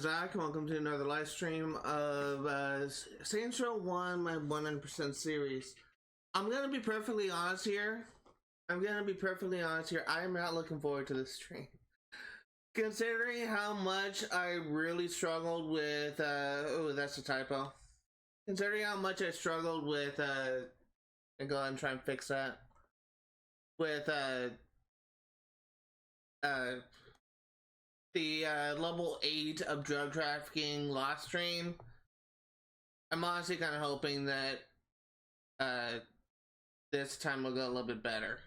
Zach, and welcome to another live stream of Saints Row 1, my 100% series. I'm gonna be perfectly honest here. I am not looking forward to this stream. Considering how much I really struggled with, oh, that's a typo. Considering how much I struggled with, and go ahead and try and fix that. With, the level 8 of drug trafficking lost stream. I'm honestly kind of hoping that this time will go a little bit better.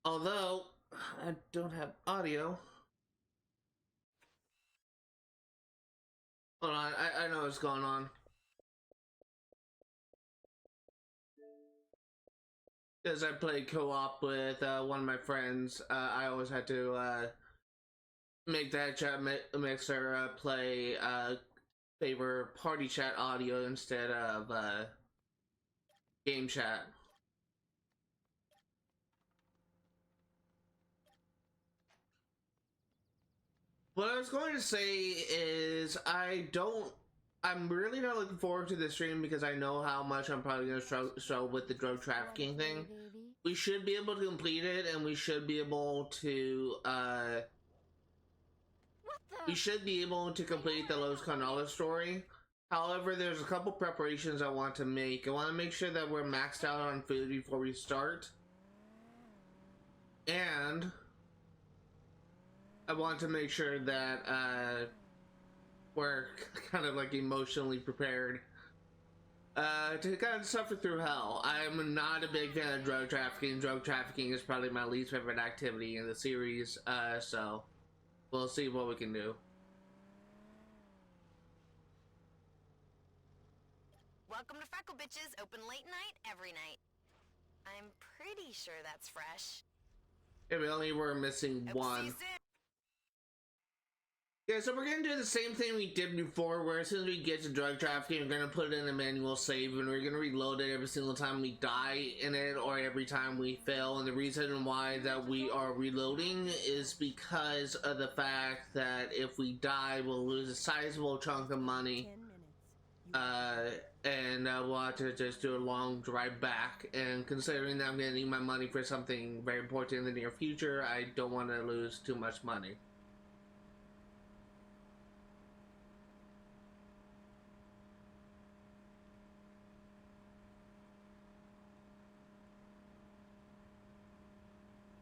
Although I don't have audio. Hold on, I know what's going on. Because I played co-op with one of my friends, I always had to make that chat mixer play favor party chat audio instead of game chat. What I was going to say is I'm really not looking forward to this stream because I know how much I'm probably going to struggle with the drug trafficking thing. We should be able to complete it, and we should be able to complete the Los Carnales story. However, there's a couple preparations I want to make. I want to make sure that we're maxed out on food before we start. And I want to make sure that we're kind of like emotionally prepared to kind of suffer through hell. I'm not a big fan of drug trafficking. Drug trafficking is probably my least favorite activity in the series, so we'll see what we can do. Welcome to Freckle Bitches, open late night, every night. I'm pretty sure that's fresh. Yeah, we only were missing one. Yeah, so we're gonna do the same thing we did before, where as soon as we get to drug trafficking, we're gonna put it in a manual save, and we're gonna reload it every single time we die in it, or every time we fail. And the reason why that we are reloading is because of the fact that if we die, we'll lose a sizable chunk of money. And we'll have to just do a long drive back. And considering that I'm gonna need my money for something very important in the near future, I don't want to lose too much money.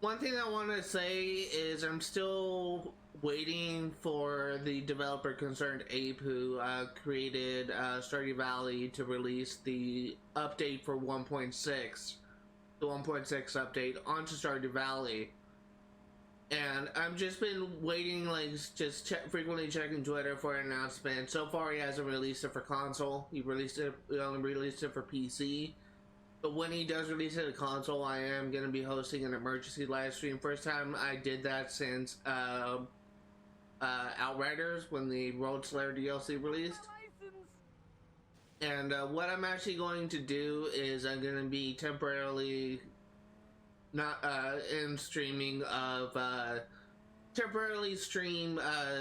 One thing I want to say is I'm still waiting for the developer Concerned Ape, who created Stardew Valley, to release the update for 1.6, the 1.6 update onto Stardew Valley. And I've just been waiting, like, just frequently checking Twitter for an announcement. So far, he hasn't released it for console. He only released it for PC. But when he does release it to console, I am going to be hosting an emergency live stream. First time I did that since Outriders, when the Road Slayer DLC released. And what I'm actually going to do is I'm going to be temporarily not in streaming of temporarily stream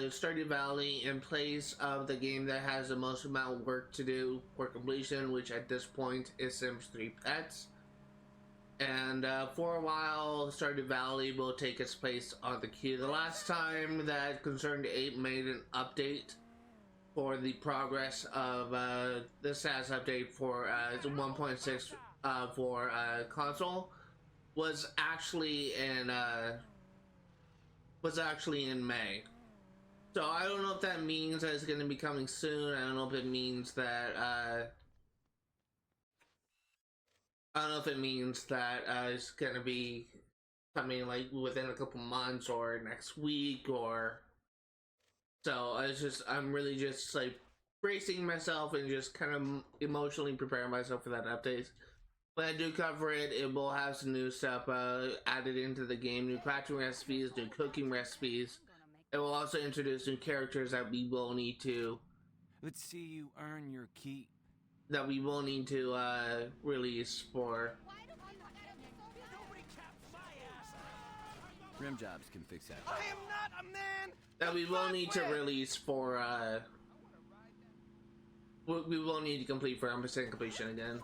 Stardew Valley in place of the game that has the most amount of work to do for completion, which at this point is Sims 3 Pets. And for a while, Stardew Valley will take its place on the queue. The last time that Concerned Ape made an update for the progress of the status update for 1.6 for console was actually in May. So I don't know if that means that it's going to be coming soon. I don't know if it means that it's going to be coming like within a couple months or next week, or so I'm really just like bracing myself and just kind of emotionally preparing myself for that update. When I do cover it, it will have some new stuff added into the game, new crafting recipes, new cooking recipes. It will also introduce new characters that we will need to... Let's see you earn your keep. That we will need to release for... Rim jobs can fix that. I am not a man that we will need to release for we will need to complete for 100% completion again.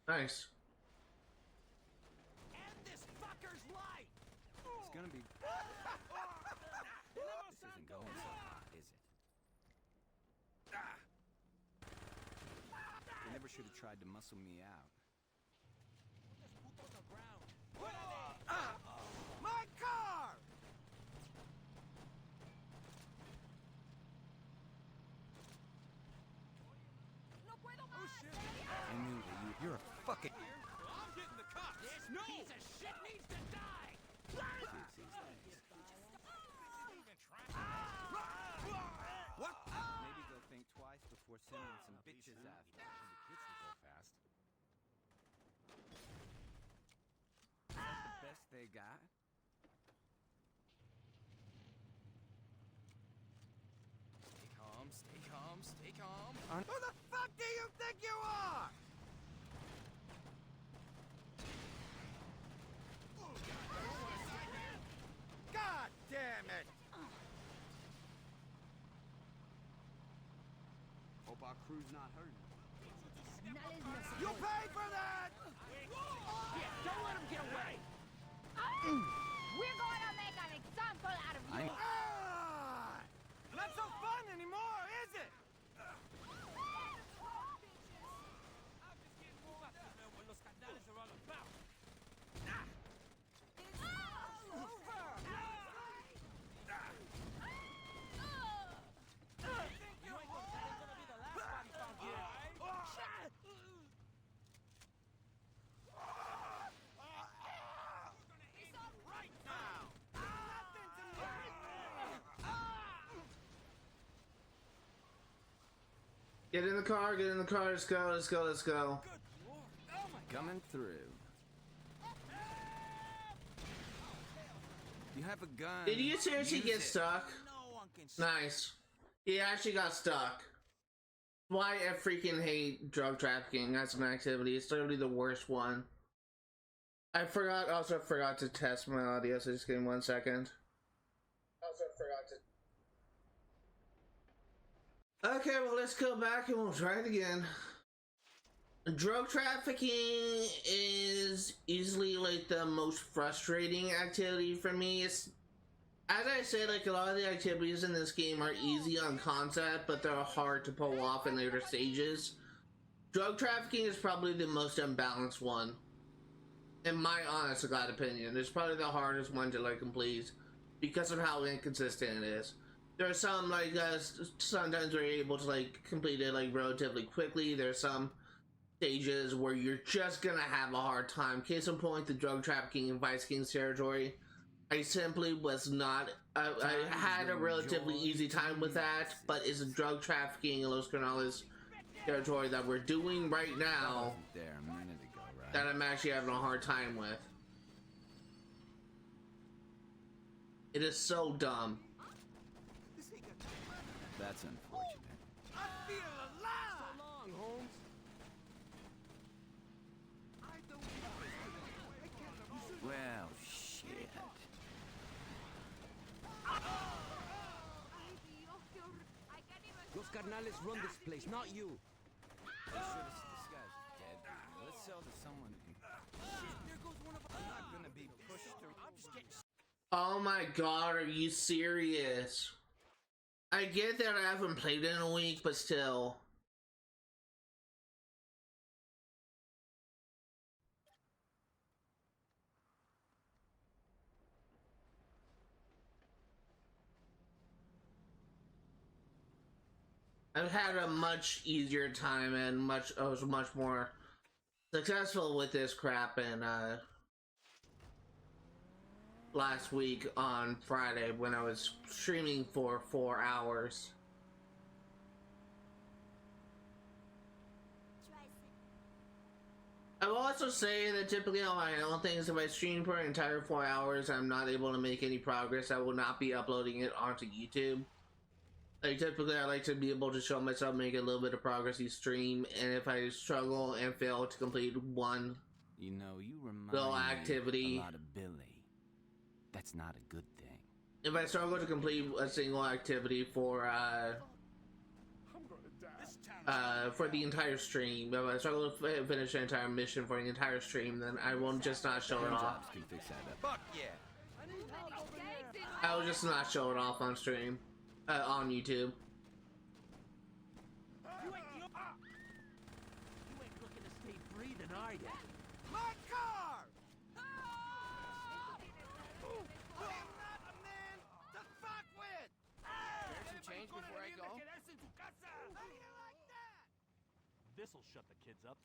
Nice. End this fucker's life. It's gonna be. This isn't going so hot, is it? They never should have tried to muscle me out. My car! I knew that you're a fucking. I'm getting the cops. This piece of shit needs to die. What? Maybe they'll think twice before sending some bitches after. The kids will go fast. Is that the best they got? Stay calm, stay calm, stay calm. Who the fuck do you think you are? God damn it! Hope our crew's not hurting. You pay for that! Yeah, don't let him get away! We're going to make an example out of you. Not so fun anymore, is it? I'm just getting warmed up to know what Los Carnales are all about. It's all over! You ain't gonna be the last body found here. Right now! Nothing to me! Get in the car, get in the car, let's go, let's go, let's go. Coming through. You have a gun. Did you seriously Use get it. stuck? No one can stop. Nice. He actually got stuck. Why I freaking hate drug trafficking as an activity. It's literally the worst one. I also forgot to test my audio, so just give me 1 second. Okay, well, let's go back and we'll try it again. Drug trafficking is easily like the most frustrating activity for me. It's, as I said, like a lot of the activities in this game are easy on concept, but they're hard to pull off in later stages. Drug trafficking is probably the most unbalanced one. In my honest to God opinion, it's probably the hardest one to like complete because of how inconsistent it is. There are some like sometimes we're able to like complete it like relatively quickly. There's some stages where you're just gonna have a hard time. Case in point, the drug trafficking in Vice King's territory. I simply was not. I had a relatively easy time with that, but it's a drug trafficking in Los Carnales territory that we're doing right now There a minute ago, right? that I'm actually having a hard time with. It is so dumb. That's unfortunate. I feel alive. So long, Holmes. Well, shit. Los Carnales run this place, not you. They should have disguised dead. Let's sell to someone who can. Shit, there goes one of us. I'm not gonna be pushed through. I'm just getting. Oh my god, are you serious? I get that I haven't played in a week, but still. I've had a much easier time and I was much more successful with this crap in last week on Friday when I was streaming for 4 hours. I will also say that typically on my own things, if I stream for an entire 4 hours, I'm not able to make any progress. I will not be uploading it onto YouTube. Like typically I like to be able to show myself make a little bit of progress each stream, and if I struggle and fail to complete one You know, you remind little me activity. a lot of Billy. That's not a good thing. If I struggle to complete a single activity for the entire stream, if I struggle to finish an entire mission for the entire stream, then I will just not show it off. Jobs can fix that up. Fuck yeah. I will just not show it off on stream, on YouTube. You ain't looking to stay breathing, are ya? My car! I am not a man to fuck with! Spare some change before I go? How do you like that? This'll shut the kids up.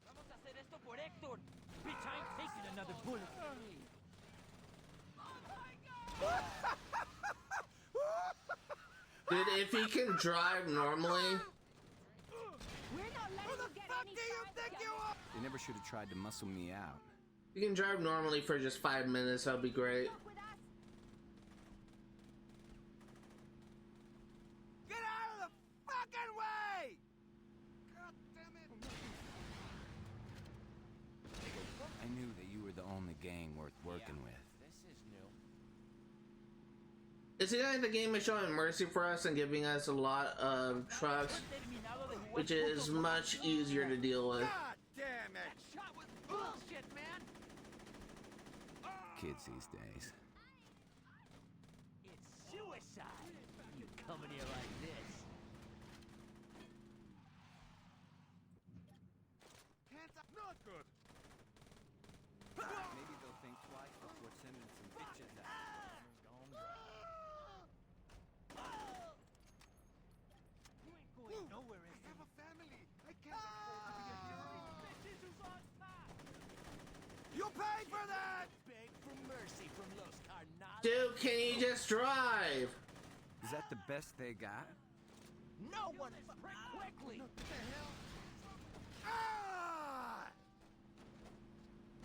Vamos a hacer esto por Hector. Bitch, I ain't taking another bullet. Dude, if he can drive normally, We're not Who letting the you get fuck any do you time think to you are? They never should have tried to muscle me out. if you can drive normally for just 5 minutes, that'd be great. fuck with us. Get out of the fucking way! God damn it! I knew that you were the only gang worth working with. This is new. It seems like the game is showing mercy for us and giving us a lot of trucks, which is much easier to deal with. God damn it! Shot was bullshit, man. Kids these days. It's suicide. You coming here like this? Hands up! Not good! Maybe they'll think twice before sending some bitches out. You ain't going nowhere, I is have a family! I can't afford to be a hero! Bitches who's on top. You pay for that! Beg for mercy from Los Carnales. Dude, can you just drive? Is that the best they got? No one quickly. Ah!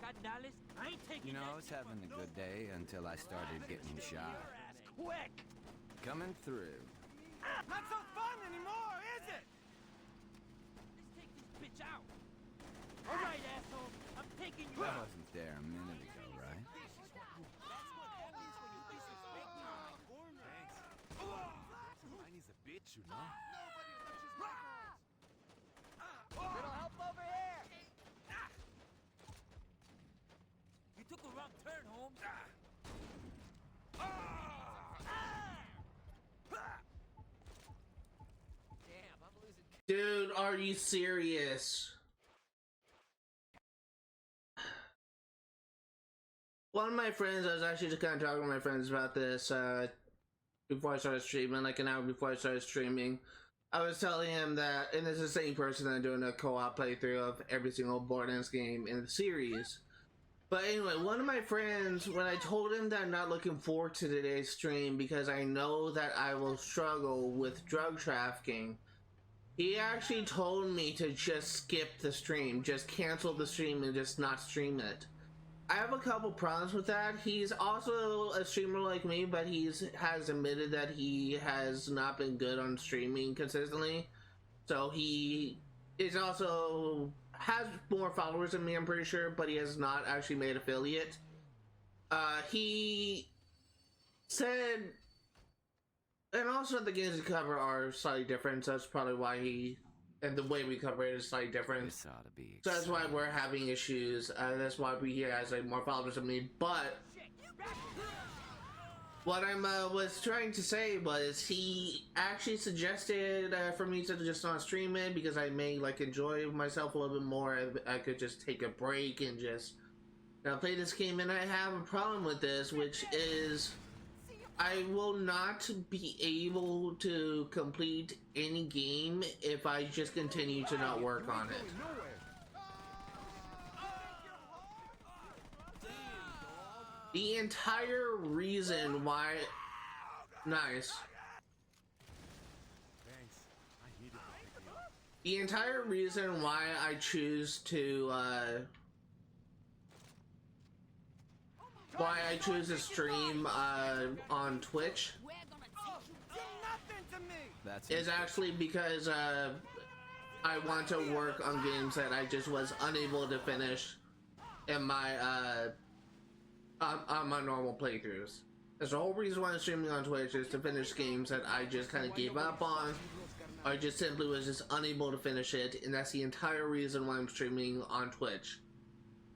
Carnales, I ain't taking You know, I that was shit having from a good day until I started getting Your shot. ass quick. Coming through. Not so fun anymore, is it? Let's take this bitch out. All right, asshole. I'm taking you I out. wasn't there a minute ago, right? Tainy's a bitch, you know? Nobody touches my girls! Little help over here! You took a wrong turn, Holmes. Damn, I'm losing. Dude, are you serious? One of my friends, I was actually just kind of talking to my friends about this before I started streaming, like an hour before I started streaming. I was telling him that, and it's the same person that I'm doing a co-op playthrough of every single Borderlands game in the series. But anyway, one of my friends, when I told him that I'm not looking forward to today's stream because I know that I will struggle with drug trafficking, he actually told me to just skip the stream, just cancel the stream and just not stream it. I have a couple problems with that. He's also a streamer like me, but has admitted that he has not been good on streaming consistently. So he is also has more followers than me, I'm pretty sure, but he has not actually made affiliate. He said, and also the games we cover are slightly different, so that's probably why and the way we cover it is slightly different. This ought to be So that's why exciting. we're having issues. That's why he has like more followers than me. But what I was trying to say was he actually suggested for me to just not stream it because I may like enjoy myself a little bit more. I could just take a break and just play this game. And I have a problem with this, which is I will not be able to complete any game if I just continue to not work on it. The entire reason why... Nice. The entire reason why I choose to, stream, on Twitch We're gonna Oh, take you do nothing to to me. That's is actually because I want to work on games that I just was unable to finish in my on my normal playthroughs. That's the whole reason why I'm streaming on Twitch, is to finish games that I just kind of gave up on, or I just simply was just unable to finish it, and that's the entire reason why I'm streaming on Twitch.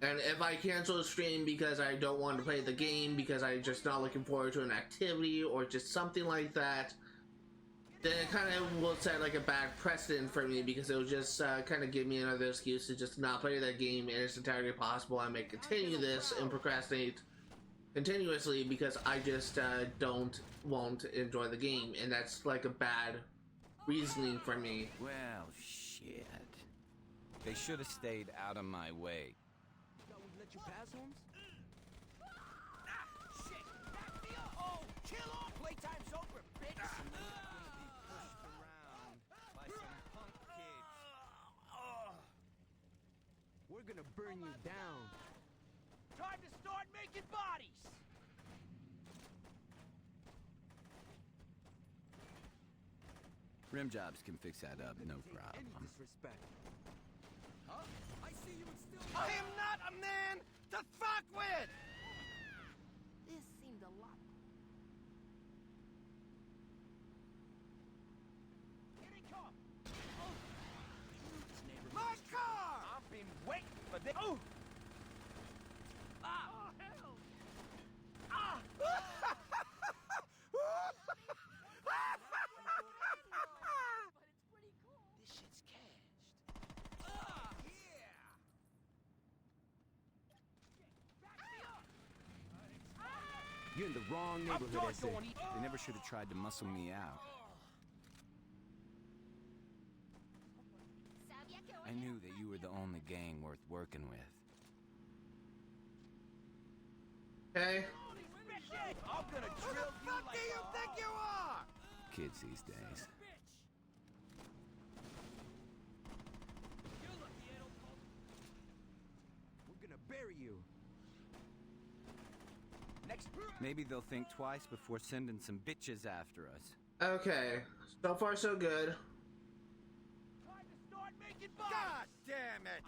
And if I cancel a stream because I don't want to play the game, because I'm just not looking forward to an activity, or just something like that, then it kind of will set like a bad precedent for me, because it will just kind of give me another excuse to just not play that game in its entirety possible. I may continue this and procrastinate continuously because I just won't enjoy the game, and that's like a bad reasoning for me. Well, shit. They should have stayed out of my way. Thought we'd let you pass, Holmes? Shit! Back me up! Oh, chill on! Playtime's over, bitch! Gonna be pushed around by some punk kids. We're gonna burn you down. Time to start making bodies! Rim jobs can fix that up, no problem. Any disrespect. Huh? I see you in Stilwater. I am not a man to fuck with! This seemed a lot. Here they come! My car! I've been waiting for this. Oh! Ah! Oh, hell! Ah! This shit's cashed. Ah! Yeah! Back me up! You're in the wrong I'm neighborhood, done I say. going. They never should have tried to muscle me out. I knew that you were the only gang worth working with. Okay. I'm gonna drill you like. Who the fuck do you think you are? Kids these days. We're gonna bury you. Next. Maybe they'll think twice before sending some bitches after us. Okay, so far so good. Time to start making bodies. God damn it!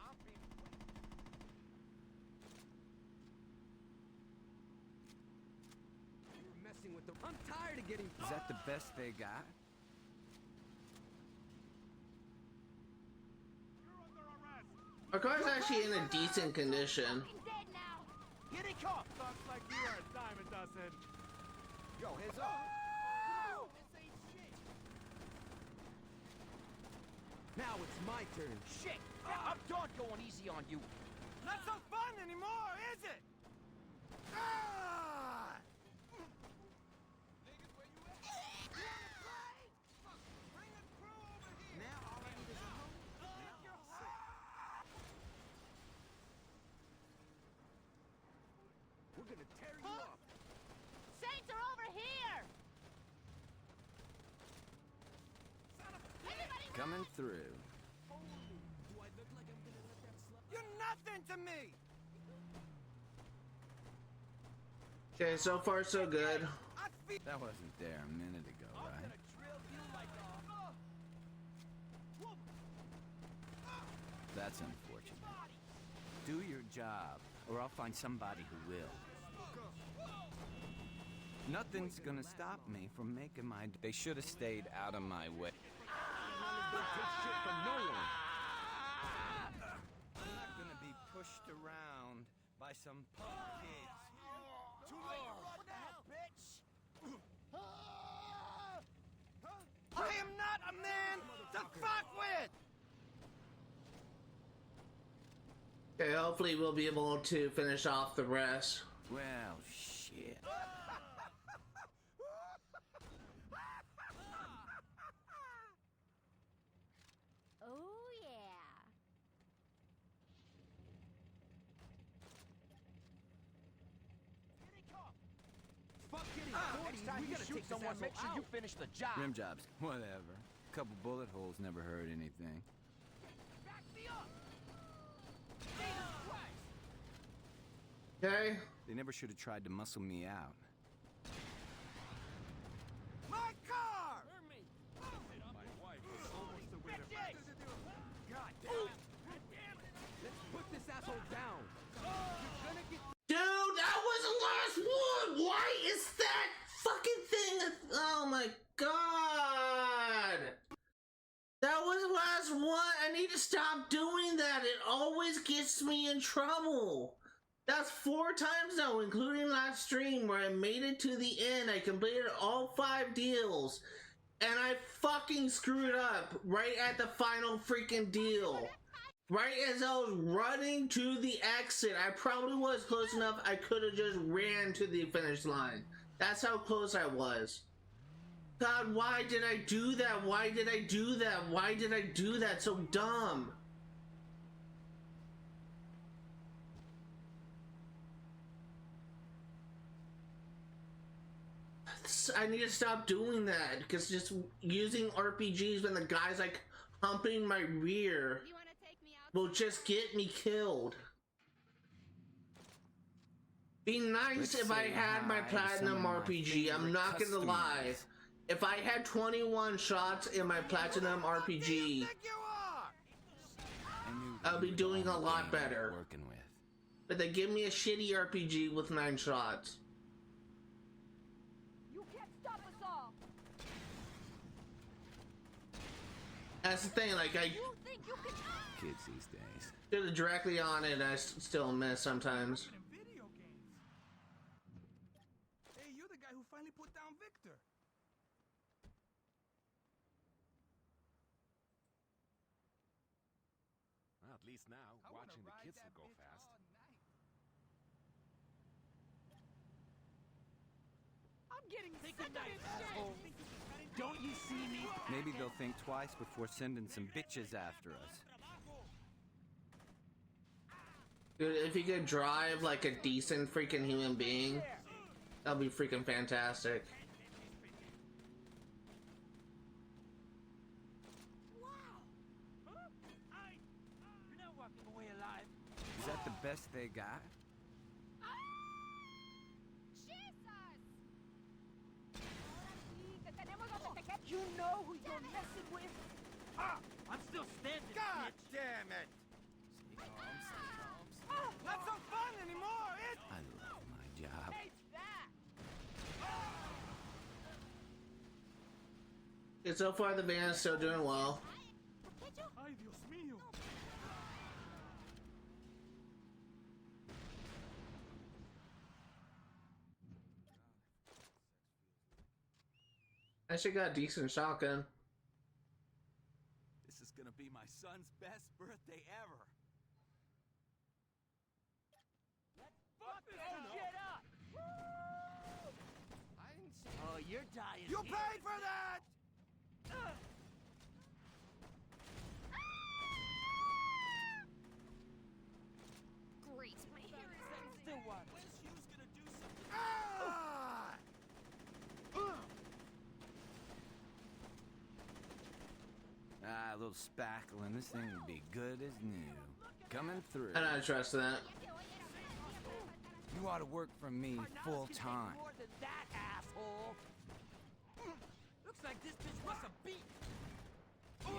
You're messing with the. I'm tired of getting. Is that the best they got? Our car's actually in a decent condition. Dead now. Here they come. Talks like you are a dime a dozen. Yo, heads up. This ain't shit. Now it's my turn. Shit! I'm done going easy on you. Not so fun anymore, is it? Ah! Niggas, where you at? Bring the crew over here. Now all I need is a home. We're gonna tear you up. Saints are over here. Everybody Coming through. Do I look like I'm gonna let that slide? You're nothing to me. Okay, so far so good. I feel. That wasn't there a minute ago, I'm right? gonna drill you like a. That's unfortunate. Do your job, or I'll find somebody who will. Nothing's gonna stop me from making my... They should have stayed out of my way. Don't take shit from no one. I'm not gonna be pushed around by some punk kids. Too late to run now, bitch! I am not a man to fuck with! Okay, hopefully we'll be able to finish off the rest. Well, shit. Oh yeah. Here they come! Fuck getting 40. Next time We you gotta shoot take this someone, make asshole sure you out. finish the job. Rim jobs, whatever. Couple bullet holes never hurt anything. Back me up! Jesus Christ! Okay, They never should have tried to muscle me out. My car! need to stop doing that. It always gets me in trouble. That's 4 times now, including last stream where I made it to the end. I completed all 5 deals. And I fucking screwed up right at the final freaking deal. Right as I was running to the exit. I probably was close enough I could have just ran to the finish line. That's how close I was. God, why did I do that? Why did I do that? Why did I do that? So dumb. I need to stop doing that because just using RPGs when the guy's like humping my rear You wanna take me out? will just get me killed. Be nice Let's if I say had my hi to platinum some of my RPG. I'm favorite not gonna lie. customers. If I had 21 shots in my platinum RPG, I'll be doing a lot better. Working with. But they give me a shitty RPG with 9 shots. You can't stop us all. That's the thing, like I You think you can? Kids these days. did it directly on it and I still miss sometimes. In video games. Hey, you're the guy who finally put down Victor. Well, at least now, I wanna watching the ride kids that will go bitch fast. all night. I'm getting Take sick a of knife, this shit. asshole. Don't you see me? Maybe they'll think twice before sending some bitches after us. Dude, if you could drive like a decent freaking human being, that'd be freaking fantastic. You're not walking away alive. Is that the best they got? You know who you're messing with. I'm still standing, God bitch. damn it! Stay calm, Not so fun anymore. It's I love my job. And so far the van is still doing well. Ay, Dios mío. I should got a decent shotgun. This is gonna be my son's best birthday ever. Fuck this shit up! I didn't see. Oh, you're dying. You here. paid for that. Great, my hair is Stilwater. Ah! Ah, a little spackle and this thing would be good as new. Coming through. I don't trust that. You ought to work for me Carnales full can take time. More than that, asshole. Looks like this bitch wants a beat. Yeah.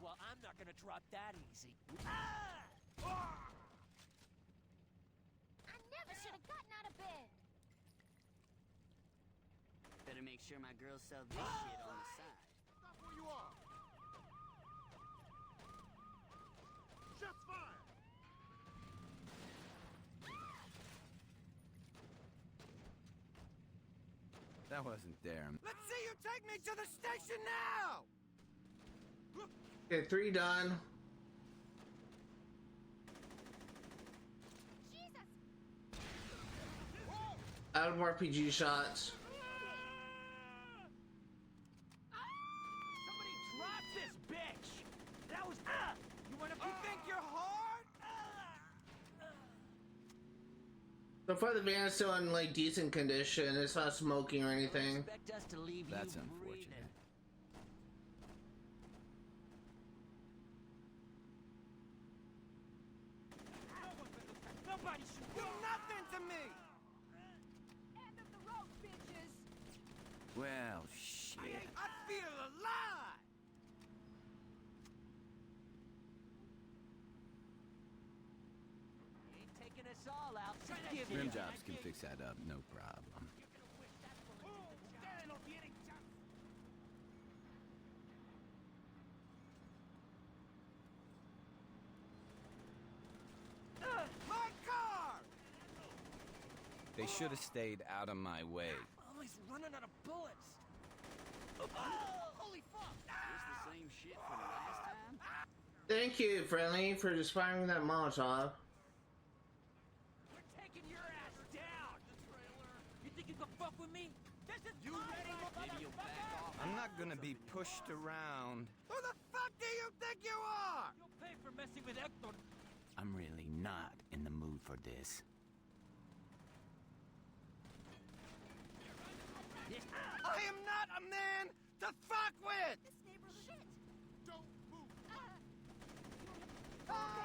Well, I'm not gonna drop that easy. I never should have gotten out of bed. Better make sure my girls sell this shit on the side. Stop where you are. Shots fired. That wasn't there. Let's see you take me to the station now. Okay, 3 done. Jesus. Out of RPG shots. Somebody drop this bitch. That was. You wanna? You think you're hard? So far the van is still in like decent condition. It's not smoking or anything. Expect us to leave That's you unfortunate. breathing. Nobody shoot. You're nothing to me. End of the road, bitches. Well, shit. I feel alive. Ain't taking us all out, so give Rim it. jobs can fix that up, no problem. They should have stayed out of my way. Oh, he's running out of bullets. Holy fuck! It's the same shit from last time. Thank you, friendly, for just firing that Molotov. We're taking your ass down. The trailer. You think you can fuck with me? This is you ready? Maybe you'll back off. I'm not gonna be pushed around. Who the fuck do you think you are? You'll pay for messing with Hector. I'm really not in the mood for this. I am not a man to fuck with! This neighborhood. Shit. Don't move.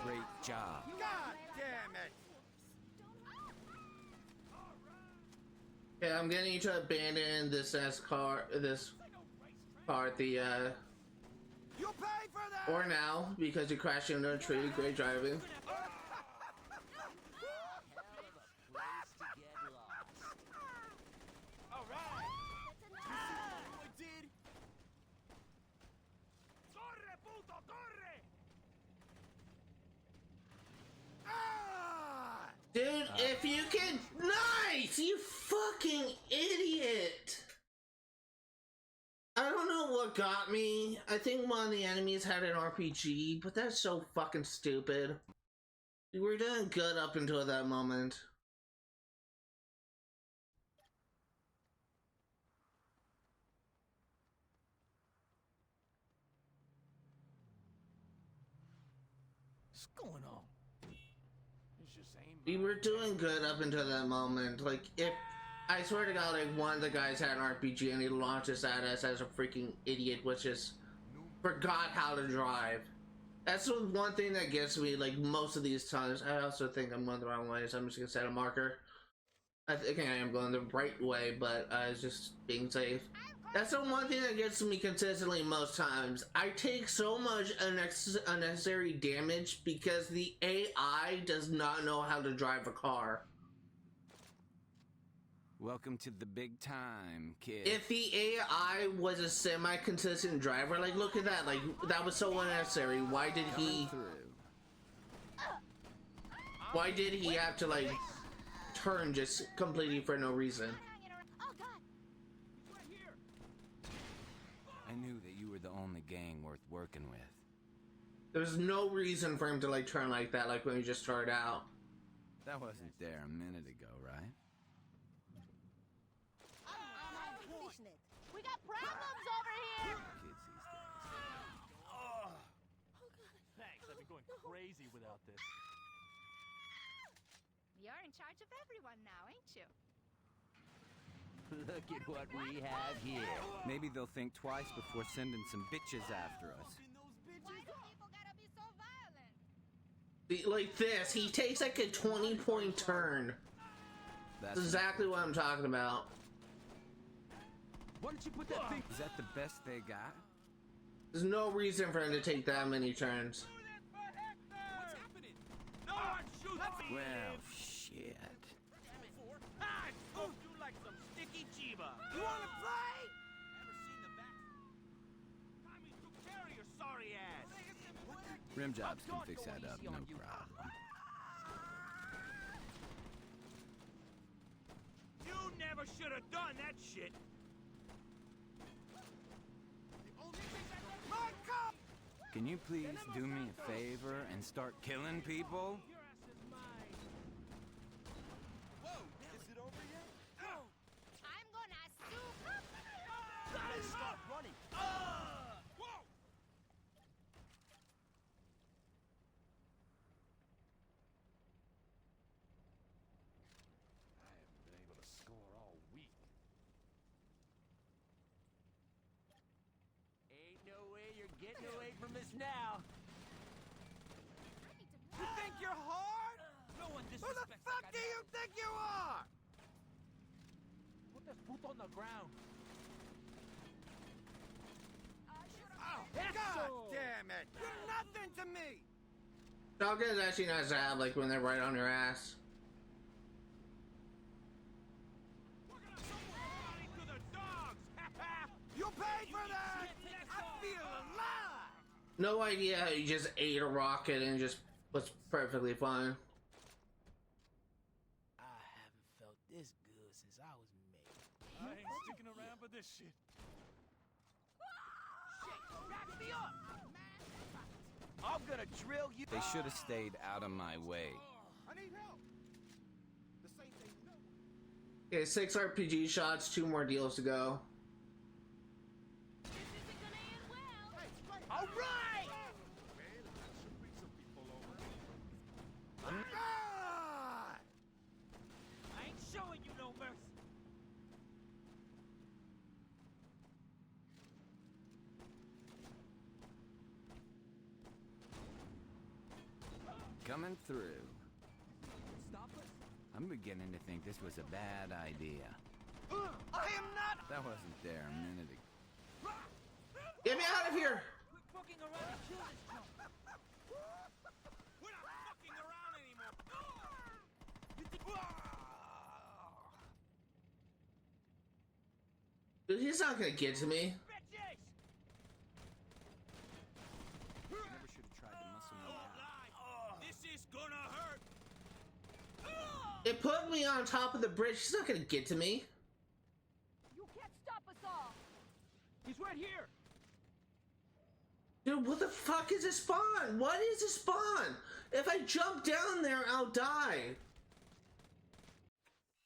Great job. God damn it! Okay, I'm gonna need to abandon this car at the You pay for that! or now because you crashed into a tree. Great driving. Alright! I did! Corre, puto, corre! Ah! Dude, if you can... Nice! You fucking idiot! I don't know what got me. I think one of the enemies had an RPG, but that's so fucking stupid. We were doing good up until that moment. What's going on? It's just aim. We were doing good up until that moment. Like, if... I swear to God, like, one of the guys had an RPG and he launches at us as a freaking idiot, which is... forgot how to drive. That's the one thing that gets me, like, most of these times. I also think I'm going the wrong way, so I'm just gonna set a marker. I think I am going the right way, but I was just being safe. That's the one thing that gets me consistently most times. I take so much unnecessary damage because the AI does not know how to drive a car. Welcome to the big time, kid. If the AI was a semi-consistent driver, like, look at that, like, that was so unnecessary. Why did he... Why did he have to, like, turn just completely for no reason? Oh God. I knew that you were the only gang worth working with. There's no reason for him to, like, turn like that, like when we just started out. That wasn't there a minute ago, right? We got problems over here. Kids these days. Thanks, I've been going crazy without this. You're in charge of everyone now, ain't you? Look at what we have here. Maybe they'll think twice before sending some bitches after us. Why do people gotta be so violent? Like this, he takes like a 20-point turn. That's exactly what I'm talking about. Why don't you put that thing? Is that the best they got? There's no reason for him to take that many turns. What's happening? No one shoots me! Well, shit. I smoked you like some sticky chiba. You wanna play? Ever seen the back? Tommy took care of your sorry ass. Rim jobs can fix that up, no problem. You never should have done that shit. My car! Can you please do me a favor and start killing people? Your ass is mine. Whoa! Is it over yet? I'm gonna sue. Stop running. Whoa! I haven't been able to score all week. Ain't no way you're getting away from us now. You think you're hard? No one Who the disrespects fuck that do you think you are? Put this boot on the ground. Oh, Yes, God so. damn it! You're nothing to me! Shotgun's actually nice to have, like when they're right on your ass. We're gonna somebody to the dogs. You paid for that! I feel alive! No idea how you just ate a rocket and just was perfectly fine. I haven't felt this this shit. Back me up! I'm gonna drill you. They should have stayed out of my way. I need help. The same thing. Okay, 6 RPG shots, 2 more deals to go. This isn't gonna end well. All right! Man, that should bring some people over. I ain't showing you no mercy. Coming through. Stop us. I'm beginning to think this was a bad idea. I am not. That wasn't there a minute ago. Get me out of here! Quit fucking around and kill this junk. We're not fucking around anymore. Dude, he's not gonna get to me. Bitches! Never should have tried to muscle me out. This is gonna hurt. It put me on top of the bridge. He's not gonna get to me. You can't stop us all. He's right here. Dude, what the fuck is a spawn? What is a spawn? If I jump down there, I'll die.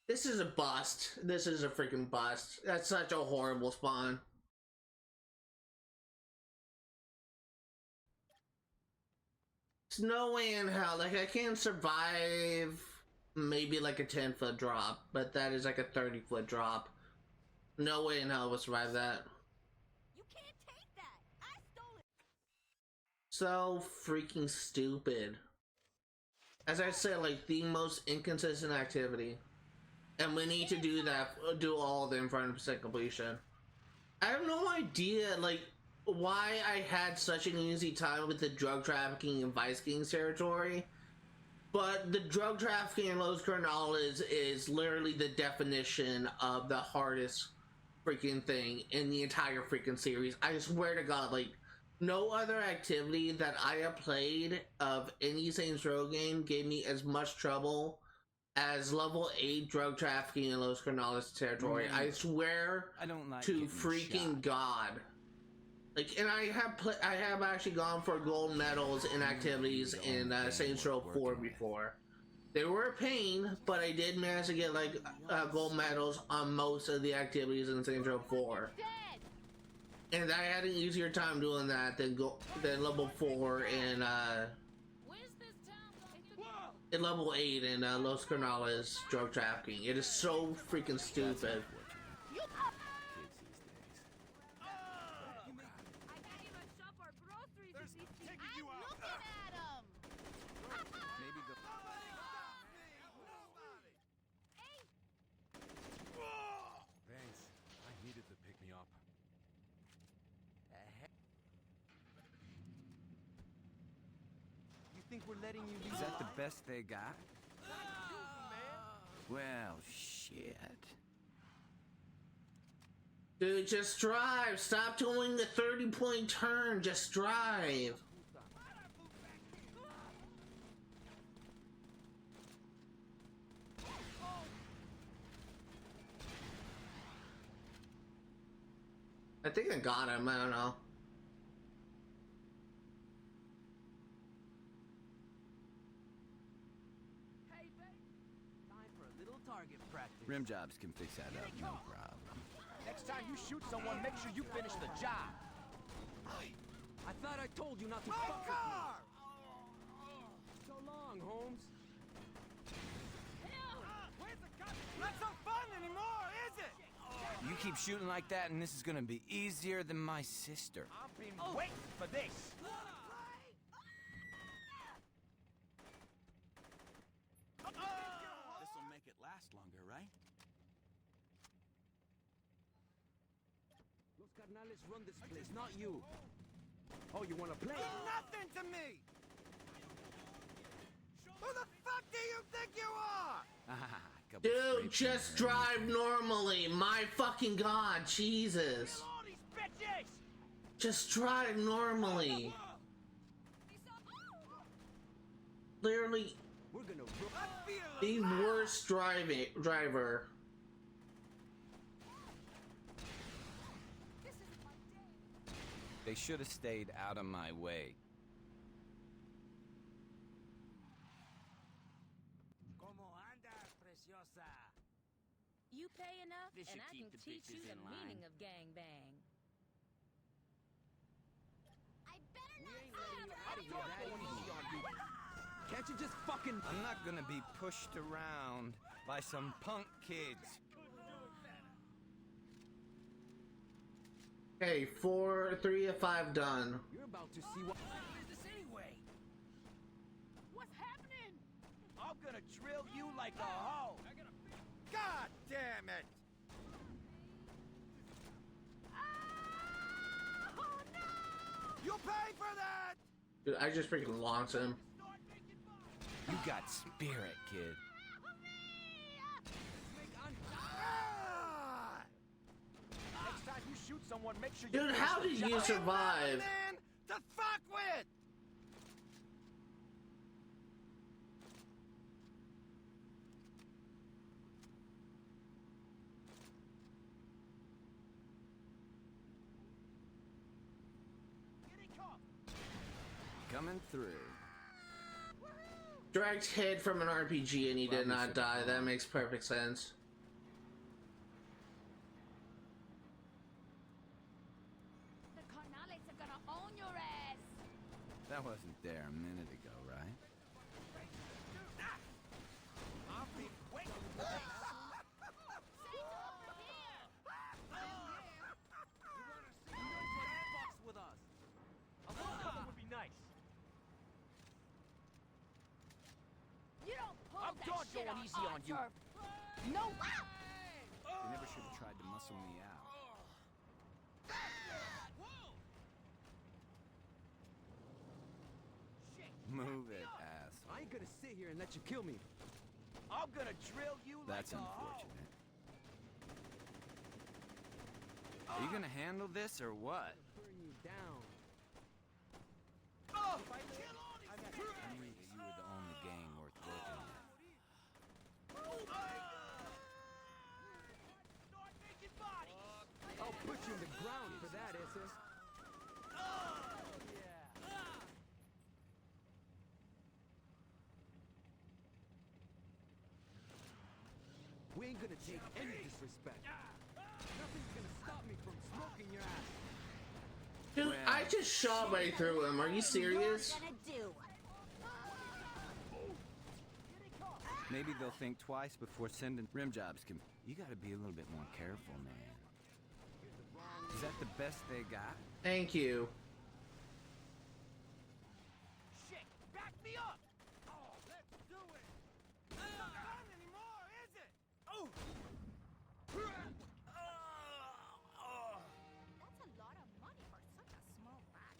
This is a bust. This is a freaking bust. That's such a horrible spawn. There's no way in hell. Like, I can survive maybe like a 10-foot drop, but that is like a 30-foot drop. No way in hell I will survive that. You can't take that. I stole it. So freaking stupid. As I said, like, the most inconsistent activity. And we need to do that, do all of them for 100% completion. I have no idea, like, why I had such an easy time with the drug trafficking and Vice Kings territory. But the drug trafficking in Los Carnales is literally the definition of the hardest freaking thing in the entire freaking series. I swear to God, like, no other activity that I have played of any Saints Row game gave me as much trouble as level 8 drug trafficking in Los Carnales territory. I swear I don't like to getting freaking shot. God. Like, and I have actually gone for gold medals in activities in Saints Row 4 before. They were a pain, but I did manage to get like gold medals on most of the activities in Saints Row 4. Dead. And I had an easier time doing that than level 4 in Where's this town going to in level 8 in Los Carnales drug trafficking. It is so freaking stupid. You up? Kids these days. I can't even shop our groceries There's with these things. taking you I'm out. looking at them. Maybe the Hey, Thanks. I needed to pick me up. You think we're letting you leave? Is that the best they got? Well, shit. Dude, just drive. Stop doing the 30-point turn. Just drive. I think I got him. I don't know. Hey, babe. Time for a little target practice. Rim jobs can fix that up, no problem. Next time you shoot someone, make sure you finish the job. I thought I told you not to fuck with me. So long, Holmes. Where's the gun? Not so fun anymore, is it? You keep shooting like that, and this is gonna be easier than my sister. I've been waiting for this. This'll make it last longer, right? Los Carnales run this place, not you. Oh, you wanna play? Nothing to me. Who the fuck do you think you are? Couple Dude, scrapes just and drive normally. My fucking God, Jesus. All these bitches! Just drive normally. Literally We're gonna I feel the worst driver. They should have stayed out of my way. Como anda, preciosa? You pay enough, This and should I keep can the teach you bitches the in line. meaning of gangbang. I better We not ain't see letting him you out of here that easy on you. Can't you just fucking... I'm not gonna be pushed around by some punk kids. Okay, 3 of 5 done. You're about to see what is this anyway? What's happening? I'm gonna drill you like a hoe. God damn it! Oh no! You pay for that! Dude, I just freaking launched him. Start making money. You got spirit, kid. Ah! Next time you shoot someone, make sure you Dude, finish how the did job. you I'm survive? not a man to fuck with! Here they come. Coming through. Dragged hit from an RPG and he did not die. That makes perfect sense. The Carnales are gonna own your ass. That wasn't there a minute ago, right? I've been waiting for this. Fucks with us. A little something would be nice. You don't pull I'm that done shit going on easy our on you. turf. No. They never should have tried to muscle me out. Move it, ass. I ain't gonna sit here and let you kill me. I'm gonna drill you That's like a hoe. unfortunate. Are you gonna handle this or what? Burn you down. Oh, If I live, kill all these I'm at I knew that you were the only gang worth working with. Start making bodies. I'll put you in the ground for that, SS. We ain't gonna take any disrespect. Nothing's gonna stop me from smoking your ass. Dude, I just shot right through him. Are you serious? gonna do. Maybe they'll think twice before sending rim jobs. You gotta be a little bit more careful, man. Is that the best they got? Thank you. Shit, back me up. Oh, let's do it. It's not fun anymore, is it? Oh. That's a lot of money for such a small bag.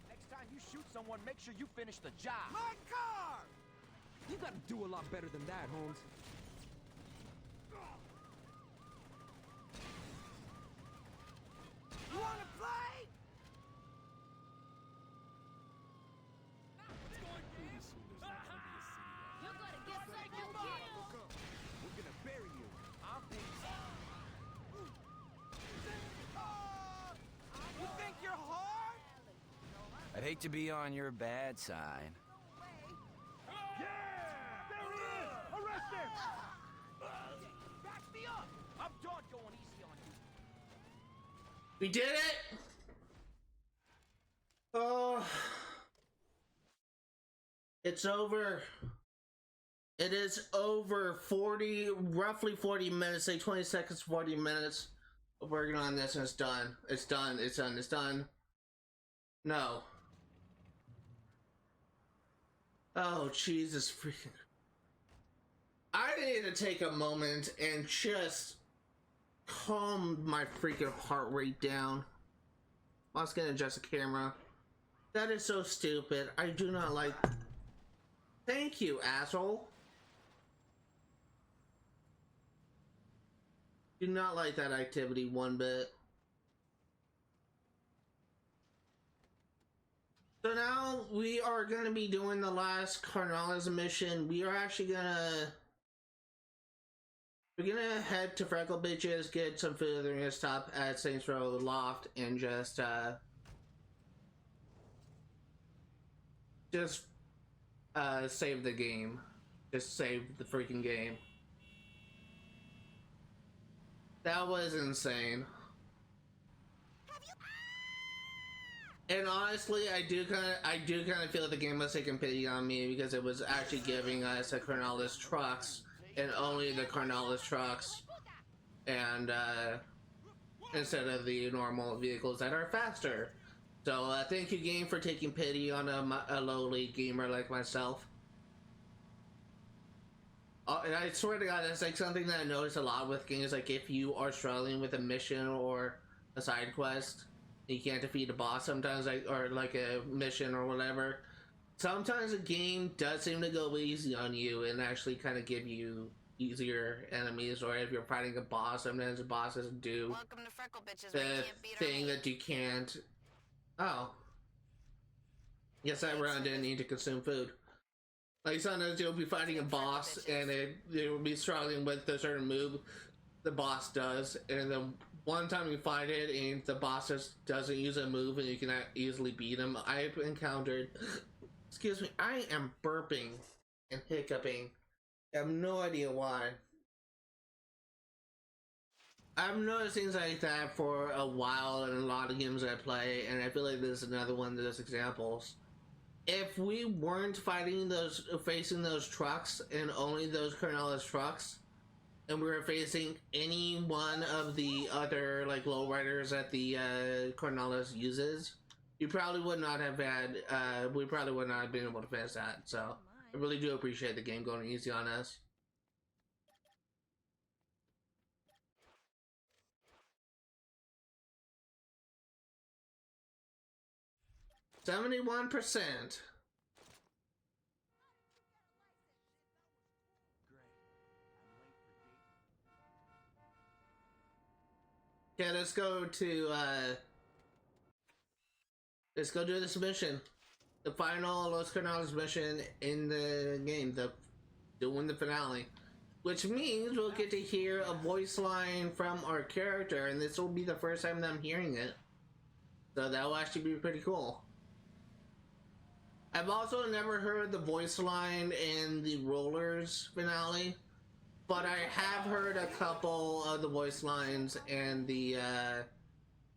Next time you shoot someone, make sure you finish the job. My car! You gotta do a lot better than that, Holmes. You wanna play? You're gonna get some more kills. We're gonna bury you. I'm You think you're hard? I'd hate to be on your bad side. Yeah! There he is! Arrest him! Back me up! I'm done going easy on you. We did it! Oh. It's over. It is over. Roughly 40 minutes, say 20 seconds, 40 minutes of working on this, and it's done. It's done. It's done. It's done. No. Oh, Jesus freaking. I need to take a moment and just calm my freaking heart rate down. I was gonna adjust the camera. That is so stupid. I do not like. Thank you, asshole. Do not like that activity one bit. So now we are going to be doing the last Carnales mission. We're We're gonna head to Freckle Bitches, get some food. We're gonna stop at Saints Row Loft and just save the game. Just save the freaking game. That was insane. And honestly, I do kind of feel the game was taking pity on me because it was actually giving us a Carnales trucks and only the Carnales trucks, and instead of the normal vehicles that are faster. So thank you, game, for taking pity on a lowly gamer like myself. And I swear to God, that's like something that I notice a lot with games. Like if you are struggling with a mission or a side quest, you can't defeat a boss sometimes, or like a mission or whatever. Sometimes a game does seem to go easy on you and actually kind of give you easier enemies. Or if you're fighting a boss, sometimes the boss doesn't do Welcome to Freckle Bitches, where you the can't beat our thing meat. that you can't. Oh, yes, that round didn't need to consume food. Like sometimes you'll be fighting a boss and it will be struggling with a certain move the boss does, and then one time you fight it and the boss just doesn't use a move and you can easily beat him. I've encountered, excuse me, I am burping and hiccuping. I have no idea why. I've noticed things like that for a while in a lot of games I play, and I feel like this is another one of those examples. If we weren't facing those trucks and only those Carnales trucks, and we were facing any one of the other like lowriders that the Carnales uses, we probably would not have been able to finish that. So I really do appreciate the game going easy on us. 71%. Okay, let's go do this mission. The final Los Carnales mission in the game, doing the finale. Which means we'll get to hear a voice line from our character, and this will be the first time that I'm hearing it. So that will actually be pretty cool. I've also never heard the voice line in the Rollers finale, but I have heard a couple of the voice lines in the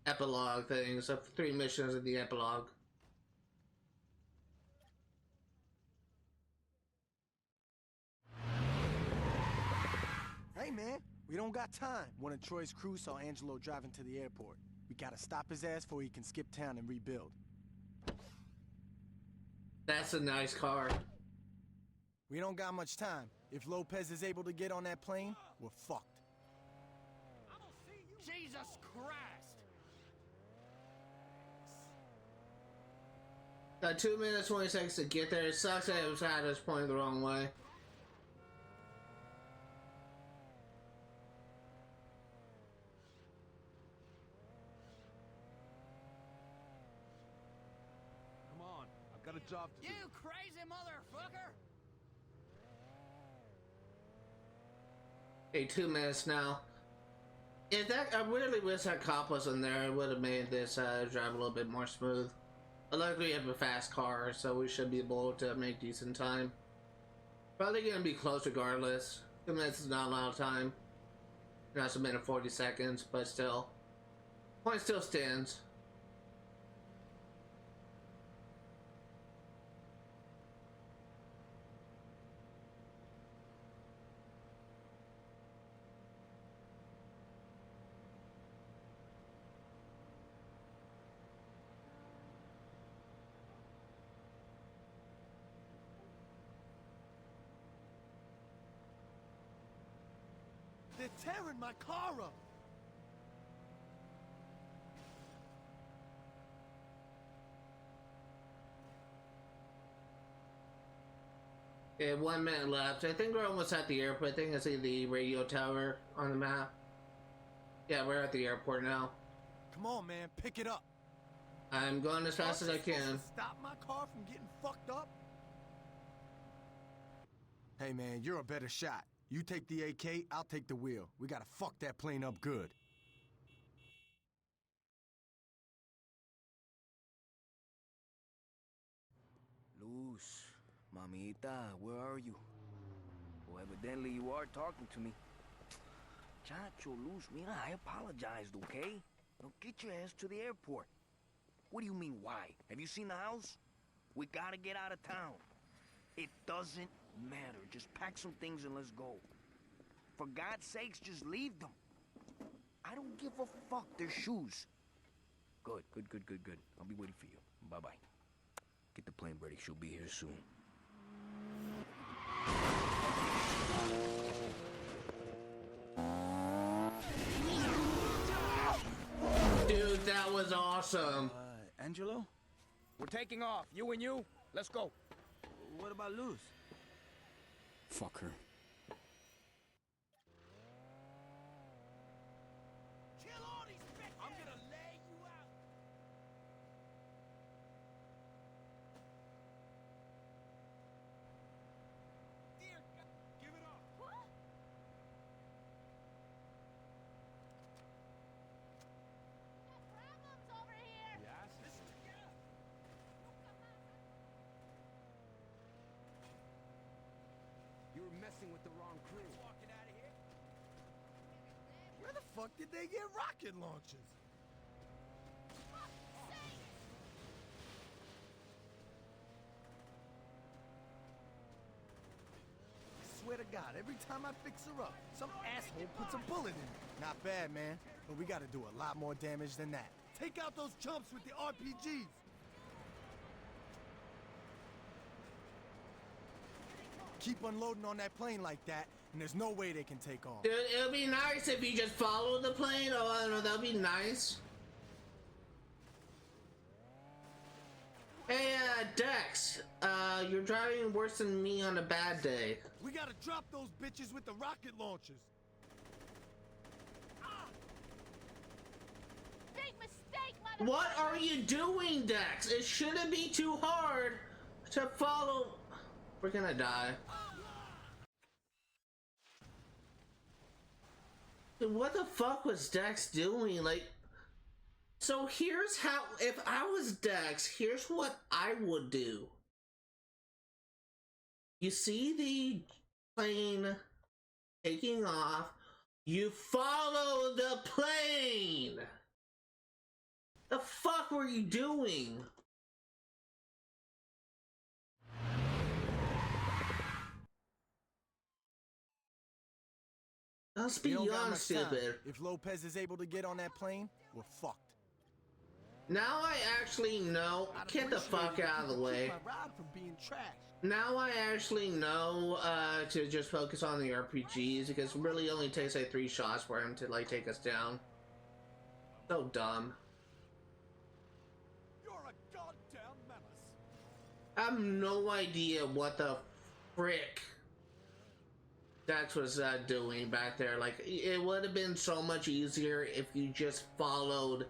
epilogue things, of 3 missions in the epilogue. Hey man, we don't got time. One of Troy's crew saw Angelo driving to the airport. We gotta stop his ass before he can skip town and rebuild. That's a nice car. We don't got much time. If Lopez is able to get on that plane, we're fucked. Jesus Christ! Got 2 minutes 20 seconds to get there. It sucks that it was at us pointing the wrong way. Come on, I've got a job to do. You crazy motherfucker! Okay, 2 minutes now. If that, I really wish that cop wasn't there. It would have made this drive a little bit more smooth. But luckily we have a fast car, so we should be able to make decent time. Probably gonna be close regardless. 2 minutes is not a lot of time. Now it's a minute 40 seconds, but still. Point still stands. They're tearing my car up! Okay, 1 minute left. I think we're almost at the airport. I think I see the radio tower on the map. Yeah, we're at the airport now. Come on, man, pick it up. I'm going as fast as I can. Stop my car from getting fucked up? Hey, man, you're a better shot. You take the AK, I'll take the wheel. We gotta fuck that plane up good. Luz, mamita, where are you? Well, evidently you are talking to me. Chacho, Luz, mira, I apologized, okay? Now get your ass to the airport. What do you mean, why? Have you seen the house? We gotta get out of town. It doesn't matter. Just pack some things and let's go. For God's sakes, just leave them. I don't give a fuck. They're shoes. Good. I'll be waiting for you. Bye-bye. Get the plane ready. She'll be here soon. Dude, that was awesome. Angelo? We're taking off. You and you. Let's go. What about Luz? Fuck her. Kill all these bitches! I'm gonna lay you out! Dear God, give it up! Problems over here. Listen together! You were messing with the wrong crew. Walking out of here? Where the fuck did they get rocket launchers? I swear to God, every time I fix her up, some asshole puts a bullet in her. Not bad, man. But we gotta do a lot more damage than that. Take out those chumps with the RPGs! Keep unloading on that plane like that, and there's no way they can take off. Dude, it would be nice if you just followed the plane. Oh, I don't know, that would be nice. Hey, Dex, you're driving worse than me on a bad day. We gotta drop those bitches with the rocket launchers. Big mistake, mother. What are you doing, Dex? It shouldn't be too hard to follow. We're gonna die. Dude, what the fuck was Dex doing? Like, so here's how, if I was Dex, here's what I would do. You see the plane taking off, you follow the plane. The fuck were you doing? That's We don't got beyond much time. stupid. If Lopez is able to get on that plane, we're fucked. Now I actually know. Get the fuck out of the way. Keep my ride from being trashed. Now I actually know to just focus on the RPGs because it really only takes like 3 shots for him to like take us down. So dumb. You're a goddamn menace! I have no idea what the frick Dex was doing back there. Like, it would have been so much easier if you just followed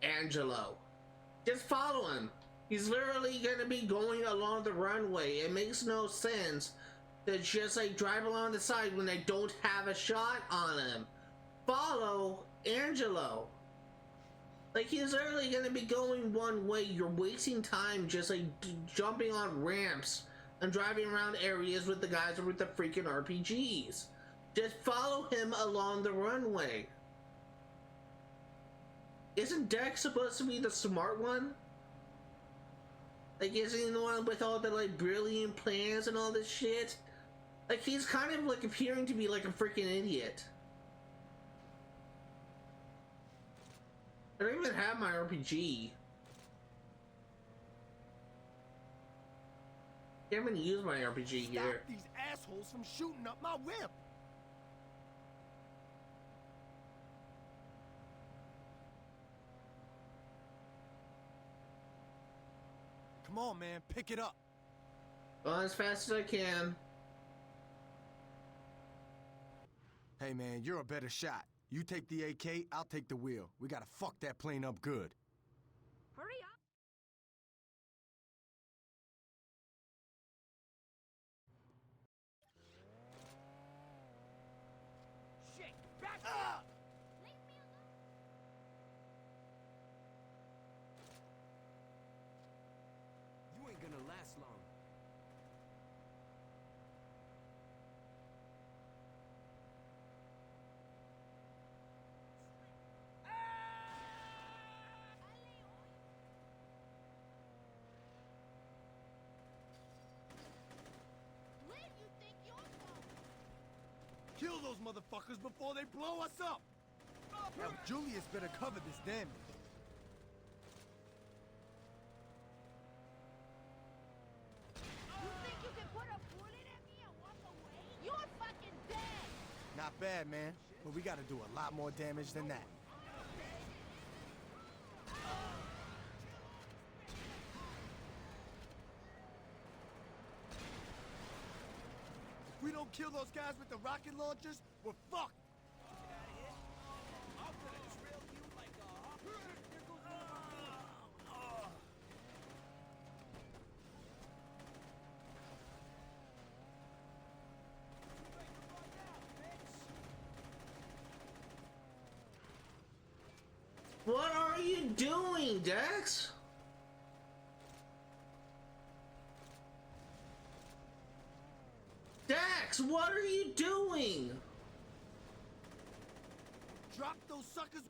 Angelo. Just follow him. He's literally gonna be going along the runway. It makes no sense to just like drive along the side when they don't have a shot on him. Follow Angelo. Like, he's literally gonna be going one way. You're wasting time just like jumping on ramps and driving around areas with the guys with the freaking RPGs. Just follow him along the runway. Isn't Dex supposed to be the smart one? Like, isn't he the one with all the like brilliant plans and all this shit? Like, he's kind of like appearing to be like a freaking idiot. I don't even have my RPG. I haven't used my RPG Stop here. these assholes from shooting up my whip. Come on, man, pick it up. Well, as fast as I can. Hey, man, you're a better shot. You take the AK, I'll take the wheel. We gotta fuck that plane up good. Hurry up. Kill those motherfuckers before they blow us up! Now Julius better cover this damage. You think you can put a bullet at me and walk away? You're fucking dead! Not bad, man. But we gotta do a lot more damage than that. If we don't kill those guys with the rocket launchers, we're fucked! What are you doing, Dex? Dex, what are you doing? Drop those suckers!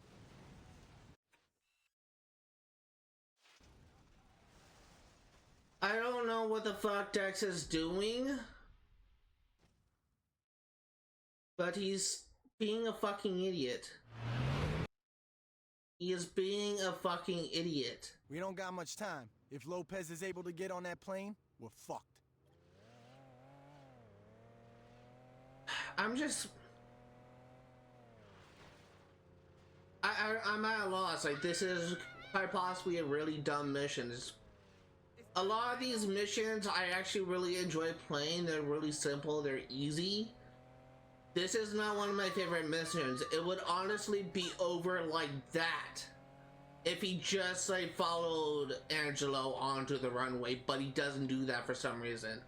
I don't know what the fuck Dex is doing, but he's being a fucking idiot. He is being a fucking idiot. We don't got much time. If Lopez is able to get on that plane, we're fucked. I'm just... I'm at a loss. Like, this is quite possibly a really dumb mission. A lot of these missions I actually really enjoy playing. They're really simple, they're easy. This is not one of my favorite missions. It would honestly be over like that if he just like followed Angelo onto the runway, but he doesn't do that for some reason.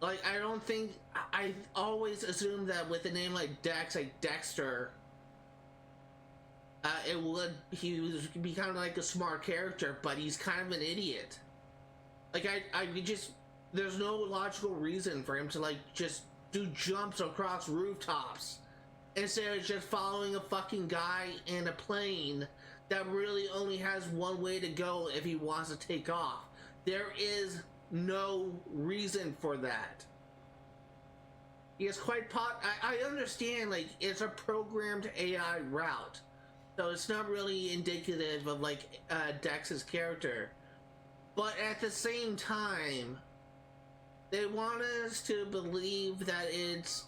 Like, I don't think, I always assumed that with a name like Dex, like Dexter, he would be kind of like a smart character, but he's kind of an idiot. Like, I just, there's no logical reason for him to like just do jumps across rooftops instead of just following a fucking guy in a plane that really only has one way to go if he wants to take off. There is no reason for that. He is quite I understand, like, it's a programmed AI route, so it's not really indicative of like Dex's character, but at the same time they want us to believe that it's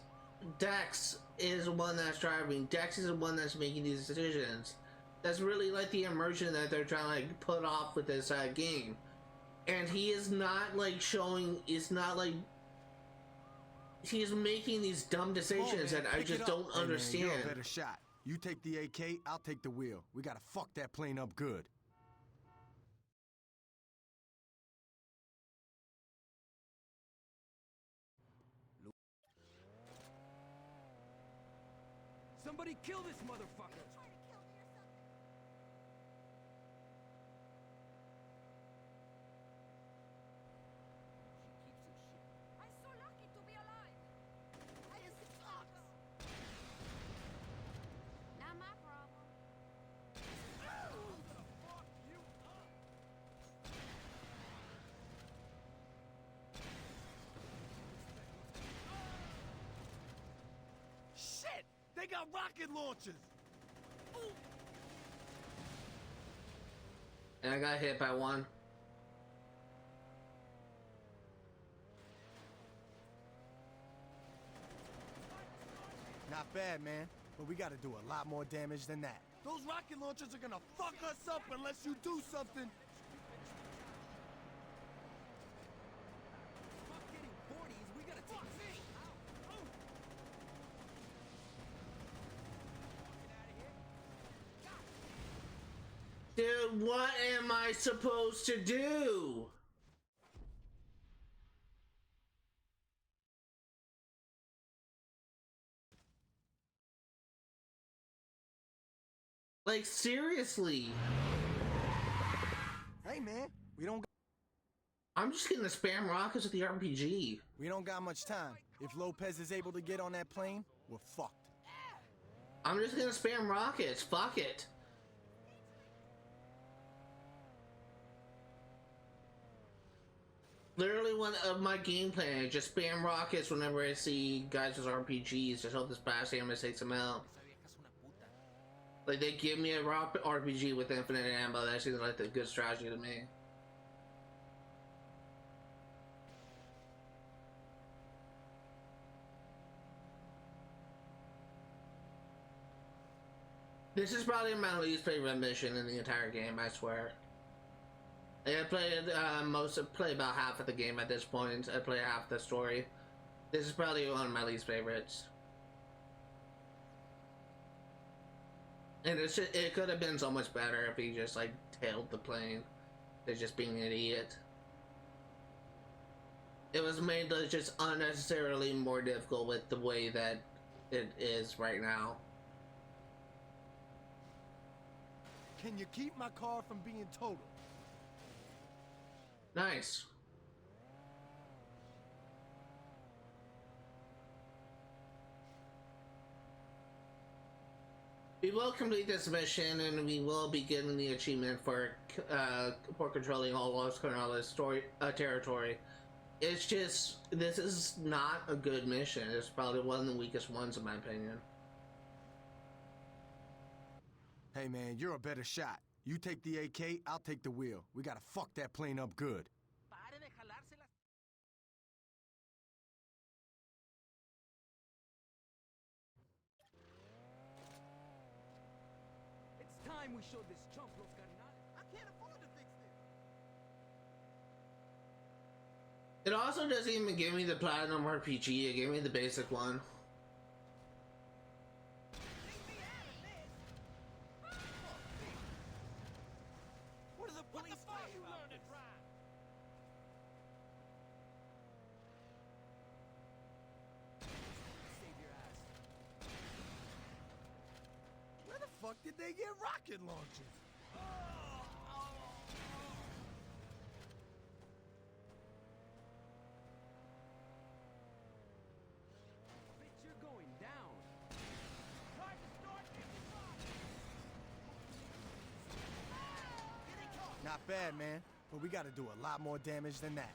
Dex is the one that's driving. Dex is the one that's making these decisions. That's really like the immersion that they're trying to like put off with this game. And he is not like showing, it's not like he's making these dumb decisions that I just don't understand. Man, you're a better shot. You take the AK, I'll take the wheel. We gotta fuck that plane up good. Somebody kill this motherfucker! I'm so lucky to be alive. This sucks. Not my problem. Shit! They got rocket launchers! And I got hit by one. Not bad, man. But we gotta do a lot more damage than that. Those rocket launchers are gonna fuck us up unless you do something. Fuck getting 40s, we gotta take this. Dude, what am I supposed to do? Like, seriously. Hey, man, we don't I'm just gonna spam rockets with the RPG. got much time. If Lopez is able to get on that plane, we're fucked. I'm just gonna spam rockets. Fuck it. Literally one of my game plan. I just spam rockets whenever I see guys with RPGs. Just hope this bash ammo takes them out. Like, they give me a RPG with infinite ammo. That seems like a good strategy to me. This is probably my least favorite mission in the entire game, I swear. I played play about half of the game at this point. I played half the story. This is probably one of my least favorites. And it could have been so much better if he just like tailed the plane. They're just being an idiot. It was made just unnecessarily more difficult with the way that it is right now. Can you keep my car from being totaled? Nice. We will complete this mission, and we will be getting the achievement for controlling all Los Carnales territory. It's just, this is not a good mission. It's probably one of the weakest ones in my opinion. Hey man, you're a better shot. You take the AK, I'll take the wheel. We gotta fuck that plane up good. It's time we show this chump Los Carnales. I can't afford to fix this. It also doesn't even give me the platinum RPG. It gave me the basic one. Fuck did they get rocket launchers? Bitch, you're going down. Not bad, man, but we gotta do a lot more damage than that.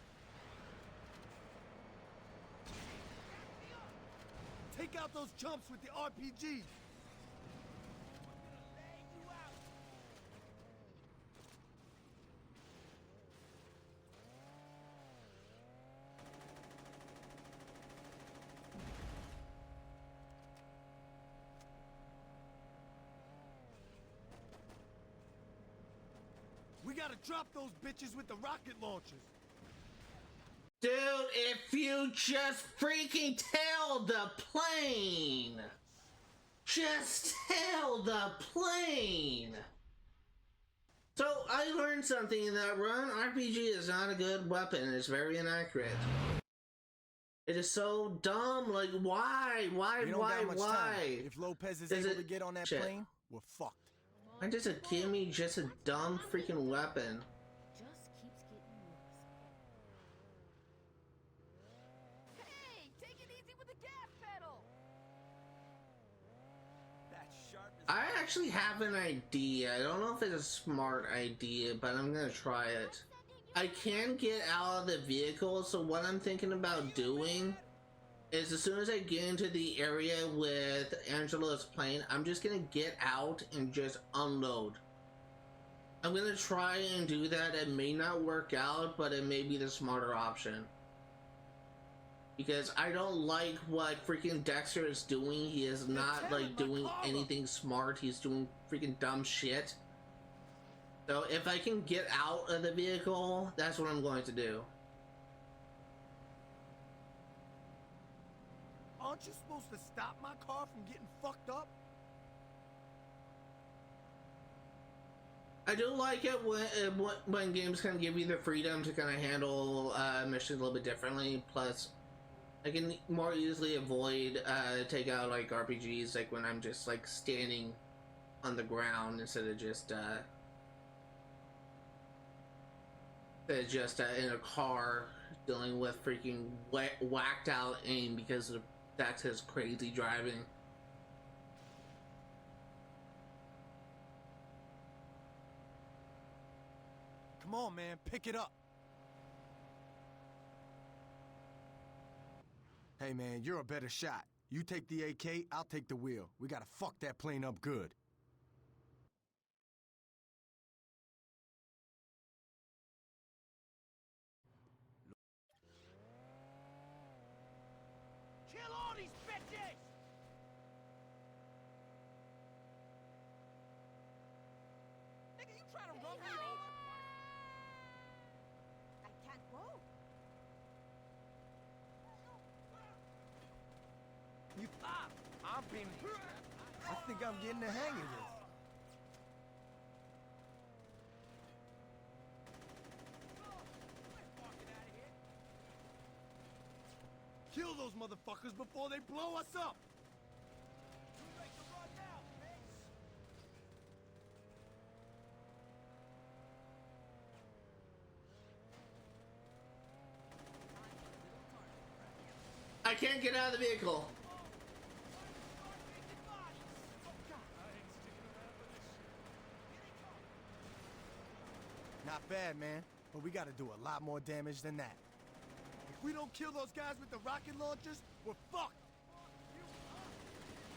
Take out those chumps with the RPGs. We gotta drop those bitches with the rocket launchers. Dude, if you just freaking tail the plane! Just tail the plane! So, I learned something in that run. RPG is not a good weapon. It's very inaccurate. It is so dumb. Like, why? Why? If Lopez is able to get on that plane, we're fucked. Why does it give me just a dumb freaking weapon? Just keeps getting worse. Hey, take it easy with the gas pedal. That's sharp as I actually have an idea. I don't know if it's a smart idea, but I'm gonna try it. I can get out of the vehicle, so what I'm thinking about doing is as soon as I get into the area with Angela's plane, I'm just gonna get out and just unload. I'm gonna try and do that. It may not work out, but it may be the smarter option. Because I don't like what freaking Dexter is doing. He is not like doing anything smart. He's doing freaking dumb shit. So if I can get out of the vehicle, that's what I'm going to do. Aren't you supposed to stop my car from getting fucked up? I do like it when games kind of give you the freedom to kind of handle missions a little bit differently. Plus, I can more easily avoid take out like RPGs, like when I'm just like standing on the ground instead of just in a car dealing with freaking whacked out aim because of that's his crazy driving. Come on, man, pick it up. Hey, man, you're a better shot. You take the AK, I'll take the wheel. We gotta fuck that plane up good. Kill all these bitches! Nigga, you trying to run me over? I can't go. You thought I'm being... I think I'm getting the hang of this. Kill those motherfuckers before they blow us up! I can't get out of the vehicle. Not bad, man. But we gotta do a lot more damage than that. If we don't kill those guys with the rocket launchers, we're fucked!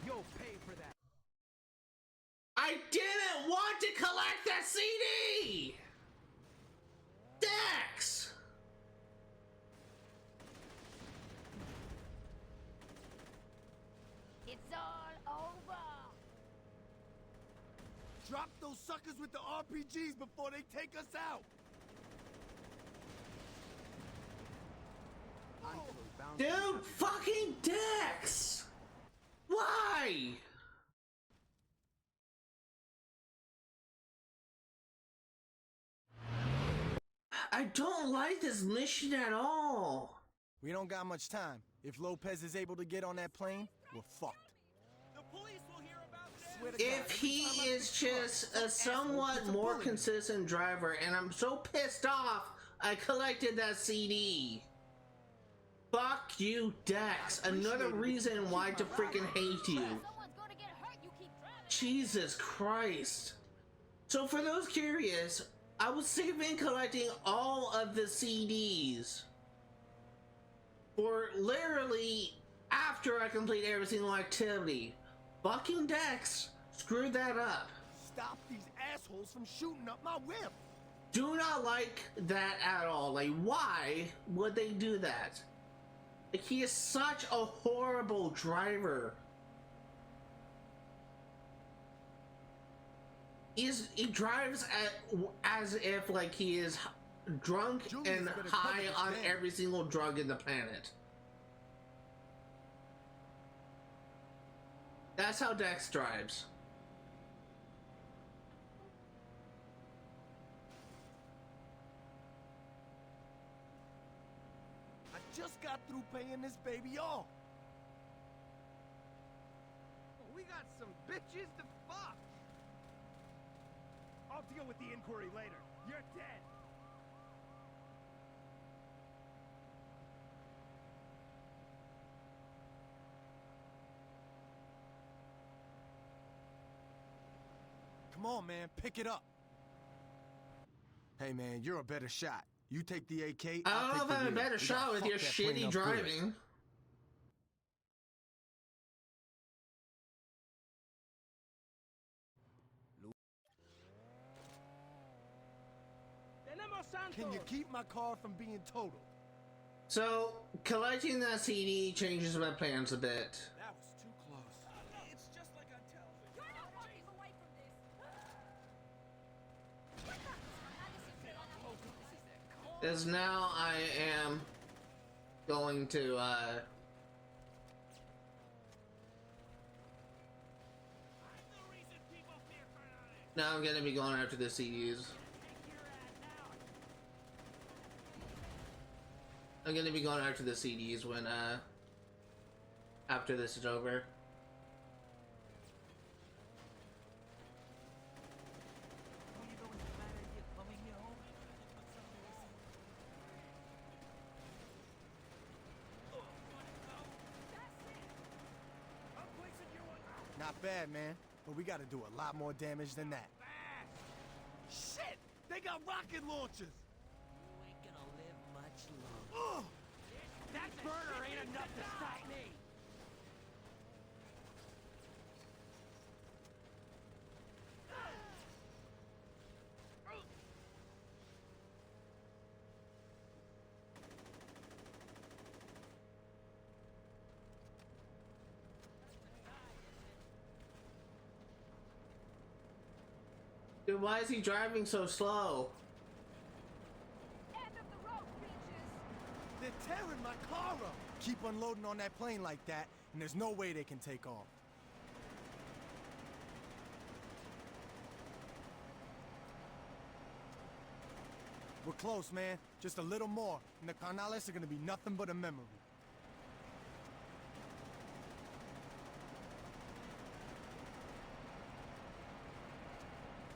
You'll pay for that. I didn't want to collect that CD! Dex! It's all over. Drop those suckers with the RPGs before they take us out! Dude, fucking Dex! Why? I don't like this mission at all. We don't got much time. If Lopez is able to get on that plane, we're fucked. The police will hear about this. Swear to God, If every he time I is fix a truck, just some a asshole somewhat puts a more bullet in it. consistent driver, and I'm so pissed off I collected that CD. Fuck you, Dex. Another reason why to freaking hate you. Someone's gonna get hurt. You keep driving. Jesus Christ. So for those curious, I was saving collecting all of the CDs for literally after I complete every single activity. Fucking Dex screwed that up. Stop these assholes from shooting up my whip! Do not like that at all. Like, why would they do that? Like, he is such a horrible driver. He drives as if like he is drunk Julius and better high cover this on van. every single drug in the planet. That's how Dex drives. I just got through paying this baby off. We got some bitches to fuck. I'll deal with the inquiry later. You're dead. Come on, man, pick it up. Hey, man, you're a better shot. You take the AK, I I'll don't know take if the I have a wheel. better We shot gotta with fuck your that plane shitty up good. driving. Can you keep my car from being totaled? So, collecting that CD changes my plans a bit. That was too close. It's just like on television. You're not walking away from this. Because now I am going to, now I'm gonna be going after the CDs. I'm gonna be going after the CDs when, after this is over. Not bad, man. But we gotta do a lot more damage than that. Shit! They got rocket launchers! You ain't gonna live much longer. Ugh! That burner ain't enough to stop Dude, why is he driving so slow? End of the road, bitches! They're tearing my car up. Keep unloading on that plane like that, and there's no way they can take off. We're close, man. Just a little more, and the Carnales are gonna be nothing but a memory.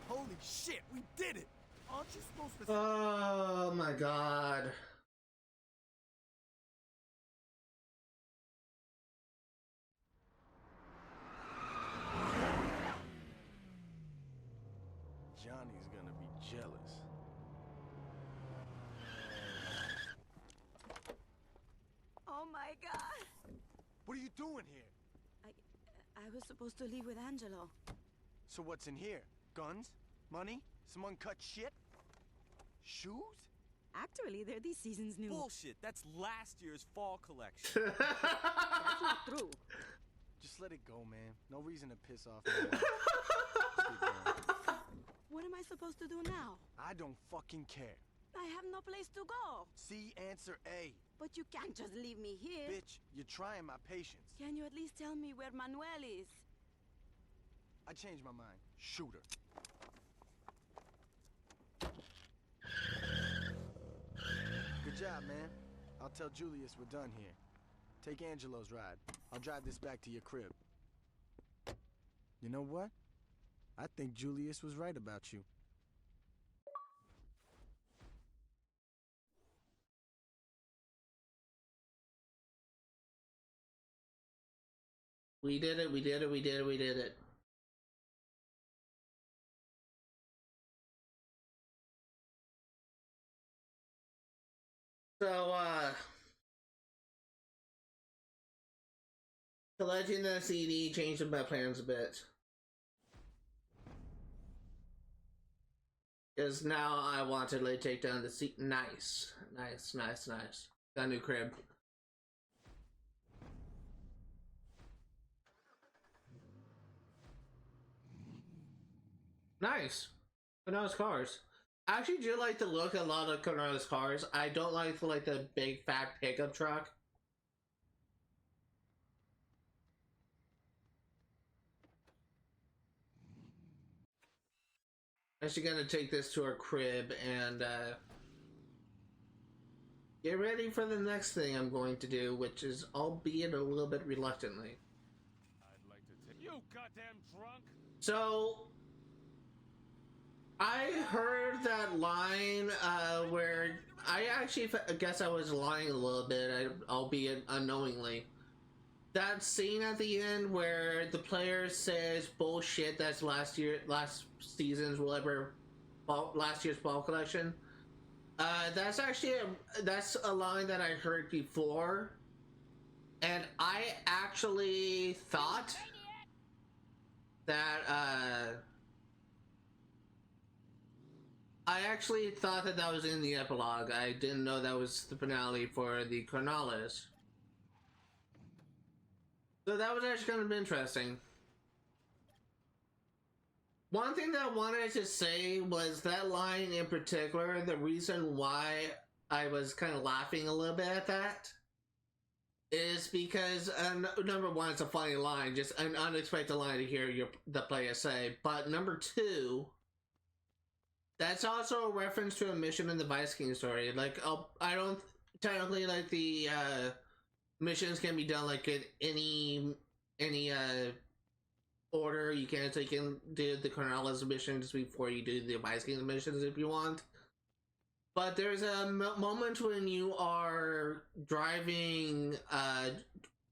Holy shit, we did it! Aren't you supposed to... Oh my god. Johnny's gonna be jealous. Oh my god! What are you doing here? I was supposed to leave with Angelo. So what's in here? Guns? Money? Some uncut shit? Shoes? Actually, they're this season's new. Bullshit. That's last year's fall collection. That's not true. Just let it go, man. No reason to piss off my wife. Just keep going. What am I supposed to do now? I don't fucking care. I have no place to go. See, answer A. But you can't just leave me here. Bitch, you're trying my patience. Can you at least tell me where Manuel is? I changed my mind. Shoot her. Good job, man. I'll tell Julius we're done here. Take Angelo's ride. I'll drive this back to your crib. You know what? I think Julius was right about you. We did it, we did it, we did it, we did it. So, collecting the CD changed my plans a bit. Because now I want to like, take down the seat. Nice. Nice, nice, nice. Got a new crib. Nice. Carnales cars. I actually do like the look of a lot of Carnales cars. I don't like the big fat pickup truck. Actually gonna take this to our crib and get ready for the next thing I'm going to do, which is albeit a little bit reluctantly. I'd like to take... You goddamn drunk! So I heard that line where I actually guess I was lying a little bit, albeit unknowingly. That scene at the end where the player says bullshit, that's last season's whatever, last year's ball collection. That's actually that's a line that I heard before, and I actually thought that that was in the epilogue. I didn't know that was the finale for the Carnales. So that was actually kind of interesting. One thing that I wanted to say was that line in particular, the reason why I was kind of laughing a little bit at that is because, number one, it's a funny line, just an unexpected line to hear the player say, but number two, that's also a reference to a mission in the Vice King story. Like, I don't technically like the missions can be done like in any order. You can do the Carnales mission just before you do the Vice King missions if you want. But there's a moment when you are driving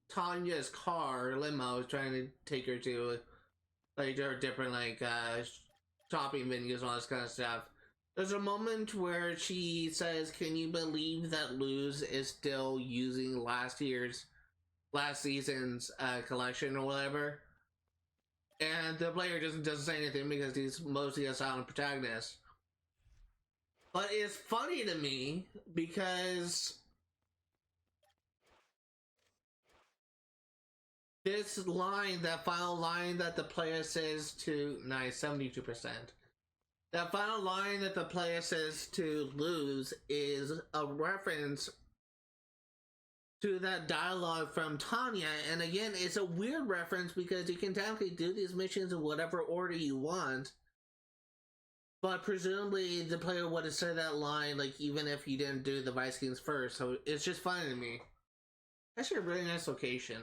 Tanya's car, limo, trying to take her to like different shopping venues and all this kind of stuff. There's a moment where she says, "Can you believe that Luz is still using last season's collection or whatever?" And the player doesn't say anything because he's mostly a silent protagonist. But it's funny to me because this line, that final line that the player says to, nice, 72%. That final line that the player says to lose is a reference to that dialogue from Tanya, and again, it's a weird reference because you can technically do these missions in whatever order you want, but presumably the player would have said that line like even if you didn't do the Vice Kings first, so it's just funny to me. Actually a really nice location.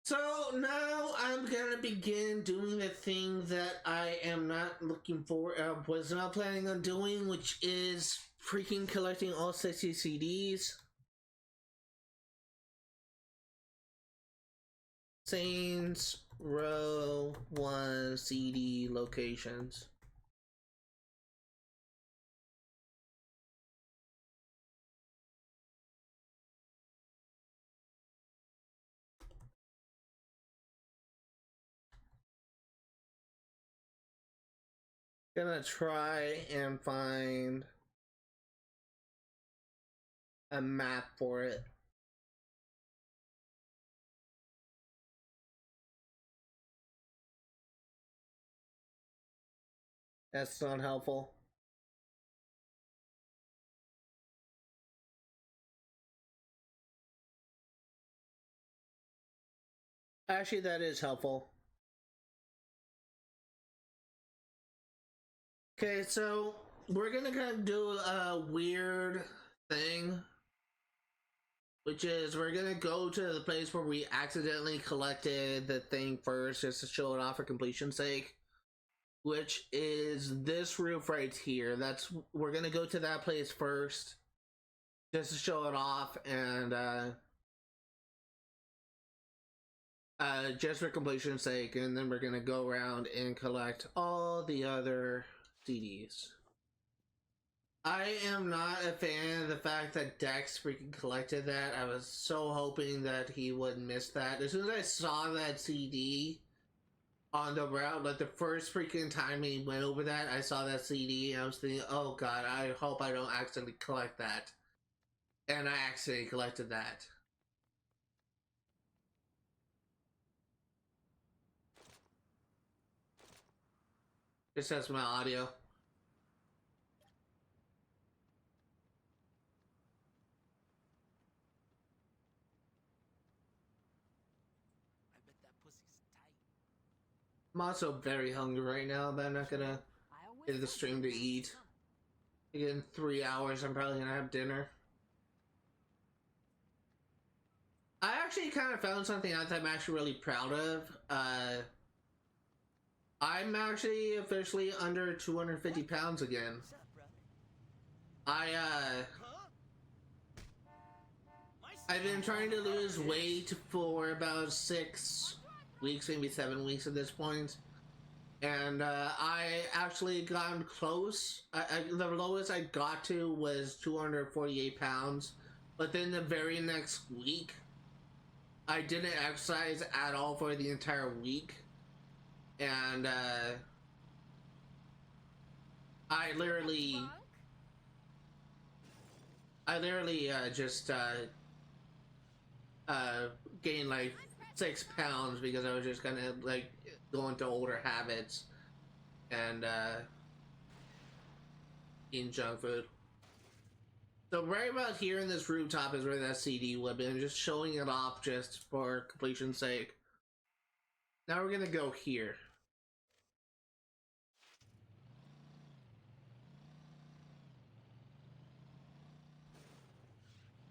So now I'm gonna begin doing the thing that I am not looking for, was not planning on doing, which is freaking collecting all 60 CDs. Saints Row 1 CD locations. Gonna try and find a map for it. That's not helpful. Actually, that is helpful. Okay, so we're gonna kind of do a weird thing, which is we're gonna go to the place where we accidentally collected the thing first just to show it off for completion's sake, which is this roof right here. We're gonna go to that place first just to show it off, and just for completion's sake, and then we're gonna go around and collect all the other CDs. I am not a fan of the fact that Dex freaking collected that. I was so hoping that he wouldn't miss that. As soon as I saw that CD on the route, like the first freaking time he went over that, I saw that CD and I was thinking, oh god, I hope I don't accidentally collect that. And I accidentally collected that. Just has my audio. I bet that pussy's tight. I'm also very hungry right now, but I'm not gonna get the stream to eat. In 3 hours, I'm probably gonna have dinner. I actually kind of found something out that I'm actually really proud of. I'm actually officially under 250 pounds again. I've been trying to lose weight for about 6 weeks, maybe 7 weeks at this point. And I actually got close. The lowest I got to was 248 pounds. But then the very next week, I didn't exercise at all for the entire week. And I literally just gained like 6 pounds because I was just kind of like going to older habits and eating junk food. So right about here in this rooftop is where that CD would have been, just showing it off just for completion's sake. Now we're gonna go here.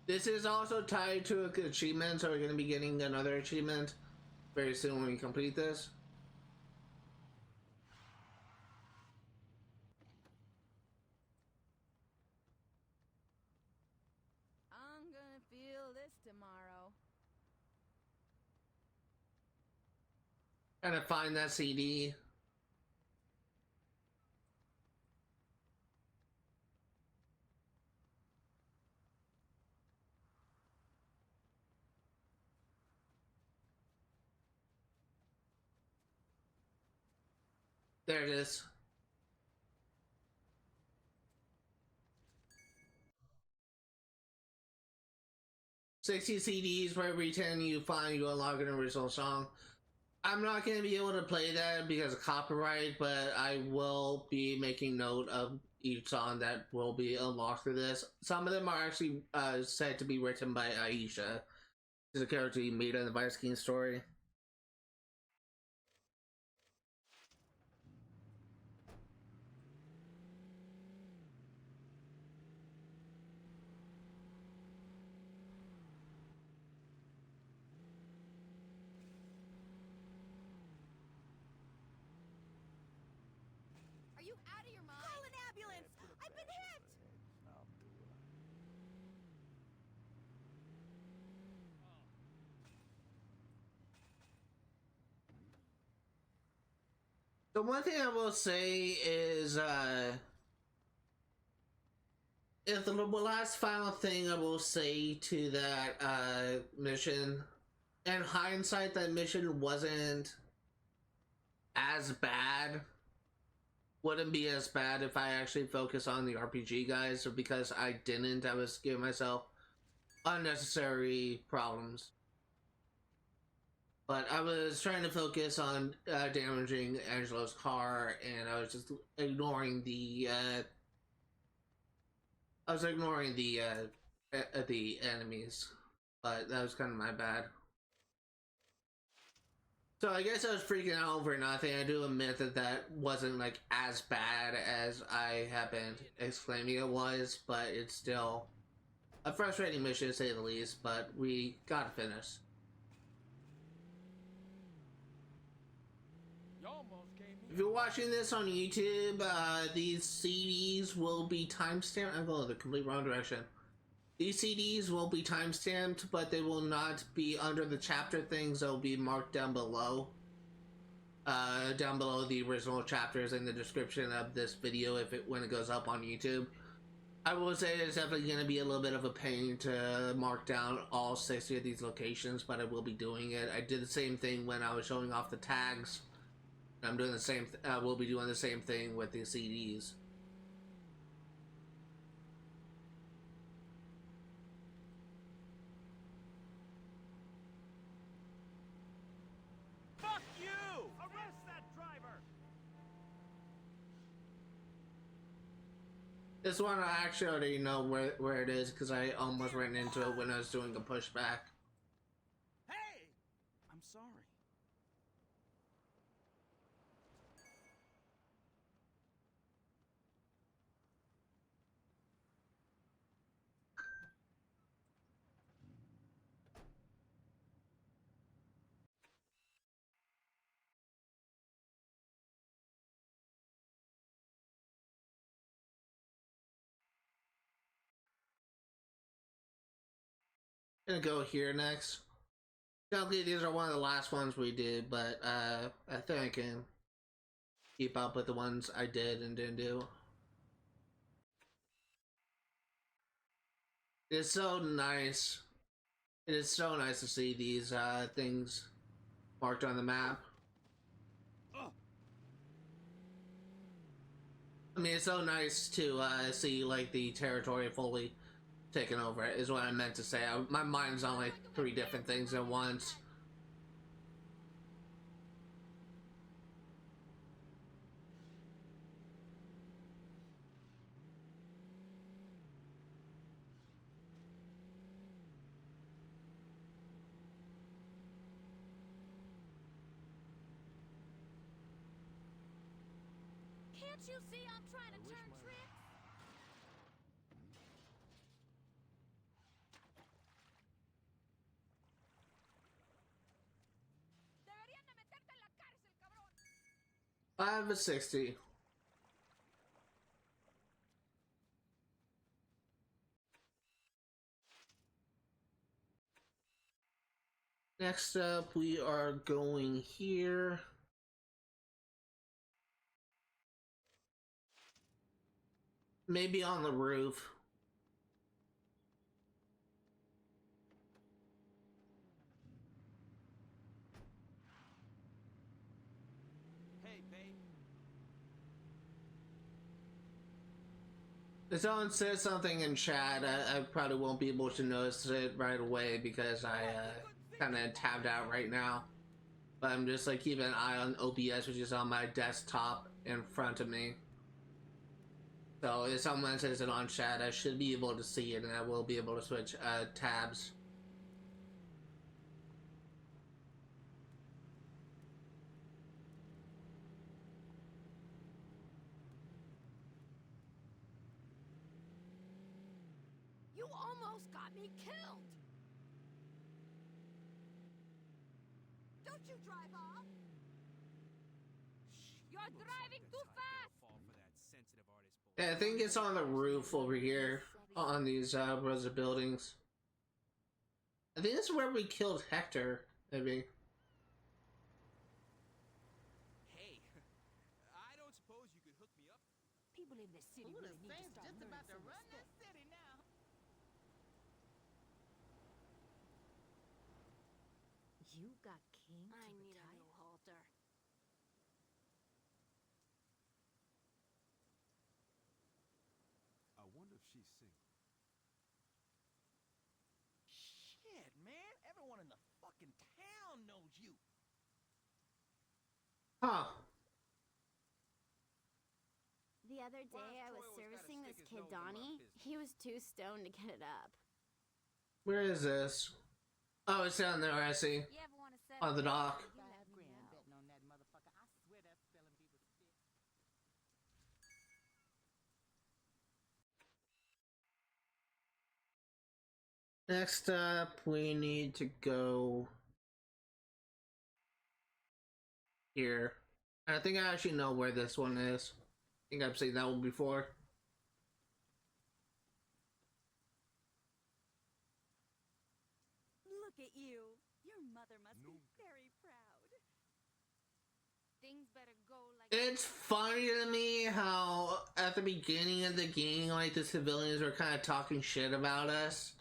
This is also tied to an achievement, so we're going to be getting another achievement very soon when we complete this. I'm gonna feel this tomorrow. Trying to find that CD. There it is. 60 CDs for every 10 you find, you unlock an original song. I'm not going to be able to play that because of copyright, but I will be making note of each song that will be unlocked for this. Some of them are actually said to be written by Aisha, who's a character you meet in the Vice King story. Are you out of your mind? Call an ambulance! I've been hit! The one thing I will say is, if the last final thing I will say to that mission, in hindsight, that mission wasn't as bad. Wouldn't be as bad if I actually focus on the RPG guys, or because I didn't, I was giving myself unnecessary problems. But I was trying to focus on damaging Angelo's car, and I was just ignoring the the enemies. But that was kind of my bad. So I guess I was freaking out over nothing. I do admit that that wasn't like as bad as I have been exclaiming it was, but it's still a frustrating mission to say the least, but we gotta finish. If you're watching this on YouTube, these CDs will be timestamped. I'm going the complete wrong direction. These CDs will be timestamped, but they will not be under the chapter things. They'll be marked down below. Down below the original chapters in the description of this video when it goes up on YouTube. I will say it's definitely going to be a little bit of a pain to mark down all 60 of these locations, but I will be doing it. I did the same thing when I was showing off the tags. I'm doing the same. We'll be doing the same thing with the CDs. Fuck you! Arrest that driver! This one I actually already know where it is because I almost ran into it when I was doing a pushback. Hey! I'm sorry. Gonna go here next. Technically, these are one of the last ones we did, but I think I can keep up with the ones I did and didn't do. It's so nice. It is so nice to see these things marked on the map. I mean, it's so nice to see like the territory fully taken over. Is what I meant to say. My mind's on like 3 different things at once. Can't you see I'm trying to turn tricks? Deberían de meterte en la cárcel, cabrón. I have a 60. Next up, we are going here. Maybe on the roof. Hey, babe. If someone says something in chat, I probably won't be able to notice it right away because I kind of tabbed out right now. But I'm just like keeping an eye on OBS, which is on my desktop in front of me. So if someone says it on chat, I should be able to see it, and I will be able to switch tabs. You almost got me killed! Don't you drive off! You're driving too fast! Yeah, I think it's on the roof over here, on these rows of buildings. I think this is where we killed Hector, maybe. Hey, I don't suppose you could hook me up? People in this city really need to start just about to learning run some this respect. city now. You got king to I need a retire? new halter. I wonder if she's single. Shit, man. Everyone in the fucking town knows you. Huh. The other day, I was servicing this kid Donnie. He was too stoned to get it up. Where is this? Oh, it's down there, I see. You ever want to set On the dock. You let me know. Betting on that motherfucker. I swear that's spelling people's shit. Next up, we need to go here. I think I actually know where this one is. I think I've seen that one before. Look at you. Your mother must be very proud. Things better go like It's funny to me how at the beginning of the game, like the civilians were kind of talking shit about us.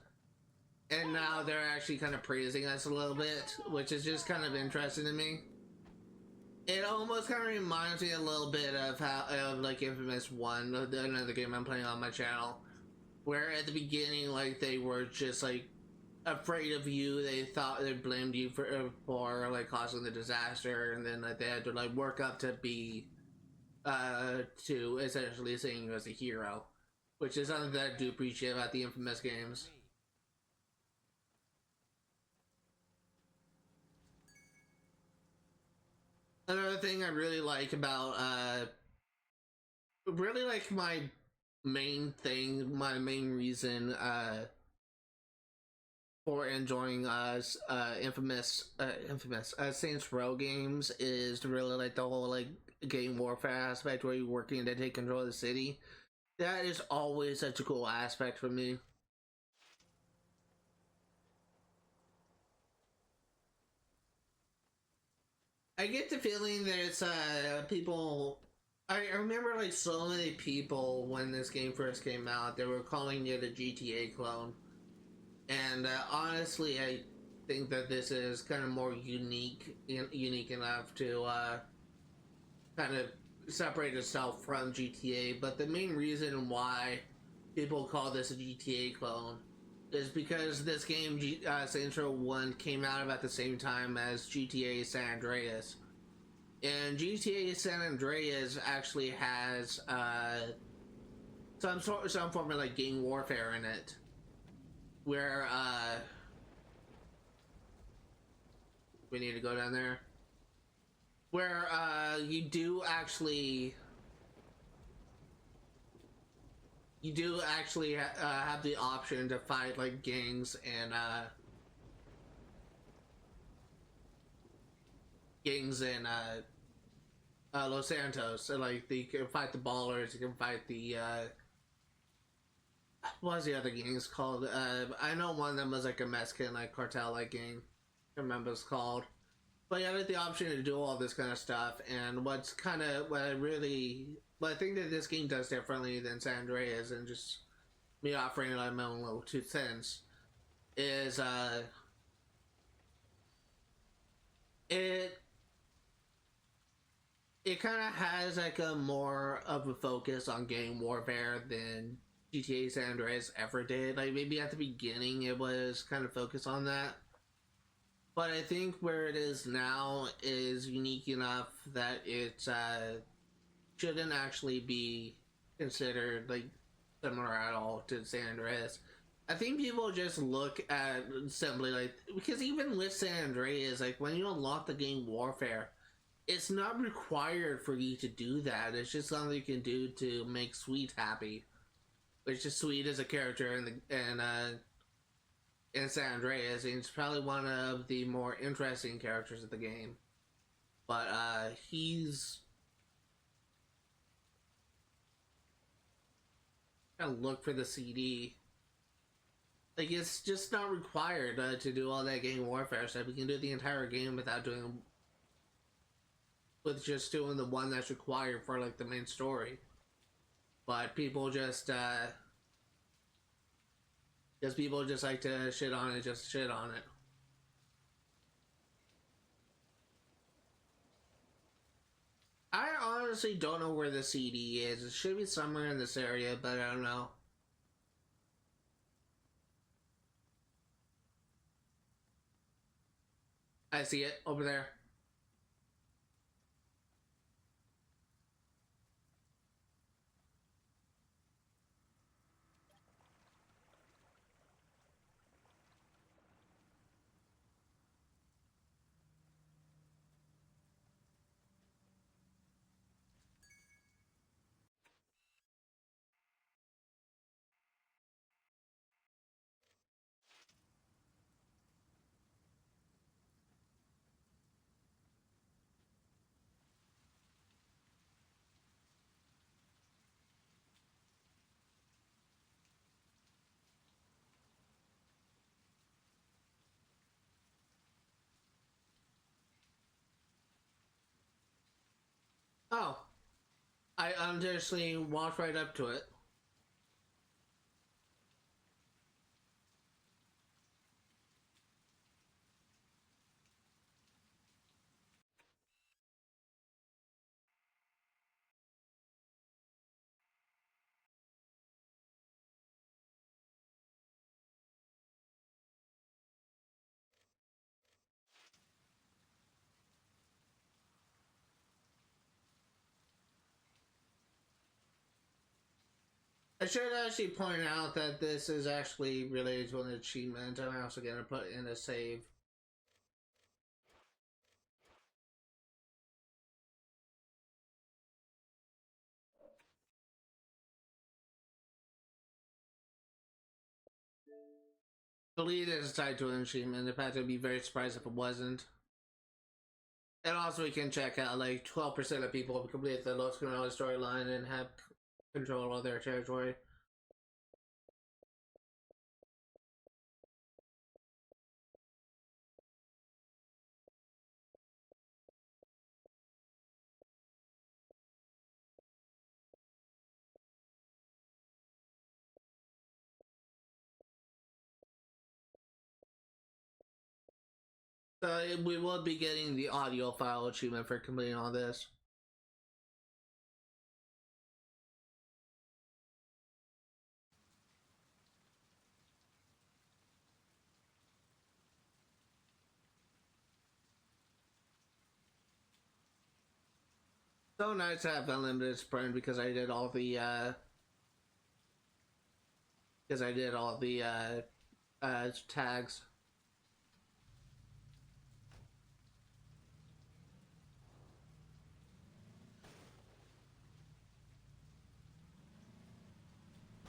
And now they're actually kind of praising us a little bit, which is just kind of interesting to me. It almost kind of reminds me a little bit of how, like Infamous 1, another game I'm playing on my channel, where at the beginning, like, they were just, like, afraid of you. They thought they blamed you for like, causing the disaster, and then, like, they had to, like, work up to be, to essentially seeing you as a hero, which is something that I do appreciate about the Infamous games. Another thing I really like about, really like my main reason, for enjoying Infamous Saints Row games is really like the whole like game warfare aspect where you're working to take control of the city. That is always such a cool aspect for me. I get the feeling there's people. I remember like so many people when this game first came out, they were calling it a GTA clone. And honestly, I think that this is kind of more unique enough to kind of separate itself from GTA. But the main reason why people call this a GTA clone is because this game, Saints Row 1, came out about the same time as GTA San Andreas. And GTA San Andreas actually has some form of like game warfare in it, where we need to go down there, where you do actually have the option to fight like gangs and Los Santos. So like you can fight the Ballers, you can fight the what was the other gangs called? I know one of them was like a Mexican like cartel like gang. I can't remember what it's called. But you have the option to do all this kind of stuff, and what I think that this game does differently than San Andreas, and just me offering like my own little 2 cents, is it kind of has like a more of a focus on game warfare than GTA San Andreas ever did. Like maybe at the beginning it was kind of focused on that, but I think where it is now is unique enough that it shouldn't actually be considered like similar at all to San Andreas. I think people just look at simply like, because even with San Andreas, like when you unlock the game Warfare, it's not required for you to do that. It's just something you can do to make Sweet happy. Which is Sweet as a character in San Andreas, and he's probably one of the more interesting characters of the game. But he's gotta look for the CD. Like it's just not required to do all that game warfare stuff. We can do the entire game without doing, with just doing the one that's required for like the main story. But people just because people just like to shit on it, just shit on it. I honestly don't know where the CD is. It should be somewhere in this area, but I don't know. I see it over there. Oh, I honestly walked right up to it. I should actually point out that this is actually related to an achievement. I'm also going to put in a save. I believe it is tied to an achievement. In fact, I'd be very surprised if it wasn't. And also we can check out like 12% of people complete the Los Carnales storyline and have control of their territory. So we will be getting the audio file achievement for completing all this. So nice to have unlimited sprint because I did all the tags.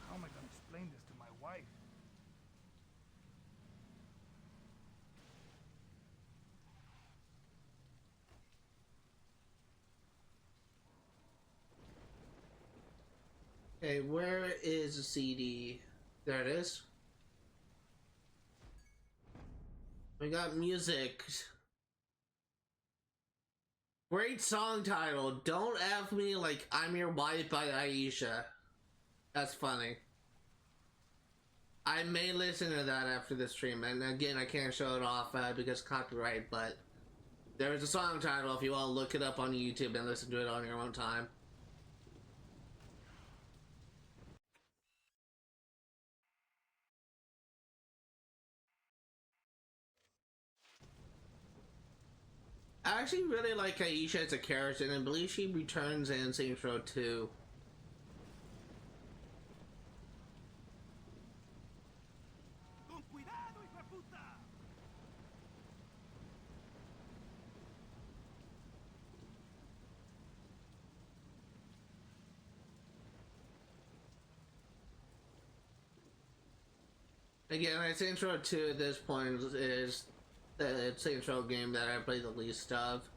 How am I gonna explain this to my wife? Okay, where is the CD? There it is. We got music. Great song title. Don't F Me Like I'm Your Wife by Aisha. That's funny. I may listen to that after this stream, and again, I can't show it off because copyright, but there is a song title if you want to look it up on YouTube and listen to it on your own time. I actually really like Aisha as a character, and I believe she returns in Saints Row 2. Again, like Saints Row 2 at this point is the Saints Row game that I played the least of.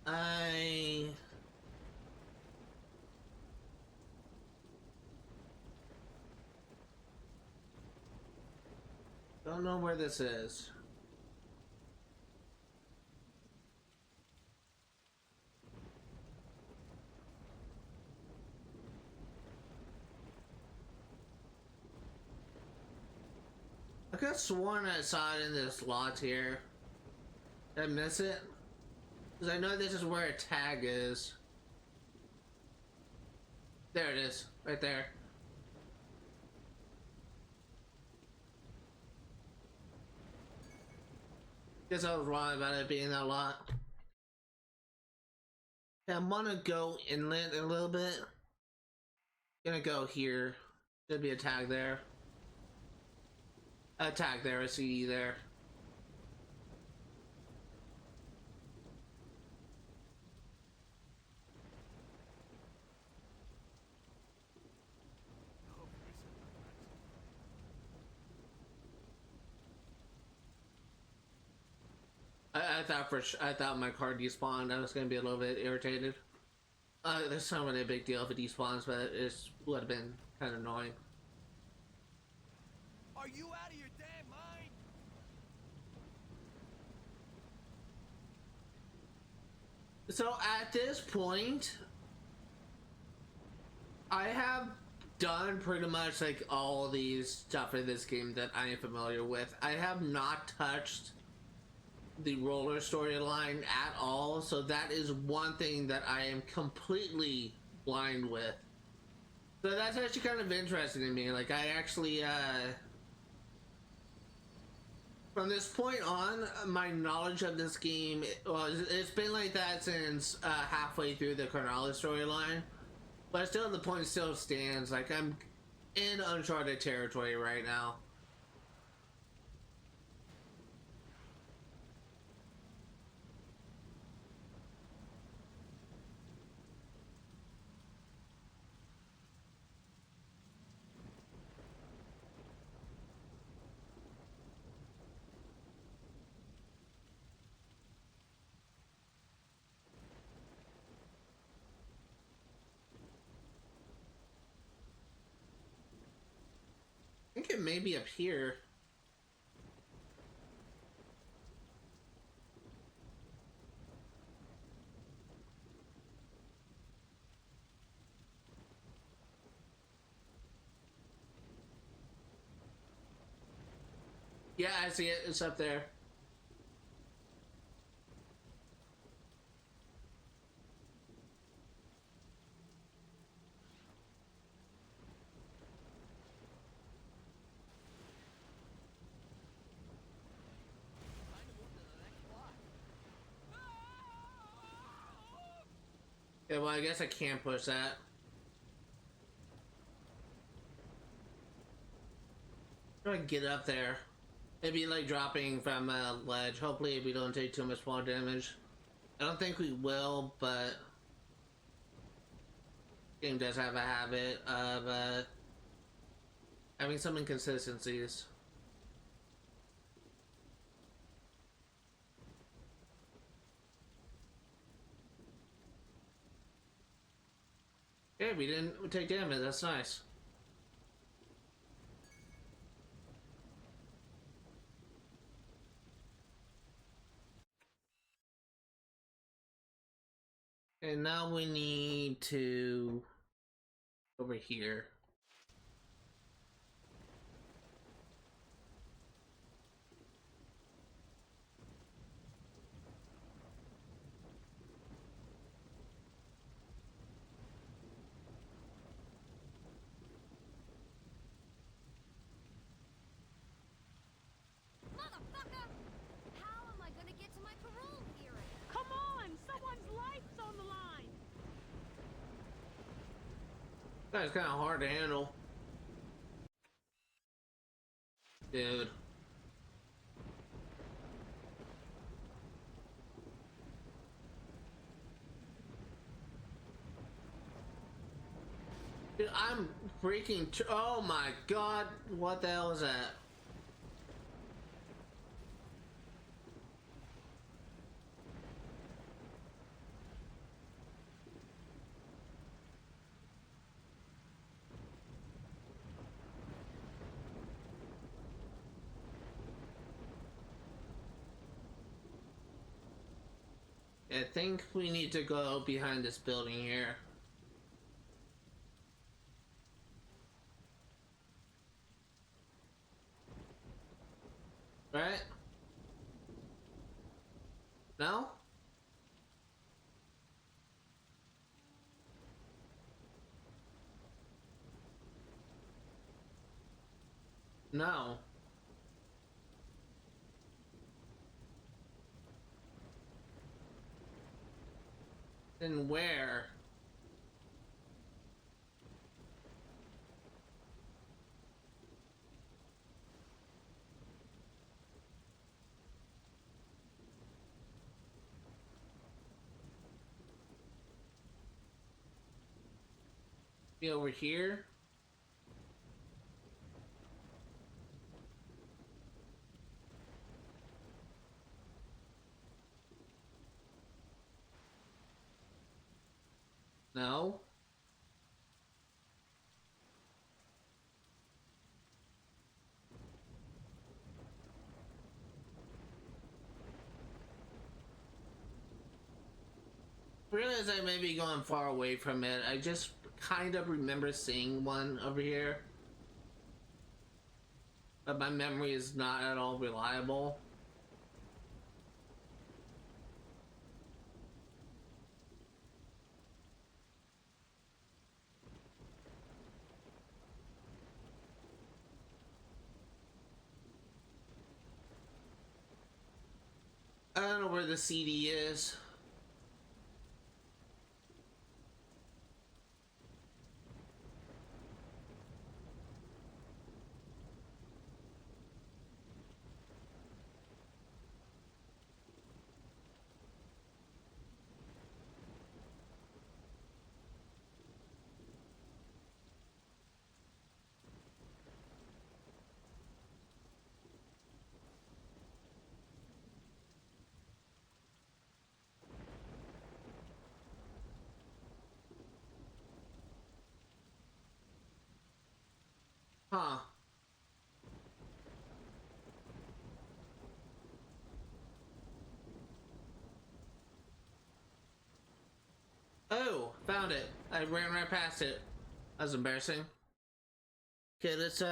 I don't know where this is. I could have sworn I saw it in this lot here. Did I miss it? Because I know this is where a tag is. There it is, right there. Guess I was wrong about it being that lot. Yeah, I'm gonna go inland a little bit. Gonna go here. Should be a tag there. A tag there, a CD there. I thought my car despawned. I was gonna be a little bit irritated. There's not really a big deal if it despawns, but it would have been kind of annoying. Are you out of your damn mind? So at this point, I have done pretty much like all these stuff in this game that I am familiar with. I have not touched the roller storyline at all, so that is one thing that I am completely blind with. So that's actually kind of interesting to me. Like I actually from this point on, my knowledge of this game, well, it's been like that since halfway through the Carnales storyline, but still the point still stands. Like I'm in uncharted territory right now. I think it may be up here. Yeah, I see it. It's up there. Yeah, well, I guess I can't push that. How do I get up there? Maybe like dropping from a ledge. Hopefully we don't take too much fall damage. I don't think we will, but game does have a habit of having some inconsistencies. Yeah, we didn't take damage. That's nice. And now we need to over here. That's kind of hard to handle, dude. Dude, I'm freaking. Oh my god, what the hell is that? I think we need to go behind this building here. Right? No? No. Then where? Be over here? No? I realize I may be going far away from it. I just kind of remember seeing one over here. But my memory is not at all reliable. I don't know where the CD is. Huh. Oh, found it. I ran right past it. That was embarrassing. Okay, let's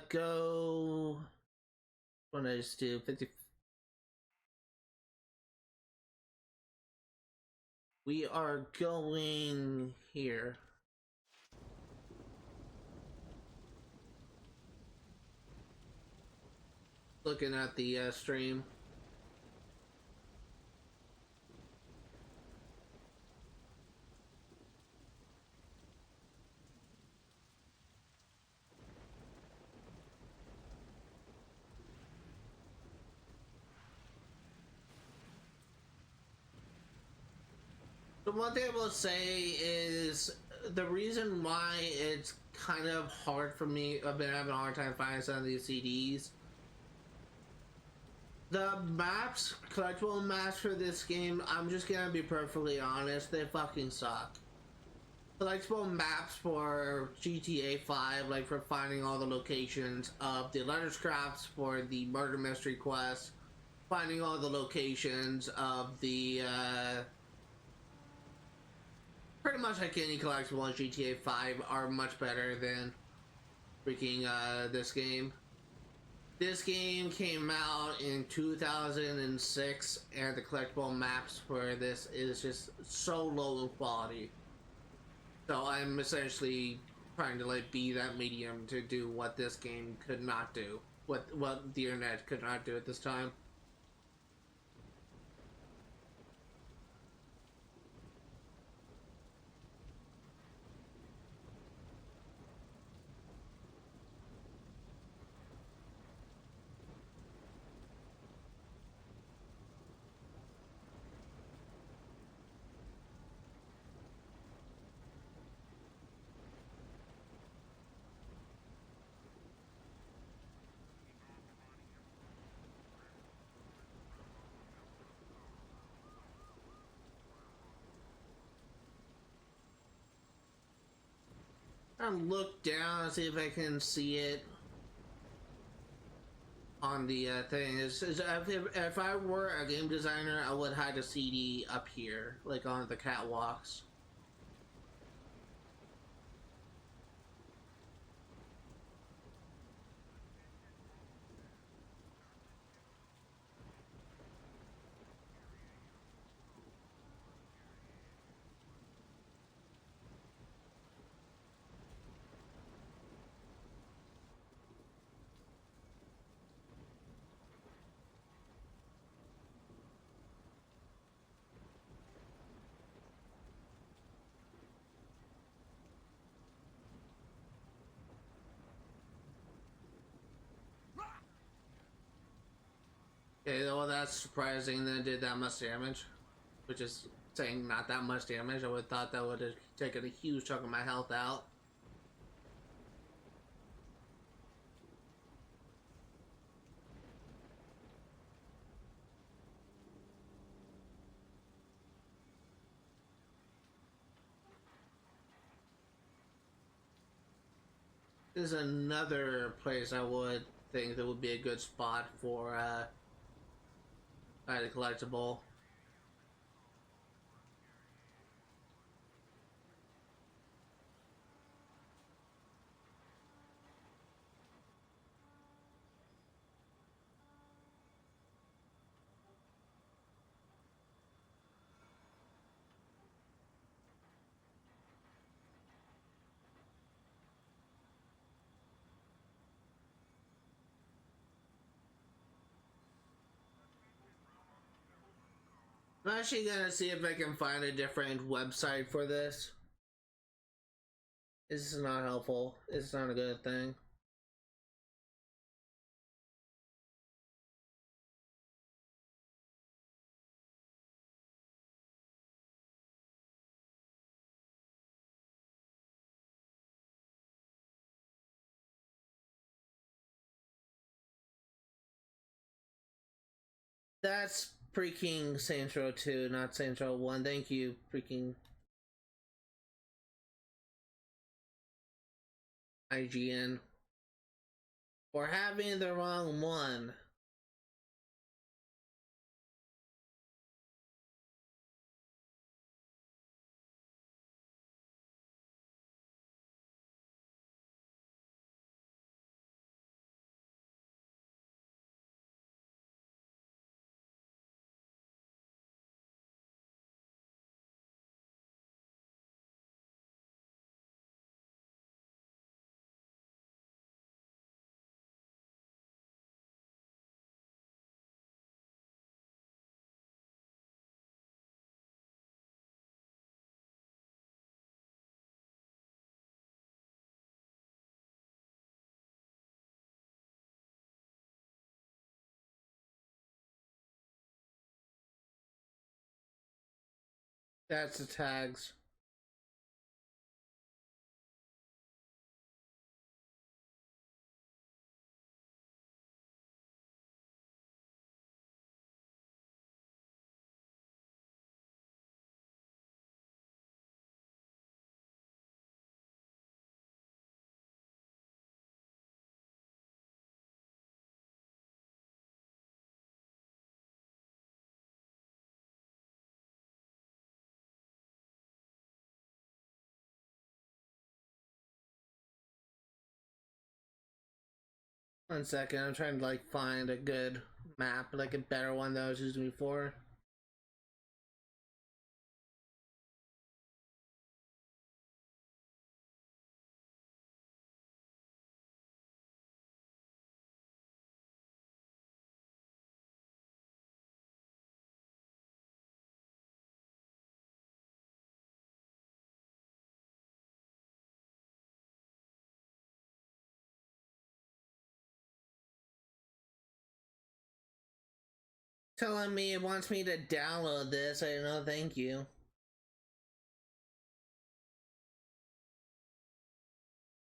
go. What did I just do? 50. We are going here. Looking at the stream. The one thing I will say is the reason why it's kind of hard for me, I've been having a hard time finding some of these CDs. The maps, collectible maps for this game, I'm just gonna be perfectly honest, they fucking suck. Collectible maps for GTA 5, like for finding all the locations of the letter scraps for the murder mystery quest, finding all the locations of the pretty much like any collectible in GTA 5 are much better than freaking this game. This game came out in 2006 and the collectible maps for this is just so low in quality. So I'm essentially trying to like be that medium to do what this game could not do. What the internet could not do at this time. trying to look down and see if I can see it on the thing. If I were a game designer, I would hide a CD up here, like on the catwalks. Okay, well that's surprising that it did that much damage. Which is saying not that much damage. I would have thought that would have taken a huge chunk of my health out. This is another place I would think that would be a good spot for the collectible. I'm actually gonna see if I can find a different website for this. This is not helpful. It's not a good thing. That's freaking Saints Row 2, not Saints Row 1. Thank you, freaking IGN, for having the wrong one. That's the tags. One second, I'm trying to like find a good map, like a better one that I was using before. Telling me it wants me to download this. I know, thank you.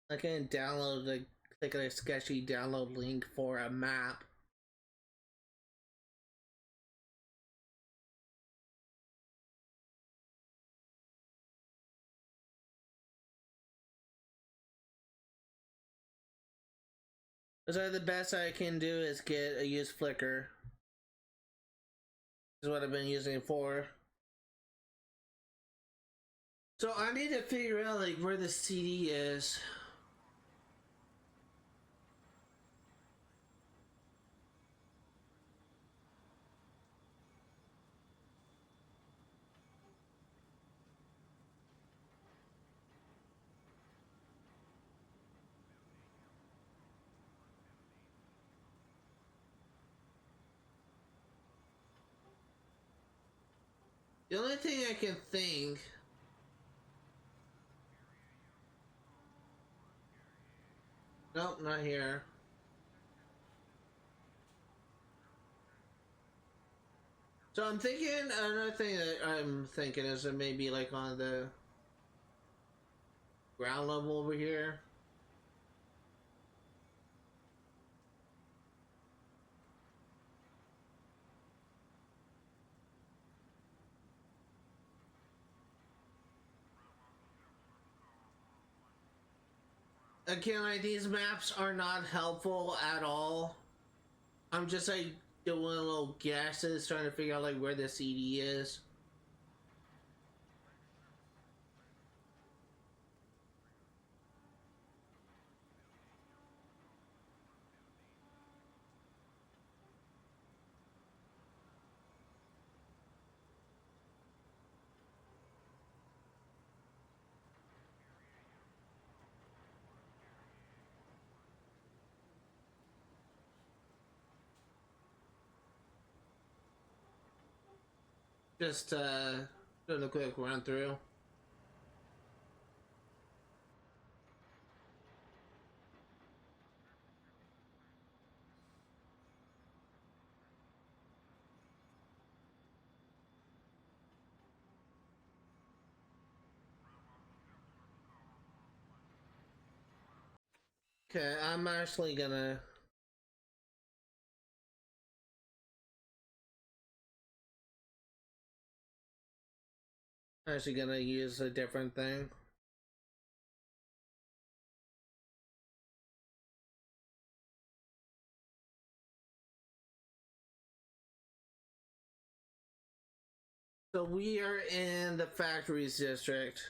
I can't download, like, click a sketchy download link for a map. So the best I can do is get a used flicker. Is what I've been using it for. So I need to figure out like where the CD is. The only thing I can think. Nope, not here. So I'm thinking, another thing that I'm thinking is that maybe like on the ground level over here. Again, like these maps are not helpful at all. I'm just like doing little guesses, trying to figure out like where the CD is. Just doing a quick run through. Okay, I'm actually gonna use a different thing. So we are in the factories district.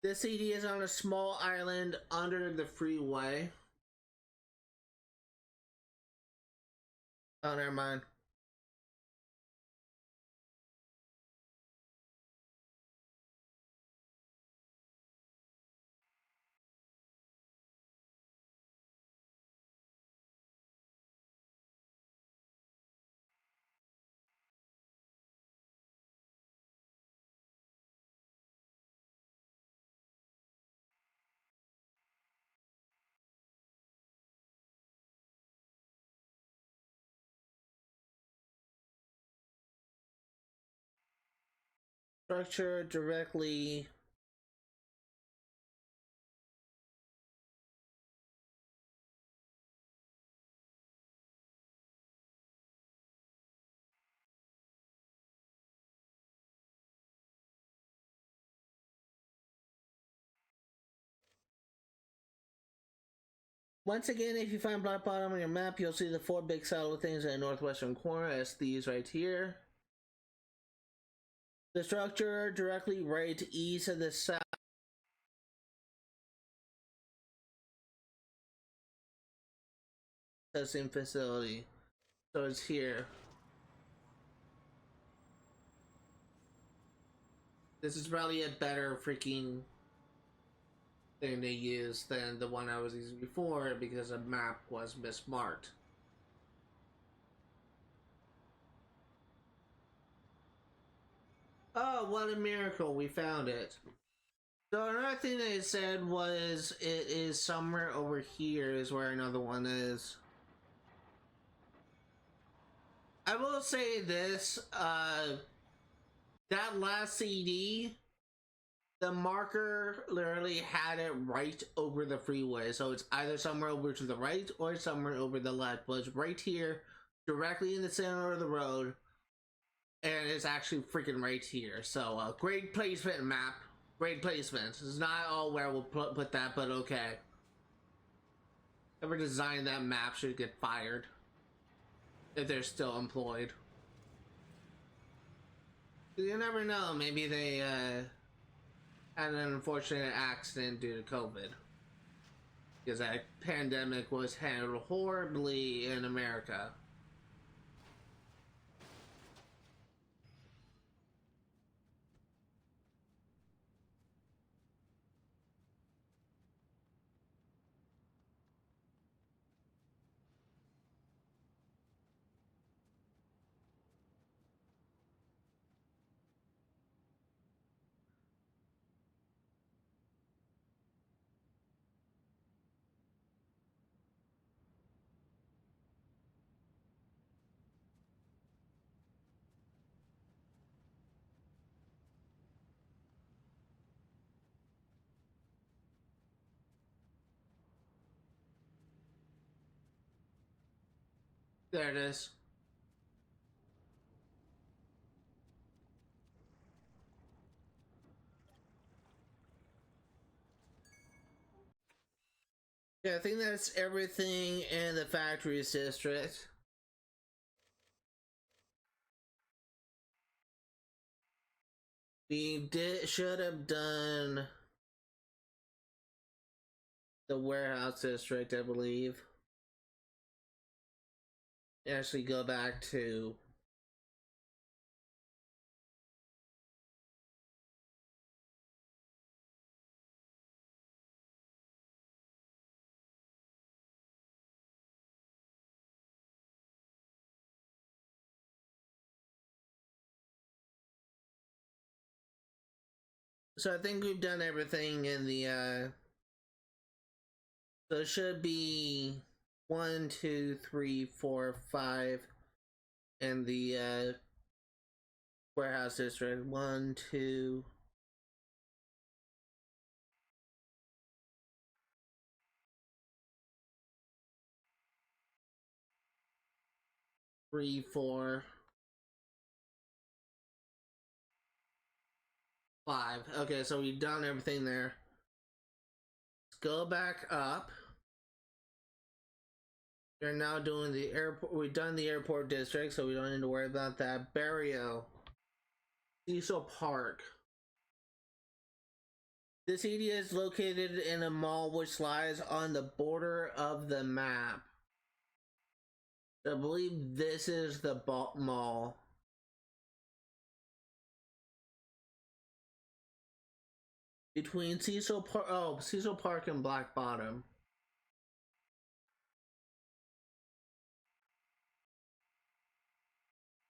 This CD is on a small island under the freeway. Oh, never mind. Structure directly. Once again, if you find Black Bottom on your map, you'll see the four big solid things in the northwestern corner as these right here. The structure directly right east of the south testing facility. So it's here. This is probably a better freaking thing to use than the one I was using before because the map was mismarked. Oh, what a miracle, we found it. So another thing they said was it is somewhere over here is where another one is. I will say this, that last CD, the marker literally had it right over the freeway. So it's either somewhere over to the right or somewhere over the left. But it's right here, directly in the center of the road. And it's actually freaking right here. So great placement, map. Great placement. It's not all where we'll put that, but okay. Whoever designed that map should get fired. If they're still employed. You never know, maybe they had an unfortunate accident due to COVID. Because that pandemic was handled horribly in America. There it is. Yeah, I think that's everything in the factories district. We should have done the warehouse district, I believe. Actually go back to so I think we've done everything in the so it should be 1, 2, 3, 4, 5 in the warehouse district. 1, 2, 3, 4, 5. Okay, so we've done everything there. Let's go back up. We're now doing the airport. We've done the airport district, so we don't need to worry about that. Barrio. Cecil Park. This area is located in a mall which lies on the border of the map. I believe this is the mall. Between Cecil Park, Cecil Park and Black Bottom.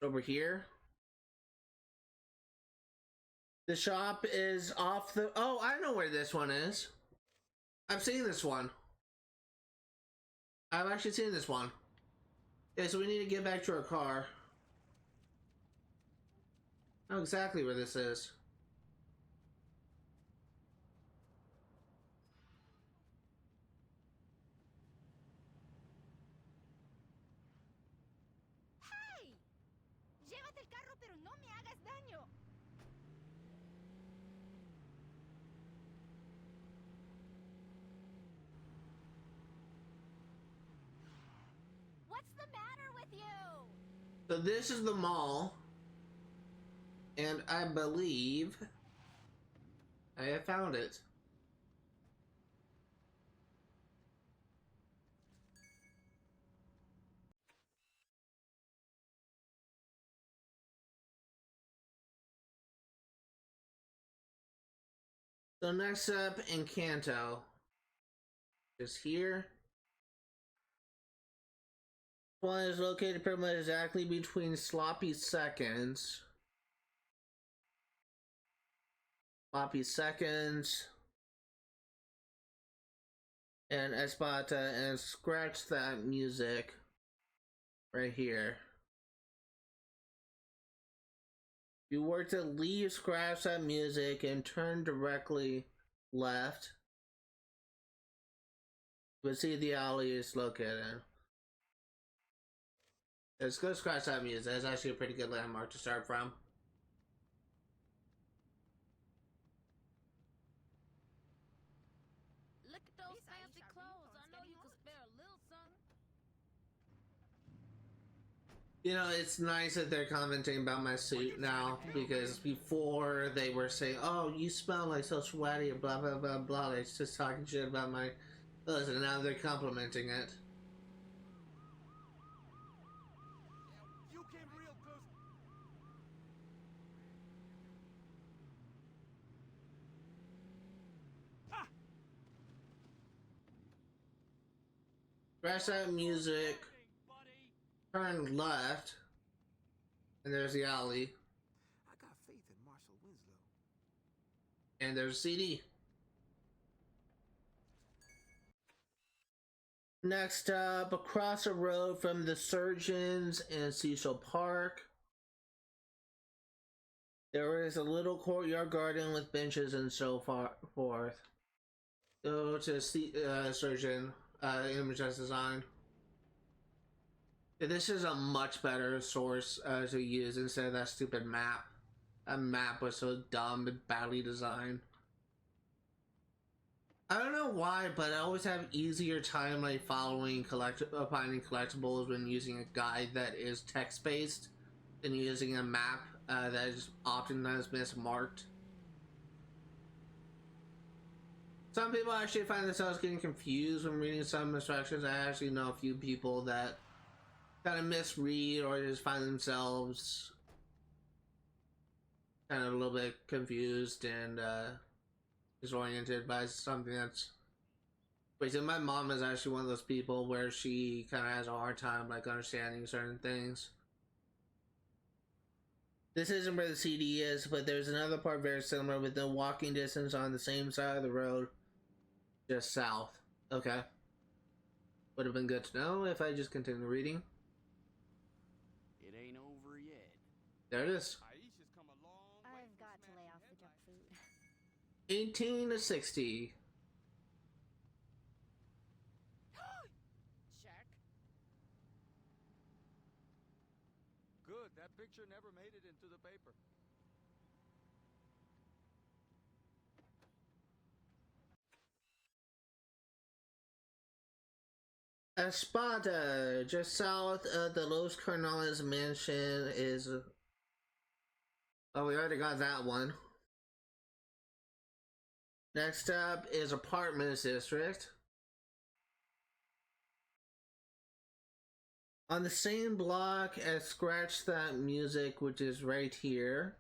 Over here. The shop is off the, oh, I know where this one is. I've seen this one. I've actually seen this one. Okay, so we need to get back to our car. I know exactly where this is. ¡Hey! Llévate el carro, pero no me hagas daño. What's the matter with you? So this is the mall. And I believe I have found it. So next up, Encanto is here. One is located pretty much exactly between Sloppy Seconds Poppy Seconds, and Esparta, and scratch that music right here. If you were to leave, scratch that music, and turn directly left, you would see the alley is located. Let's go scratch that music. That's actually a pretty good landmark to start from. Look at those fancy clothes. I know you could spare a little something. You know, it's nice that they're commenting about my suit now, because before they were saying, oh, you smell like so sweaty, blah, blah, blah, blah. They're just talking shit about my clothes, and now they're complimenting it. You came real close. Scratch that music, turn left, and there's the alley. I got faith in Marshall Winslow. And there's a CD. Next up, across the road from the Surgeons in Cecil Park, there is a little courtyard garden with benches and so forth. Go to Surgeon, image as design. This is a much better source to use instead of that stupid map. That map was so dumb and badly designed. I don't know why, but I always have easier time like finding collectibles when using a guide that is text-based than using a map that is oftentimes mismarked. Some people actually find themselves getting confused when reading some instructions. I actually know a few people that kind of misread or just find themselves kind of a little bit confused and disoriented by something that's crazy. My mom is actually one of those people where she kind of has a hard time like understanding certain things. This isn't where the CD is, but there's another part very similar within walking distance on the same side of the road, just south. Okay. Would have been good to know if I just continued reading. It ain't over yet. There it is. Aisha's come a long way I've from got to lay off the junk smashing food. 18 to 60. Shark. Good, that picture never made it into the paper. Espada, just south of the Los Carnales mansion is... Oh, we already got that one. Next up is Apartments District. On the same block as Scratch That Music, which is right here,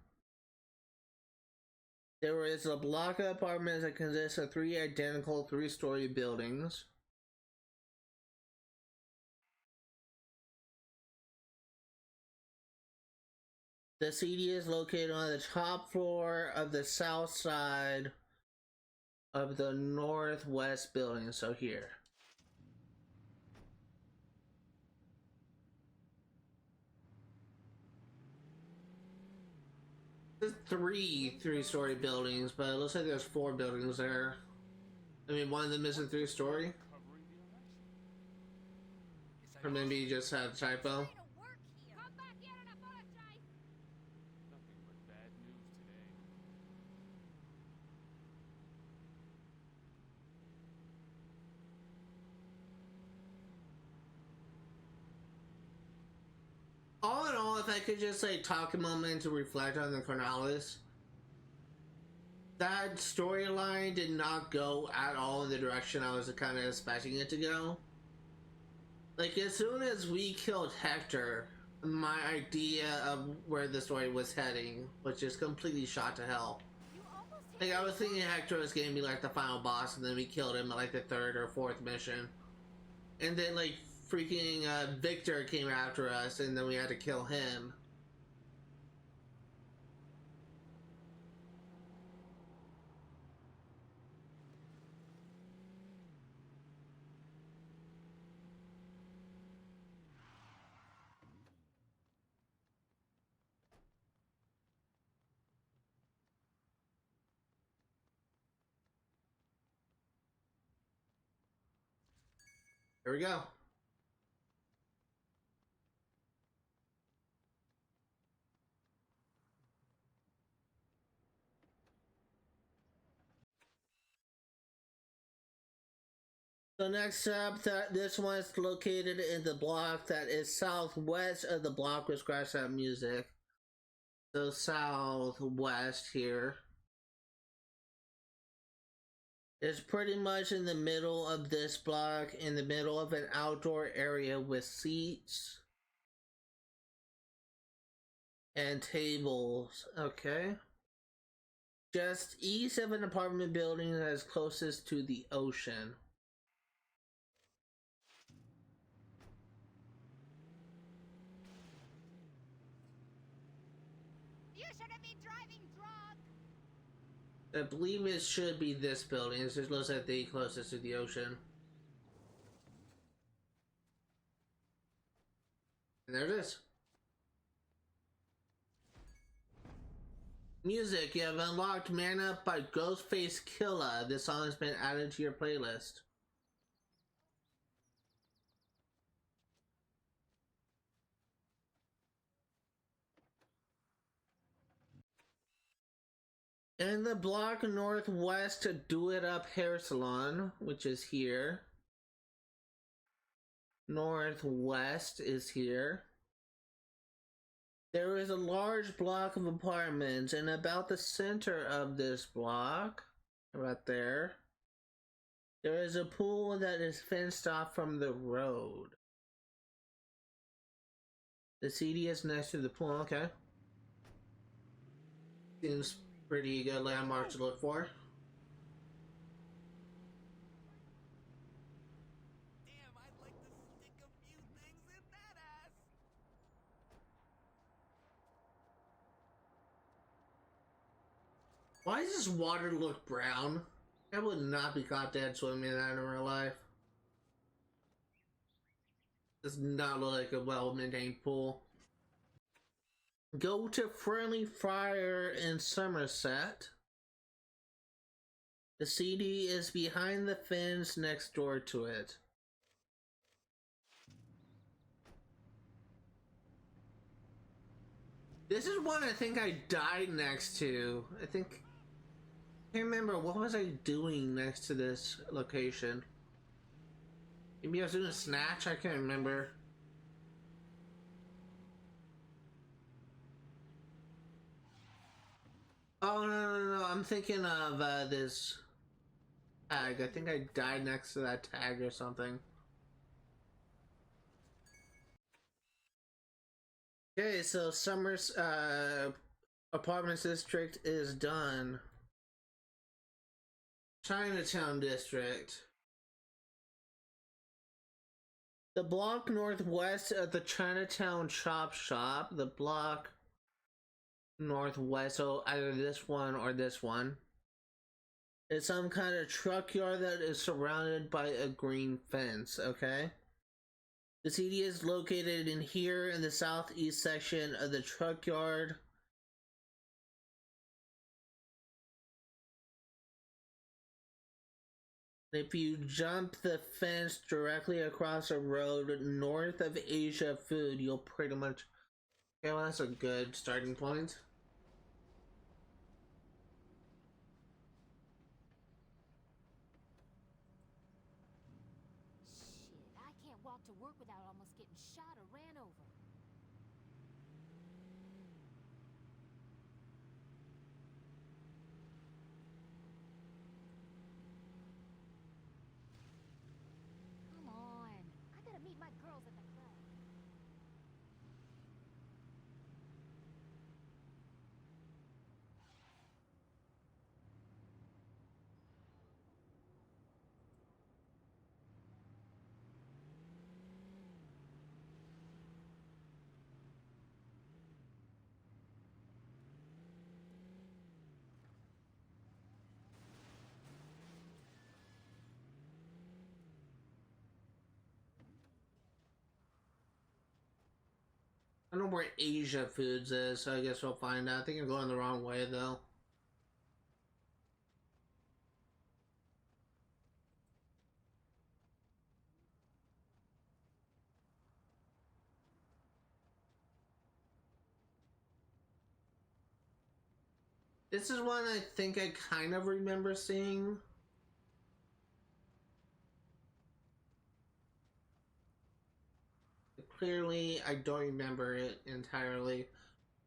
there is a block of apartments that consists of 3 identical 3-story buildings. The CD is located on the top floor of the south side of the northwest building, so here. There's 3-story buildings, but it looks like there's 4 buildings there. I mean, one of them isn't 3-story. Or maybe you just had a typo. Come back here and apologize. Nothing but bad news today. All in all, if I could just like talk a moment to reflect on the Carnales, that storyline did not go at all in the direction I was kind of expecting it to go. Like, as soon as we killed Hector, my idea of where the story was heading was just completely shot to hell. Like, I was thinking Hector was gonna be like the final boss, and then we killed him at like the 3rd or 4th mission. And then like freaking Victor came after us, and then we had to kill him. Here we go. So next up, this one's located in the block that is southwest of the block with Scratch That Music. So southwest here. It's pretty much in the middle of this block, in the middle of an outdoor area with seats and tables. Okay. Just east of an apartment building that is closest to the ocean. You shouldn't be driving drunk. I believe it should be this building. It just looks like the closest to the ocean. And there it is. Music, you have unlocked Man Up by Ghostface Killa. This song has been added to your playlist. In the block northwest to Do It Up Hair Salon, which is here. Northwest is here. There is a large block of apartments, and about the center of this block, right there, there is a pool that is fenced off from the road. The CD is next to the pool, okay. Seems pretty good landmark to look for. Damn, I'd like to stick a few things in that ass. Why does this water look brown? I would not be caught dead swimming in that in real life. Does not look like a well-maintained pool. Go to Friendly Fire in Somerset. The CD is behind the fence next door to it. This is one I think I died next to. I can't remember, what was I doing next to this location? Maybe I was doing a snatch? I can't remember. Oh, no, I'm thinking of this tag. I think I died next to that tag or something. Okay, so Summers Apartments District is done. Chinatown District. The block northwest of the Chinatown Chop Shop. The block northwest, so either this one or this one. It's some kind of truck yard that is surrounded by a green fence, okay? The CD is located in here in the southeast section of the truck yard. If you jump the fence directly across a road north of Asia Food, you'll pretty much... Okay, well, that's a good starting point. Shit, I can't walk to work without almost getting shot or ran over. Come on, I gotta meet my girls at the club. I don't know where Asia Foods is, so I guess we'll find out. I think I'm going the wrong way, though. This is one I think I kind of remember seeing. Clearly, I don't remember it entirely.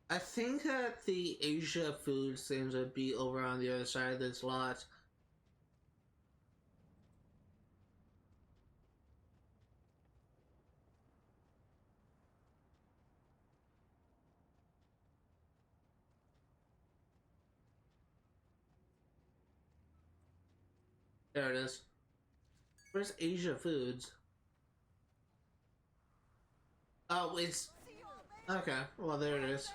I think that the Asia food seems to be over on the other side of this lot. There it is. Where's Asia Foods? Oh, it's... Okay, well there it is.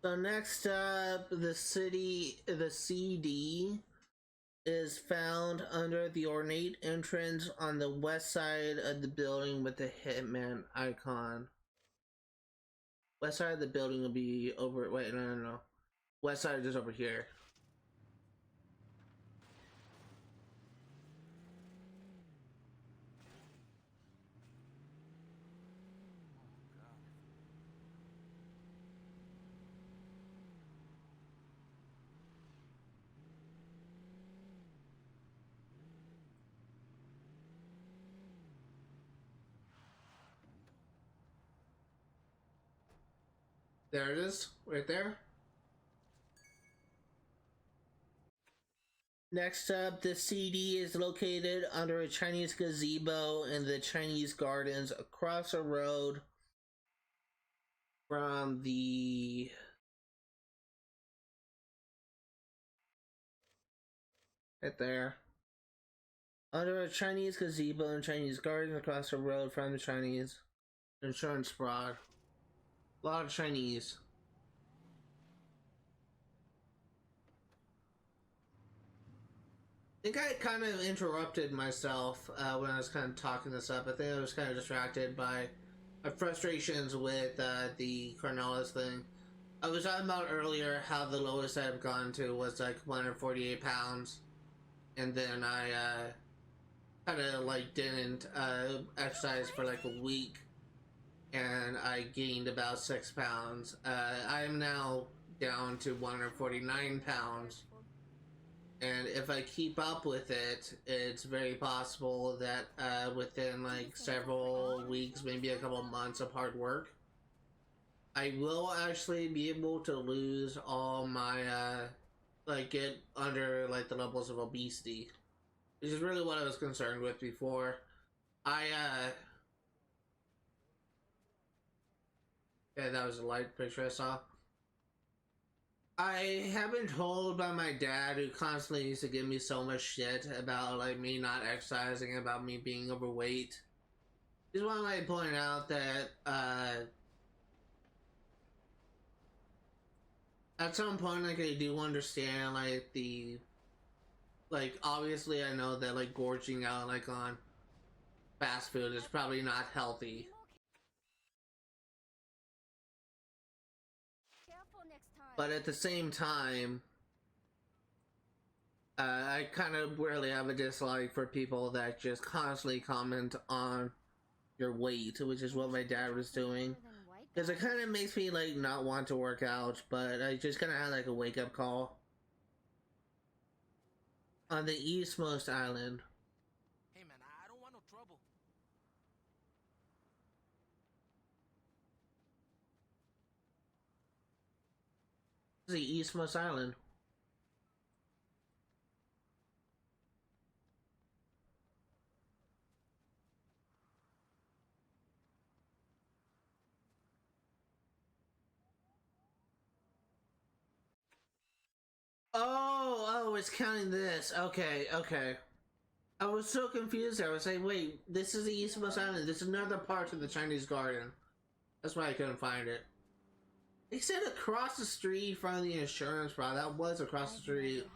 So next up, the CD is found under the ornate entrance on the west side of the building with the Hitman icon. West side of the building will be over, wait, no. West side is over here. There it is, right there. Next up, the CD is located under a Chinese gazebo in the Chinese gardens across a road from the... right there. Under a Chinese gazebo in Chinese gardens across the road from the Chinese insurance fraud. A lot of Chinese. I think I kind of interrupted myself when I was kind of talking this up. I think I was kind of distracted by my frustrations with the Carnales thing. I was talking about earlier how the lowest I've gone to was like 148 pounds. And then I kind of like didn't exercise for like a week. And I gained about 6 pounds. I am now down to 149 pounds. And if I keep up with it, it's very possible that within like several weeks, maybe a couple months of hard work, I will actually be able to lose all my, like get under like the levels of obesity. Which is really what I was concerned with before. Yeah, that was a light picture I saw. I have been told by my dad, who constantly used to give me so much shit about like me not exercising, about me being overweight. Just want to like point out that at some point, like I do understand like obviously I know that like gorging out like on fast food is probably not healthy. But at the same time, I kind of really have a dislike for people that just constantly comment on your weight, which is what my dad was doing. Because it kind of makes me like not want to work out, but I just kind of had like a wake up call. On the eastmost island. Hey man, I don't want no trouble. The eastmost island. Oh, it's counting this. Okay. I was so confused. I was like, wait, this is the eastmost island. This is another part of the Chinese garden. That's why I couldn't find it. They said across the street from the insurance bar. That was across the street.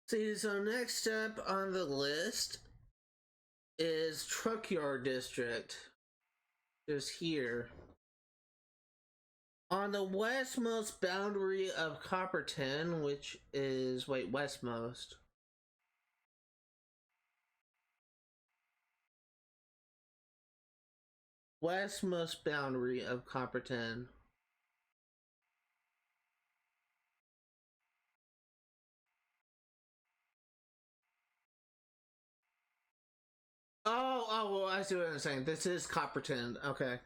See, so next step on the list is Truckyard District. Just here. On the westmost boundary of Copperton, which is, wait, westmost. Westmost boundary of Copperton. Oh, well, I see what I'm saying. This is Copperton. Okay.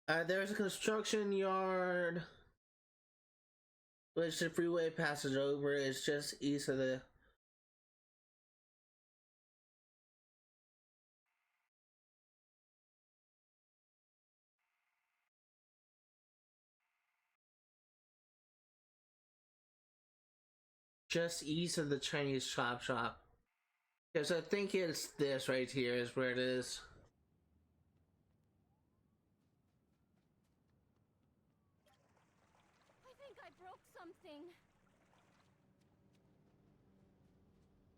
There's a construction yard, which the freeway passes over. It's just east of the... just east of the Chinese shop. Because I think it's this right here is where it is. I think I broke something.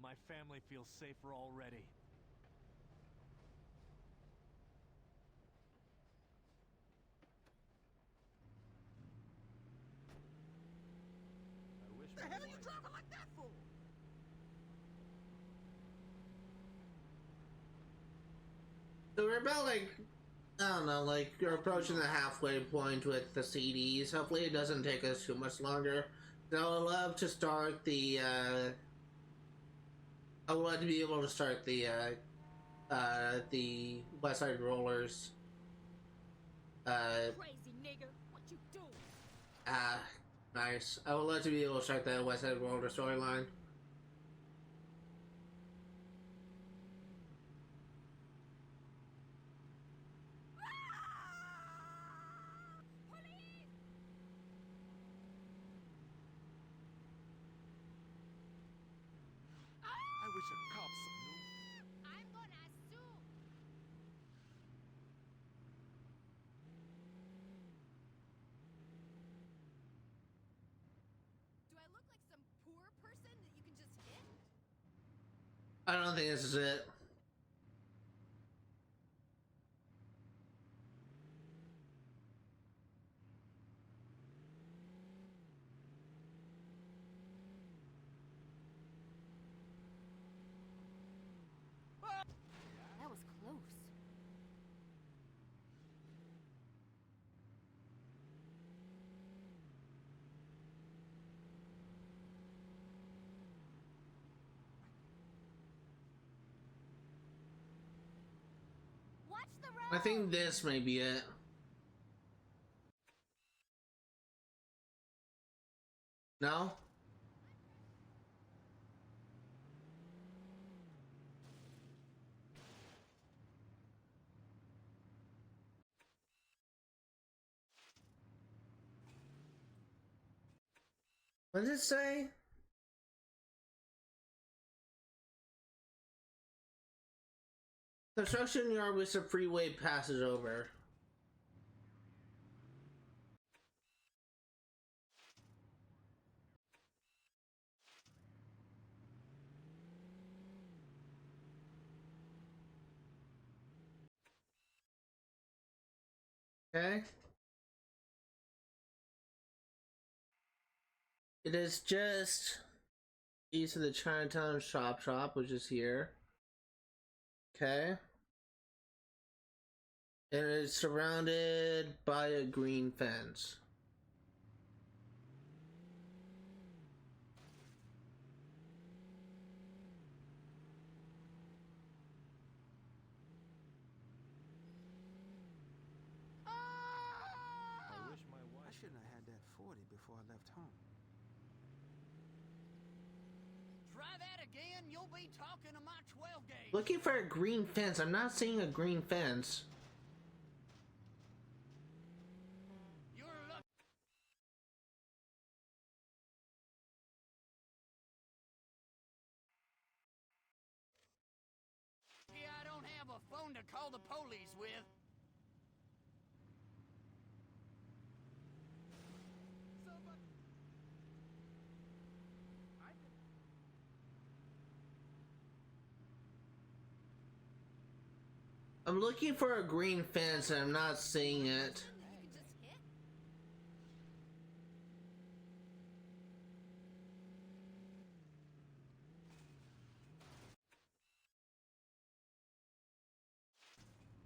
My family feels safer already. What the hell are you driving like that for? So we're about like, I don't know, like you're approaching the halfway point with the CDs. Hopefully it doesn't take us too much longer. So I would love to start the, I would like to be able to start the West Side Rollers. Crazy nigger, what you doing? Nice. I would love to be able to start that West Side Roller storyline. I wish a cop knew. I'm gonna sue. Do I look like some poor person that you can just hit? I don't think this is it. That was close. Watch the road. I think this may be it. No? What did it say? Construction yard with the freeway passes over. Okay. It is just east of the Chinatown shop, which is here. Okay. And it's surrounded by a green fence. I wish my wife... I shouldn't have had that 40 before I left home. Try that again, you'll be talking to my 12 gauge. Looking for a green fence. I'm not seeing a green fence. You're lucky I don't have a phone to call the police with. I'm looking for a green fence and I'm not seeing it.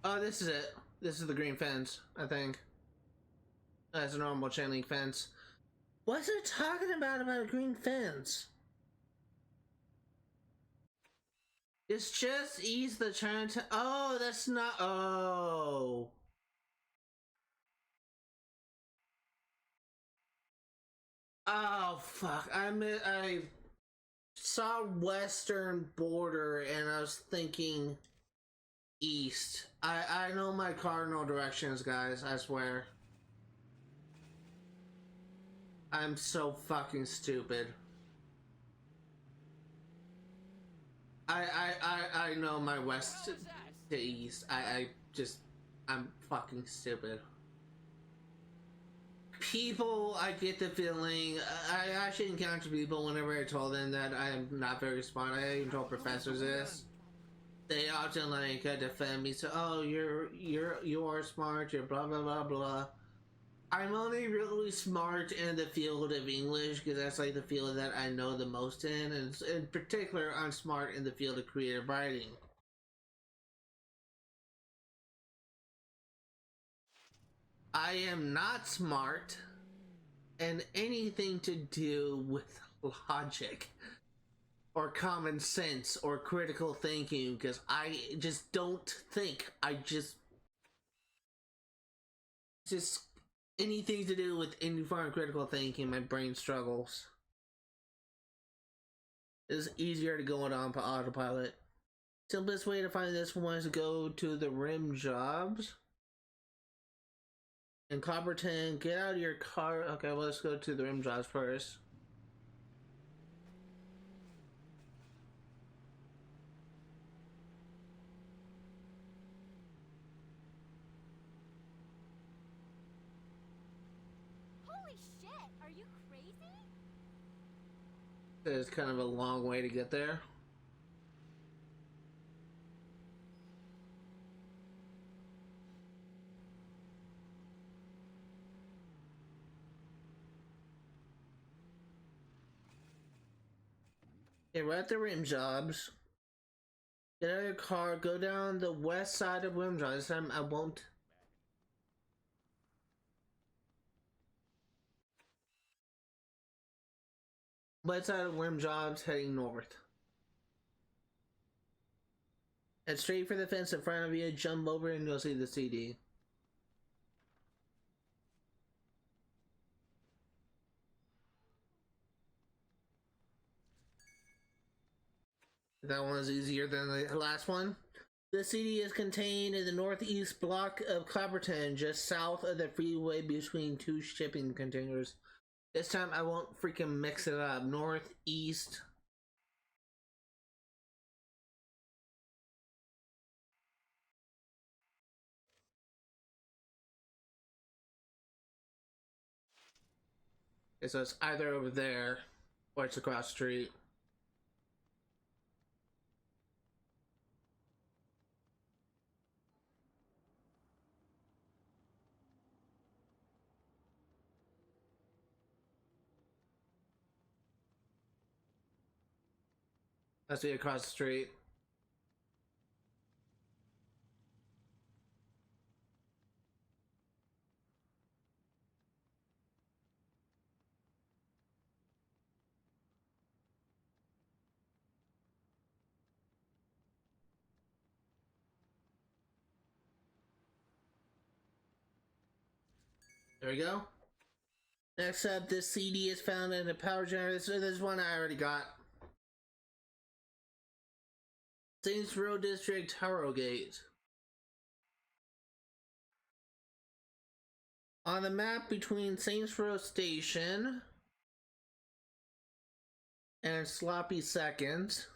Oh, this is it. This is the green fence, I think. That's a normal chain link fence. What's it talking about a green fence? It's just east the Chinatown. Oh, that's not. Oh. Oh fuck! I saw western border and I was thinking east. I know my cardinal directions, guys. I swear. I'm so fucking stupid. I know my west to east. I'm fucking stupid. People, I get the feeling, I actually encounter people whenever I told them that I'm not very smart. I even told professors this. They often like defend me, so oh you are smart, you're blah blah blah blah. I'm only really smart in the field of English because that's like the field that I know the most in, and in particular I'm smart in the field of creative writing. I am not smart in anything to do with logic or common sense or critical thinking because I just don't think. I just anything to do with any form of critical thinking, my brain struggles. It's easier to go on autopilot. Simplest way to find this one is to go to the rim jobs. In Copperton, get out of your car. Okay, well, let's go to the rim jobs first. Holy shit, are you crazy? It's kind of a long way to get there. Okay, we're at the rim jobs. Get out of your car, go down the west side of rim jobs. This time I won't. West side of rim jobs heading north. Head straight for the fence in front of you, jump over and you'll see the CD. That one is easier than the last one. The CD is contained in the northeast block of Copperton, just south of the freeway between two shipping containers. This time I won't freaking mix it up. Northeast. Okay, so it's either over there or it's across the street. I see it across the street. There we go. Next up, this CD is found in a power generator. This is one I already got. Saints Row District, Harrogate. On the map between Saints Row Station and Sloppy Seconds,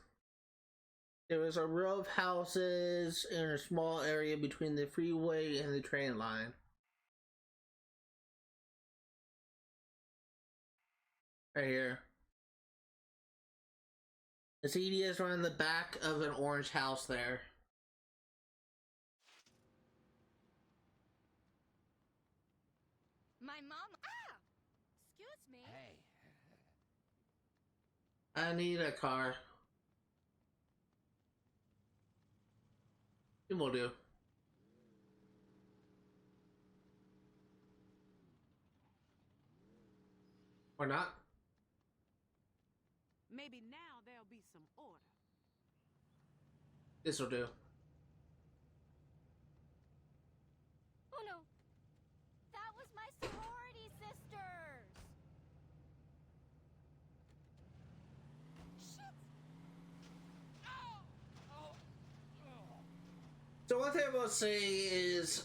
there is a row of houses in a small area between the freeway and the train line. Right here. The CD is on the back of an orange house there. I need a car. It will do. Or not. Maybe now there'll be some order. This will do. Oh no! That was my sorority sisters! Shit! So one thing I will say is,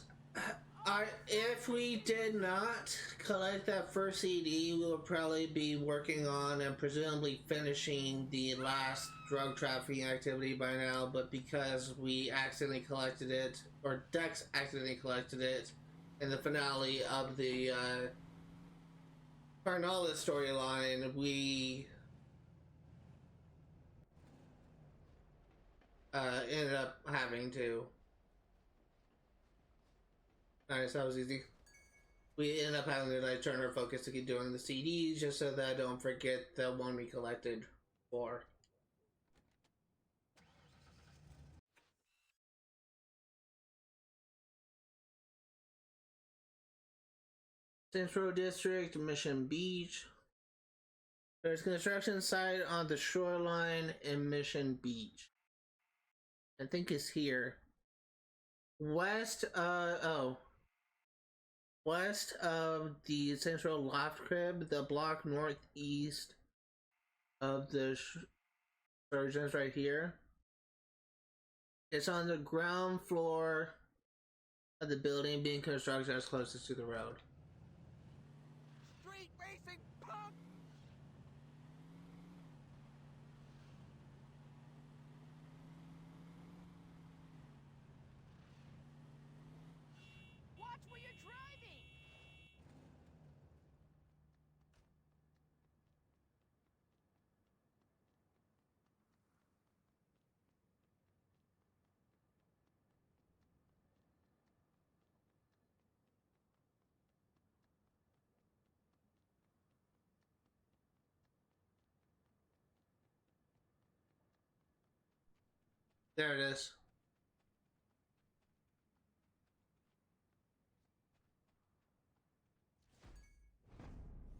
if we did not collect that first CD, we would probably be working on and presumably finishing the last drug trafficking activity by now, but because we accidentally collected it, or Dex accidentally collected it, in the finale of the Carnales storyline, we ended up having to. Nice, that was easy. We ended up having to like turn our focus to keep doing the CDs just so that I don't forget the one we collected for. Central District, Mission Beach. There's construction site on the shoreline in Mission Beach. I think it's here. West of the Central Loft Crib, the block northeast of the surgeons right here. It's on the ground floor of the building being constructed as closest to the road. Street racing punk! Watch where you're driving! There it is.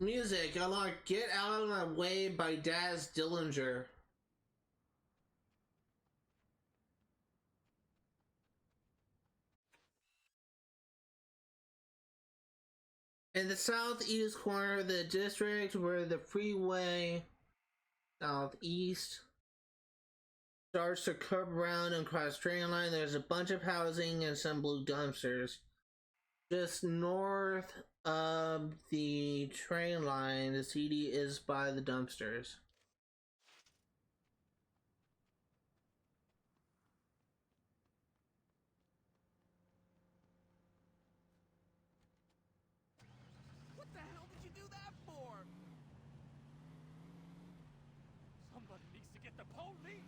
Music, I like Get Out of My Way by Daz Dillinger. In the southeast corner of the district where the freeway southeast starts to curve around and cross train line, there's a bunch of housing and some blue dumpsters. Just north of the train line, the CD is by the dumpsters. What the hell did you do that for? Somebody needs to get the police!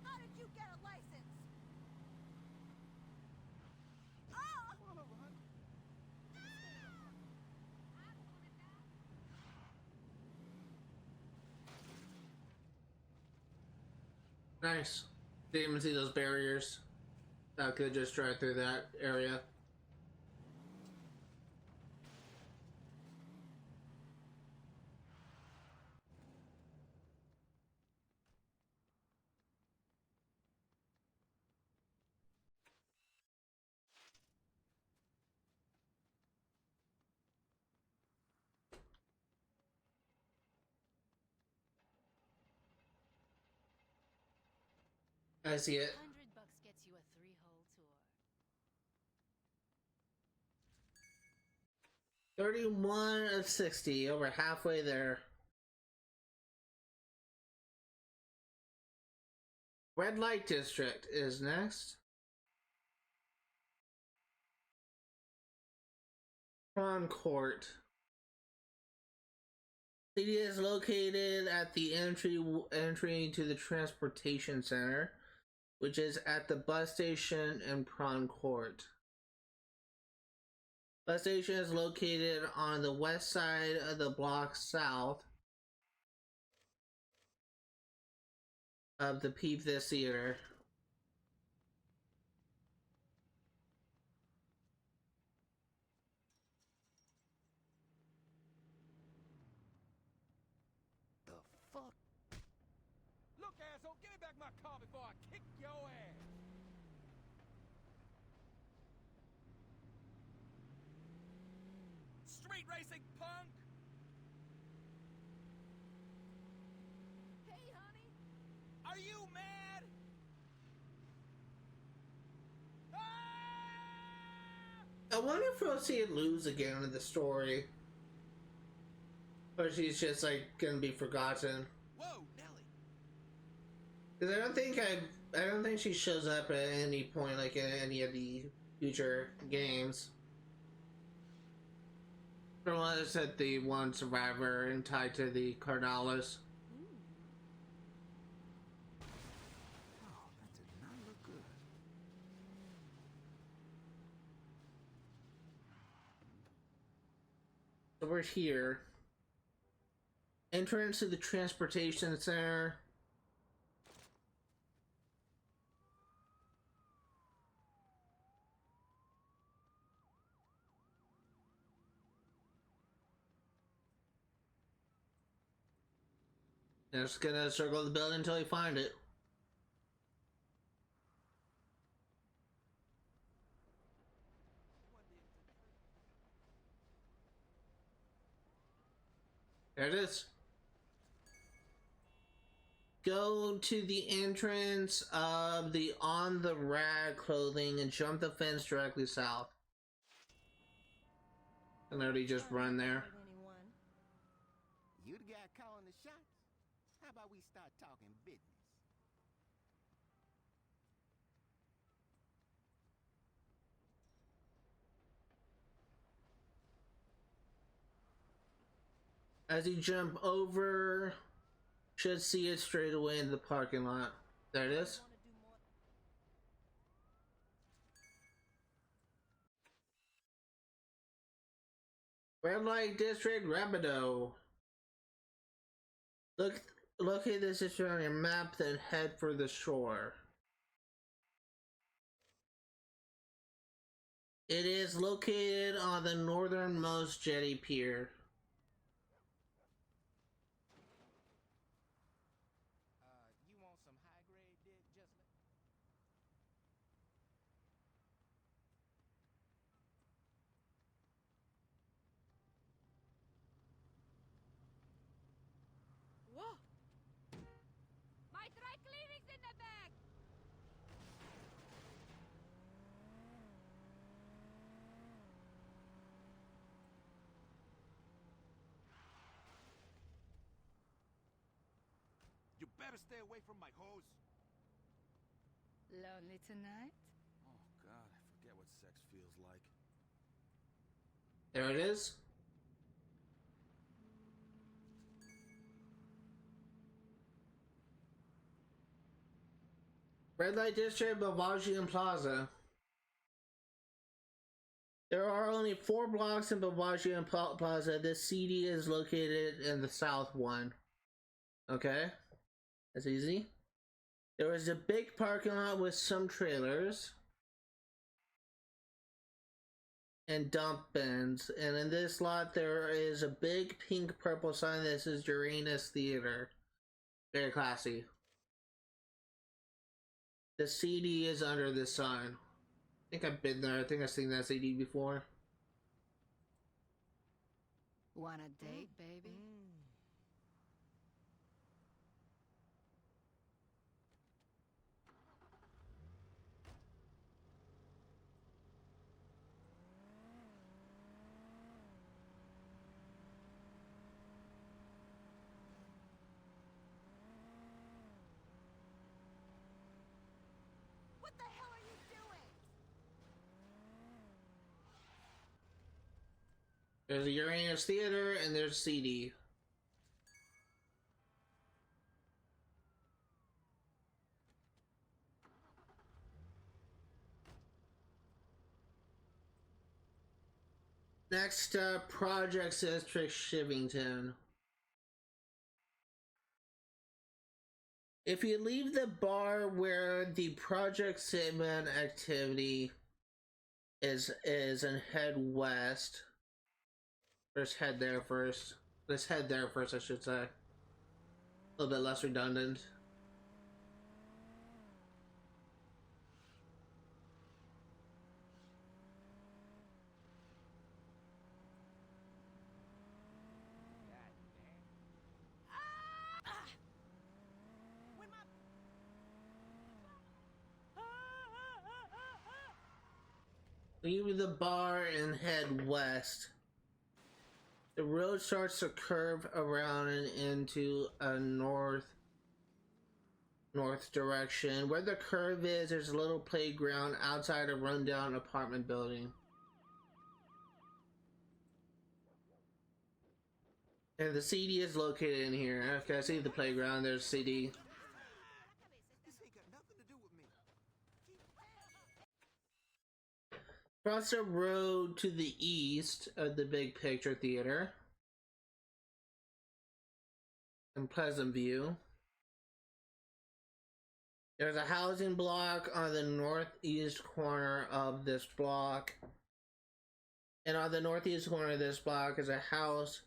How did you get a license? Oh! Wanna run? Nice. Didn't even see those barriers. I could just drive through that area. I see it. $100 gets you a 3-hole tour. 31 of 60, over halfway there. Red Light District is next. Court. It is located at the entry to the transportation center. which is at the bus station in Prawn Court. Bus station is located on the west side of the block south of the Peep This Theater. The fuck? Look, asshole, give me back my car before I kick your ass. Street racing punk! Hey, honey. Are you mad? I wonder if we'll see it lose again in the story. Or she's just like gonna be forgotten. Whoa, Nelly. Because I don't think she shows up at any point like in any of the future games. Unless at the one survivor and tied to the Carnales. Oh, that did not look good. So we're here. Entrance to the transportation center. Just gonna circle the building until you find it. There it is. Go to the entrance of the On the Rag clothing and jump the fence directly south. And literally just run there. You the guy calling the shots? How about we start talking business? As you jump over, should see it straight away in the parking lot. There it is. Red Light District, Rapido. Locate this district on your map, then head for the shore. It is located on the northernmost jetty pier. You want some high-grade dick, Jessamine? Whoa! My dry cleaning's in the bag! You better stay away from my hose. Lonely tonight? Oh, God, I forget what sex feels like. There it is. Red Light District, Bavagian Plaza. There are only 4 blocks in Bavagian Plaza. This CD is located in the south one. Okay, that's easy. There is a big parking lot with some trailers and dump bins, and in this lot there is a big pink purple sign that says Uranus Theater. Very classy. The CD is under this sign. I think I've been there. I think I've seen that CD before. Want a date, baby? What the hell are you doing? There's a Uranus Theater and there's CD. Next up, Project District Shivington. If you leave the bar where the Project Sigma activity is and head west. Let's head there first. Let's head there first, I should say. A little bit less redundant. Leave the bar and head west. The road starts to curve around and into a north direction. Where the curve is, there's a little playground outside a rundown apartment building. And the CD is located in here. Okay, I see the playground. There's CD. Across the road to the east of the Big Picture Theater in Pleasant View, there's a housing block on the northeast corner of this block. And on the northeast corner of this block is a house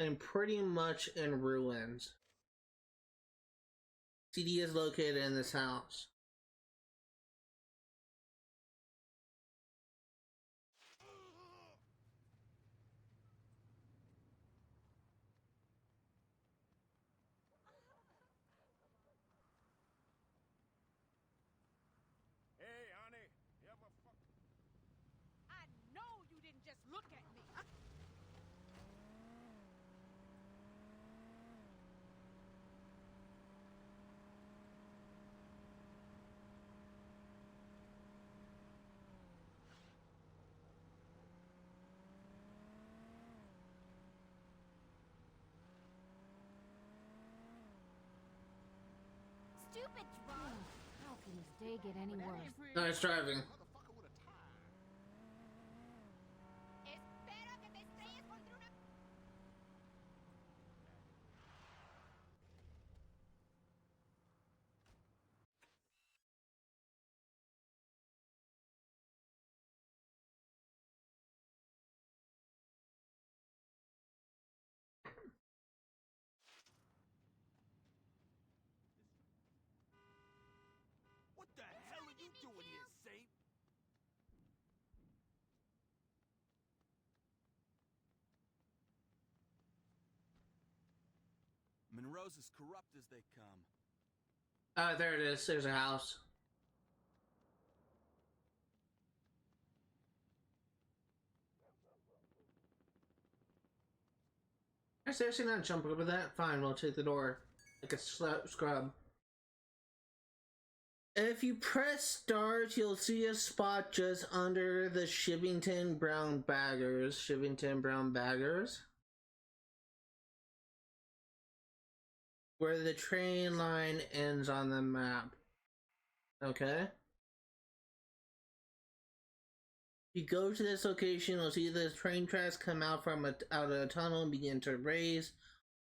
and pretty much in ruins. CD is located in this house. Just look at me. Stupid drunk. How can this day get any worse? Nice driving. What the hell are you doing here, Saint? Monroe's as corrupt as they come. There it is. There's a house. I seriously not jump over that? Fine, we'll take the door. Like a scrub. If you press start, you'll see a spot just under the Shivington Brown Baggers. Shivington Brown Baggers. Where the train line ends on the map. Okay? If you go to this location, you'll see the train tracks come out from out of a tunnel and begin to raise.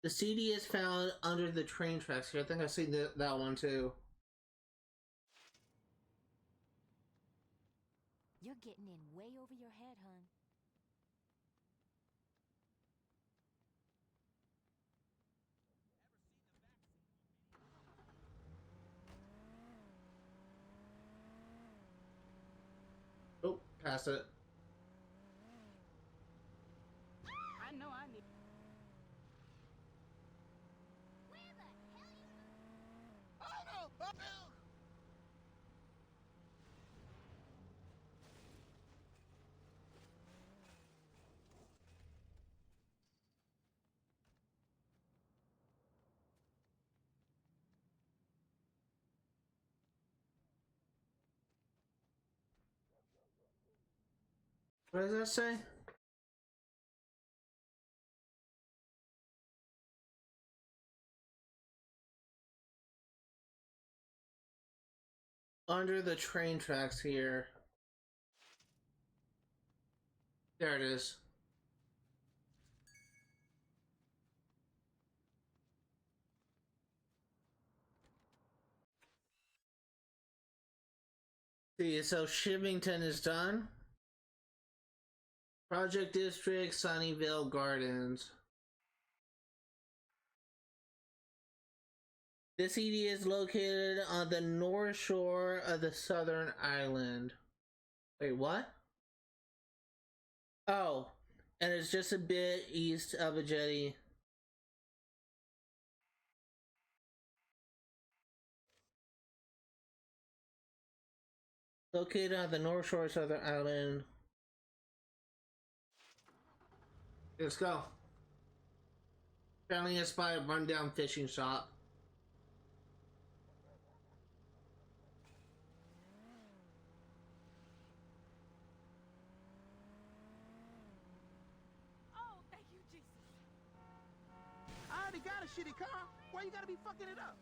The CD is found under the train tracks here. I think I've seen that one too. You're getting in way over your head, hun. Oh, past it. I know I need. What does that say? Under the train tracks here. There it is. See, so Shivington is done. Project District, Sunnyvale Gardens. This CD is located on the north shore of the southern island. Wait, what? Oh, and it's just a bit east of a jetty. Located on the north shore of southern island. Let's go. Apparently it's by a rundown fishing shop. Oh, thank you, Jesus. I already got a shitty car. Why you gotta be fucking it up?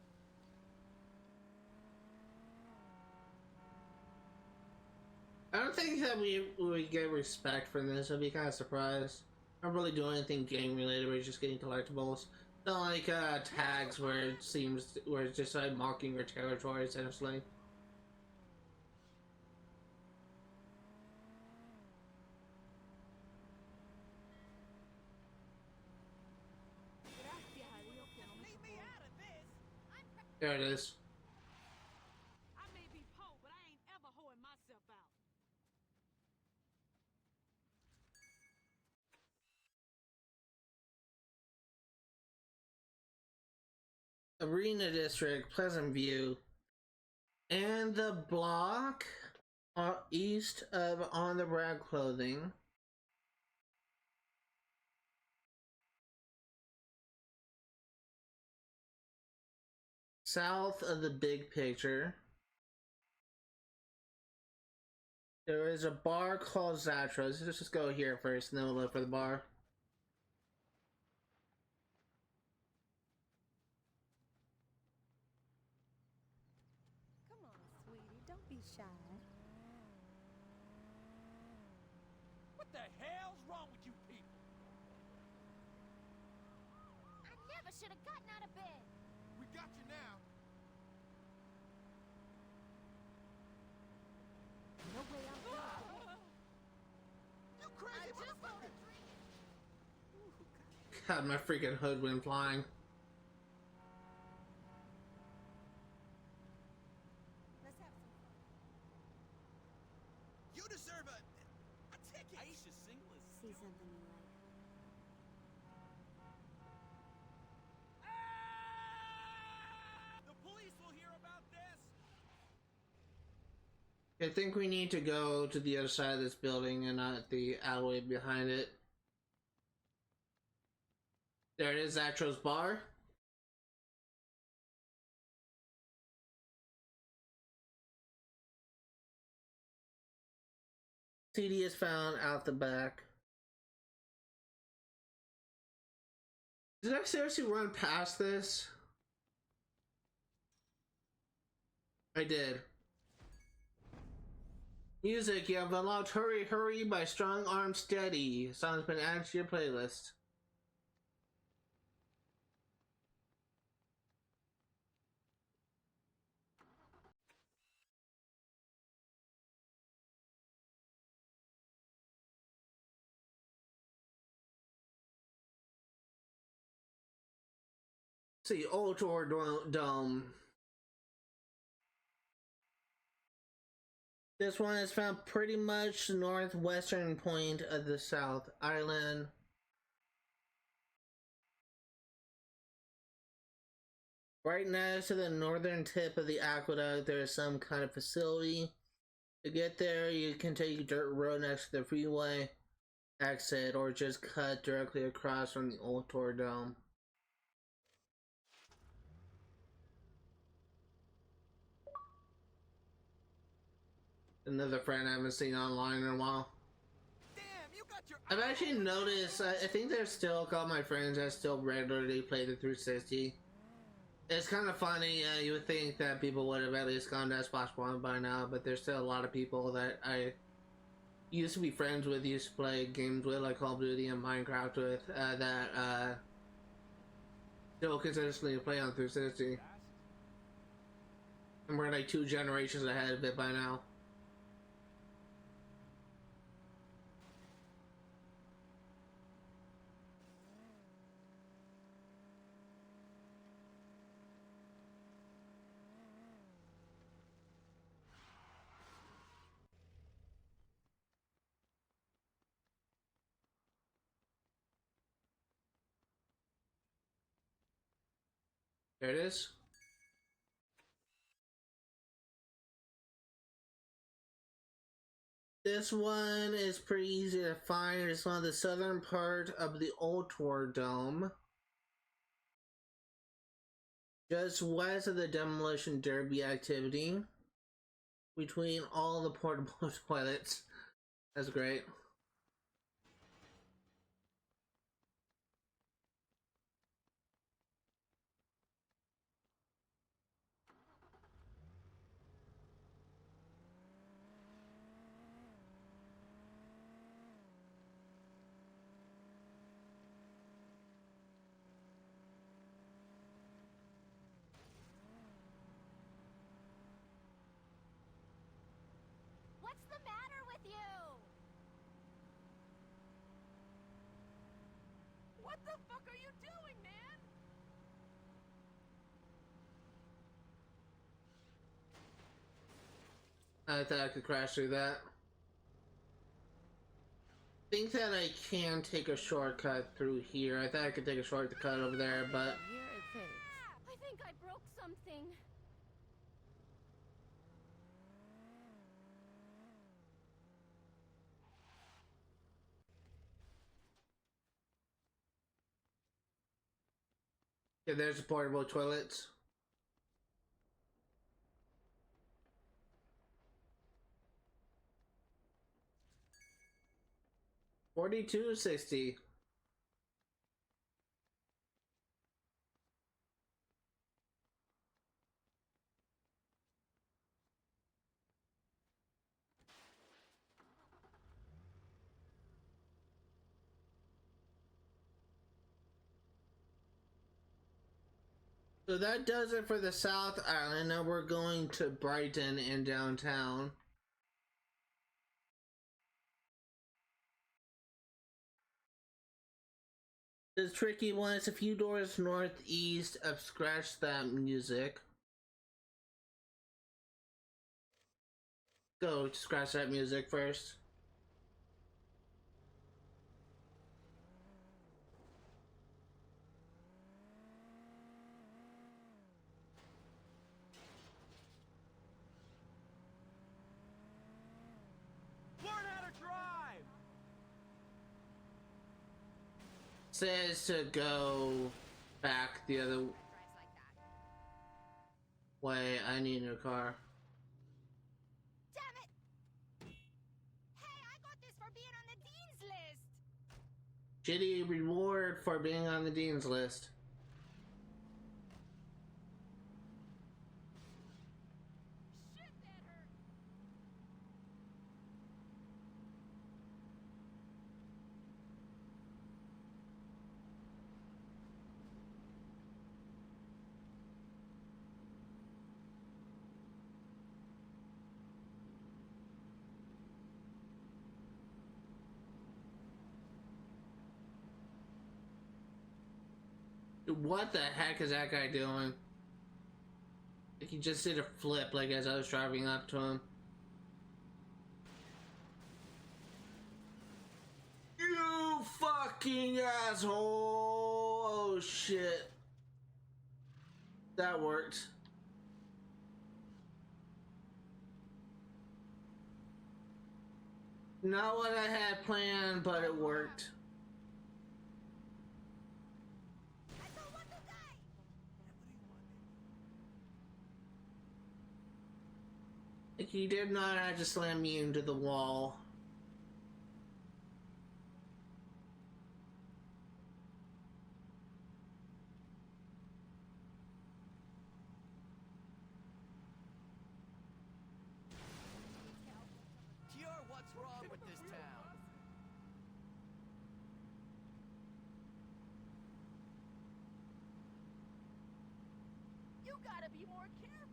I don't think that we get respect from this. I'd be kind of surprised. I'm not really doing anything game related. We're just getting collectibles. Not like tags where it seems where it's just like mocking your territory essentially. Leave me out of this. There it is. I may be poor, but I ain't ever hoeing myself out. Arena District, Pleasant View, and the block east of On the Rag Clothing. South of the Big Picture. There is a bar called Zatra's. Let's just go here first and then we'll look for the bar. Come on, sweetie, don't be shy. What the hell's wrong with you people? I never should have gotten out of bed. We got you now. No way I'm You crazy motherfucker! God, my freaking hood went flying. Let's have some fun. You deserve a ticket. Aisha's single as See something you like. The police will hear about this. I think we need to go to the other side of this building and not the alleyway behind it. There it is, Atro's bar. CD is found out the back. Did I seriously run past this? I did. Music, you have unlocked Hurry Hurry by Strong Arm Steady. Song's been added to your playlist. See, Ultor Dome. This one is found pretty much the northwestern point of the South Island. Right next to the northern tip of the aqueduct, there is some kind of facility. To get there, you can take a dirt road next to the freeway exit, or just cut directly across from the Ultor Dome. Another friend I haven't seen online in a while. Damn, you got your I've actually noticed, I think there's still a couple of my friends that still regularly play the 360. It's kind of funny, you would think that people would have at least gone to Xbox One by now, but there's still a lot of people that I used to be friends with, used to play games with, like Call of Duty and Minecraft with, that still consistently play on 360. And we're like 2 generations ahead of it by now. There it is. This one is pretty easy to find. It's on the southern part of the old tour dome, just west of the demolition derby activity, between all the portable toilets. That's great. What's the matter with you? What the fuck are you doing, man? I thought I could crash through that. Think that I can take a shortcut through here. I thought I could take a shortcut over there, but Here it fits. I think I broke something. yeah, there's the portable toilets. $42.60. So that does it for the South Island. Now we're going to Brighton and downtown. The tricky one is a few doors northeast of Scratch That Music. Go to Scratch That Music first. Learn how to drive! Says to go back the other way. I need a new car. Damn it! Hey, I got this for being on the Dean's list! Shitty reward for being on the Dean's list. Shit, that hurt! What the heck is that guy doing? He just did a flip like as I was driving up to him. You fucking asshole! Oh shit. That worked. Not what I had planned, but it worked. He did not have to slam me into the wall. Cure, what's wrong with this town? You gotta be more careful.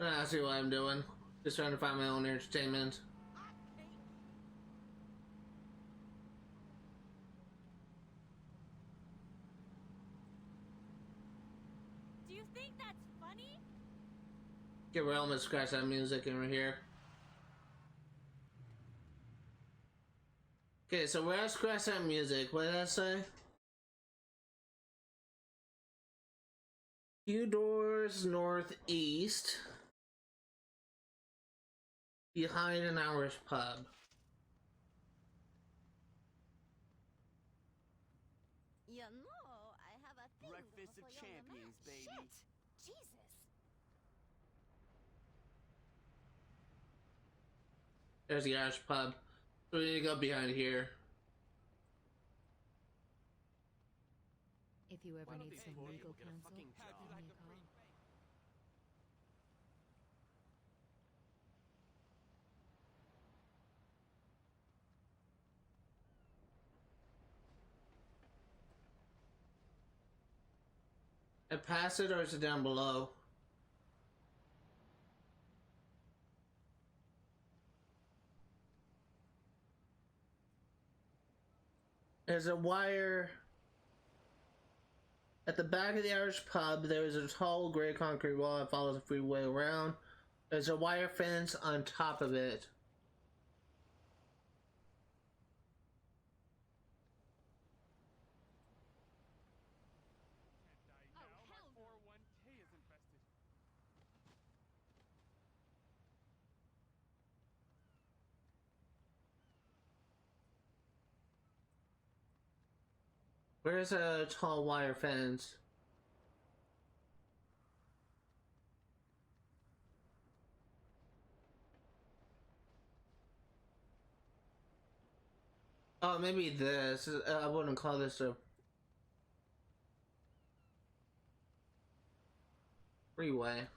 I see what I'm doing. Just trying to find my own entertainment. Do you think that's funny? Okay, we're almost Scratch That Music and we're here. Okay, so we're at Scratch That Music. What did I say? Few doors northeast, behind an Irish pub. You know, I have a thing Breakfast of for young champions, men. baby. Shit! Jesus! There's the Irish pub. So we need to go behind here. If you ever Why don't need these some poor legal people get a counsel, fucking give job? me a call. I pass it or is it down below? There's a wire at the back of the Irish pub. There is a tall gray concrete wall that follows the freeway around. There's a wire fence on top of it. Where's a tall wire fence? Oh, maybe this. I wouldn't call this a freeway.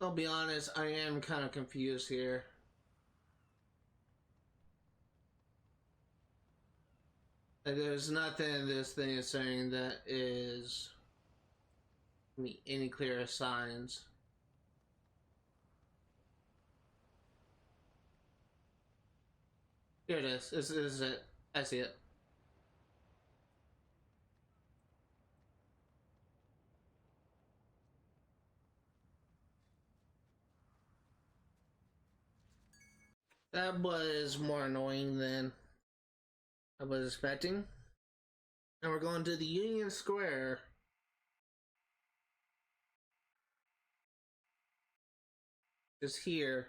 I'll be honest, I am kind of confused here. Like, there's nothing this thing is saying that is any clear signs. Here it is. This is it. I see it. That was more annoying than I was expecting. And we're going to the Union Square. Is here.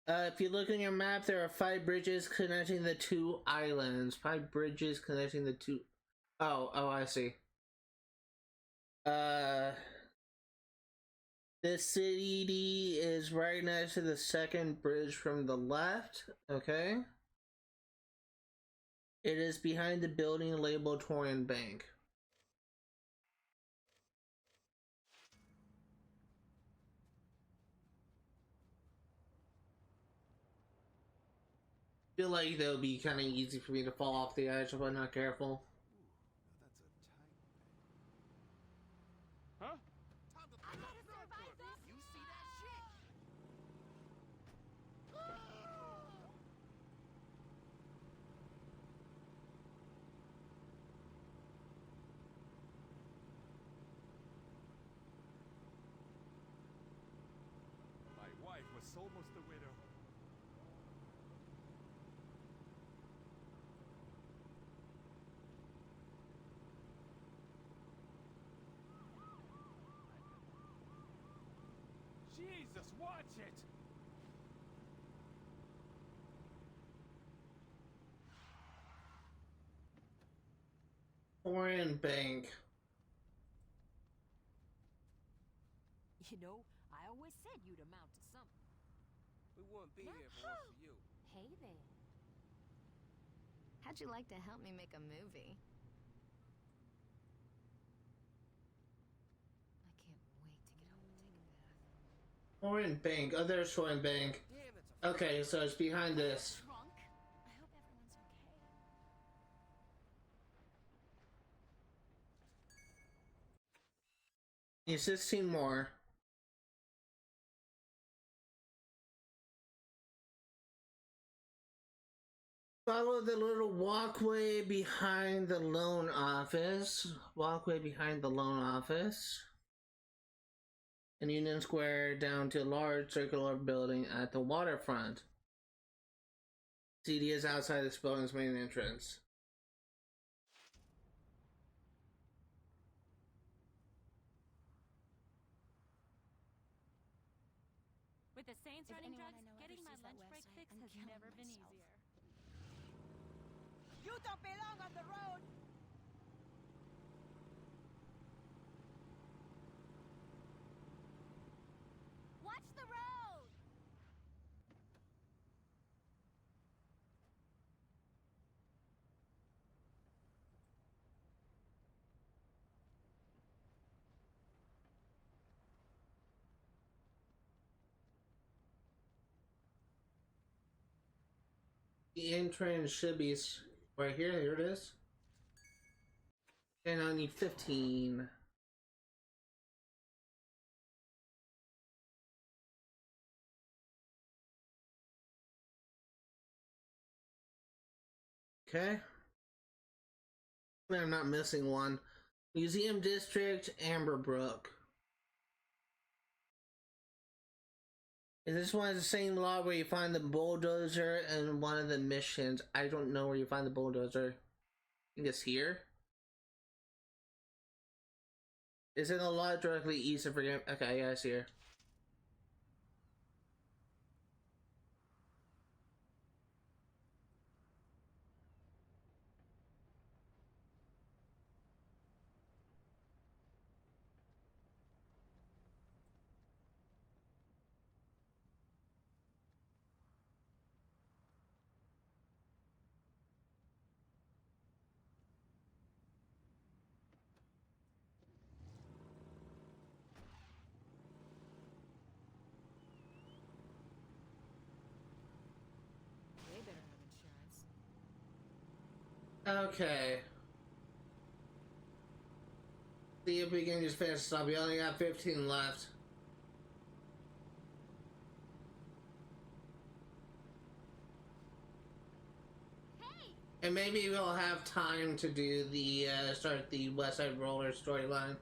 If you look on your map, there are 5 bridges connecting the 2 islands. 5 bridges connecting the 2. Oh, I see. This city is right next to the second bridge from the left. Okay. It is behind the building labeled Torian Bank. I feel like that would be kind of easy for me to fall off the edge if I'm not careful. Huh? I gotta survive this! You see that shit? My wife was almost a widow. Jesus, watch it! Torian Bank. You know, I always said you'd amount to something. We wouldn't be here if it weren't for you. Hey there. How'd you like to help me make a movie? I can't wait to get home and take a bath. Torian Bank. Oh, there's Torian Bank. Damn, it's a Okay, so it's behind this. Drunk? I hope everyone's okay. Need 16 more. Follow the little walkway behind the loan office. Walkway behind the loan office. In Union Square down to a large circular building at the waterfront. CD is outside this building's main entrance. With the Saints running drugs, getting my lunch break fix has never been easier. You don't belong on the road! Watch the road! The entrance should be right here. Here it is. And I need 15. Okay. I'm not missing one. Museum District, Amberbrook. Is this one the same lot where you find the bulldozer in one of the missions? I don't know where you find the bulldozer. I think it's here. Is it a lot directly east of Virginia? Okay, yeah, it's here. They better have insurance. Okay. See if we can just finish this up. We only got 15 left. And maybe we'll have time to do the, start the West Side Roller storyline.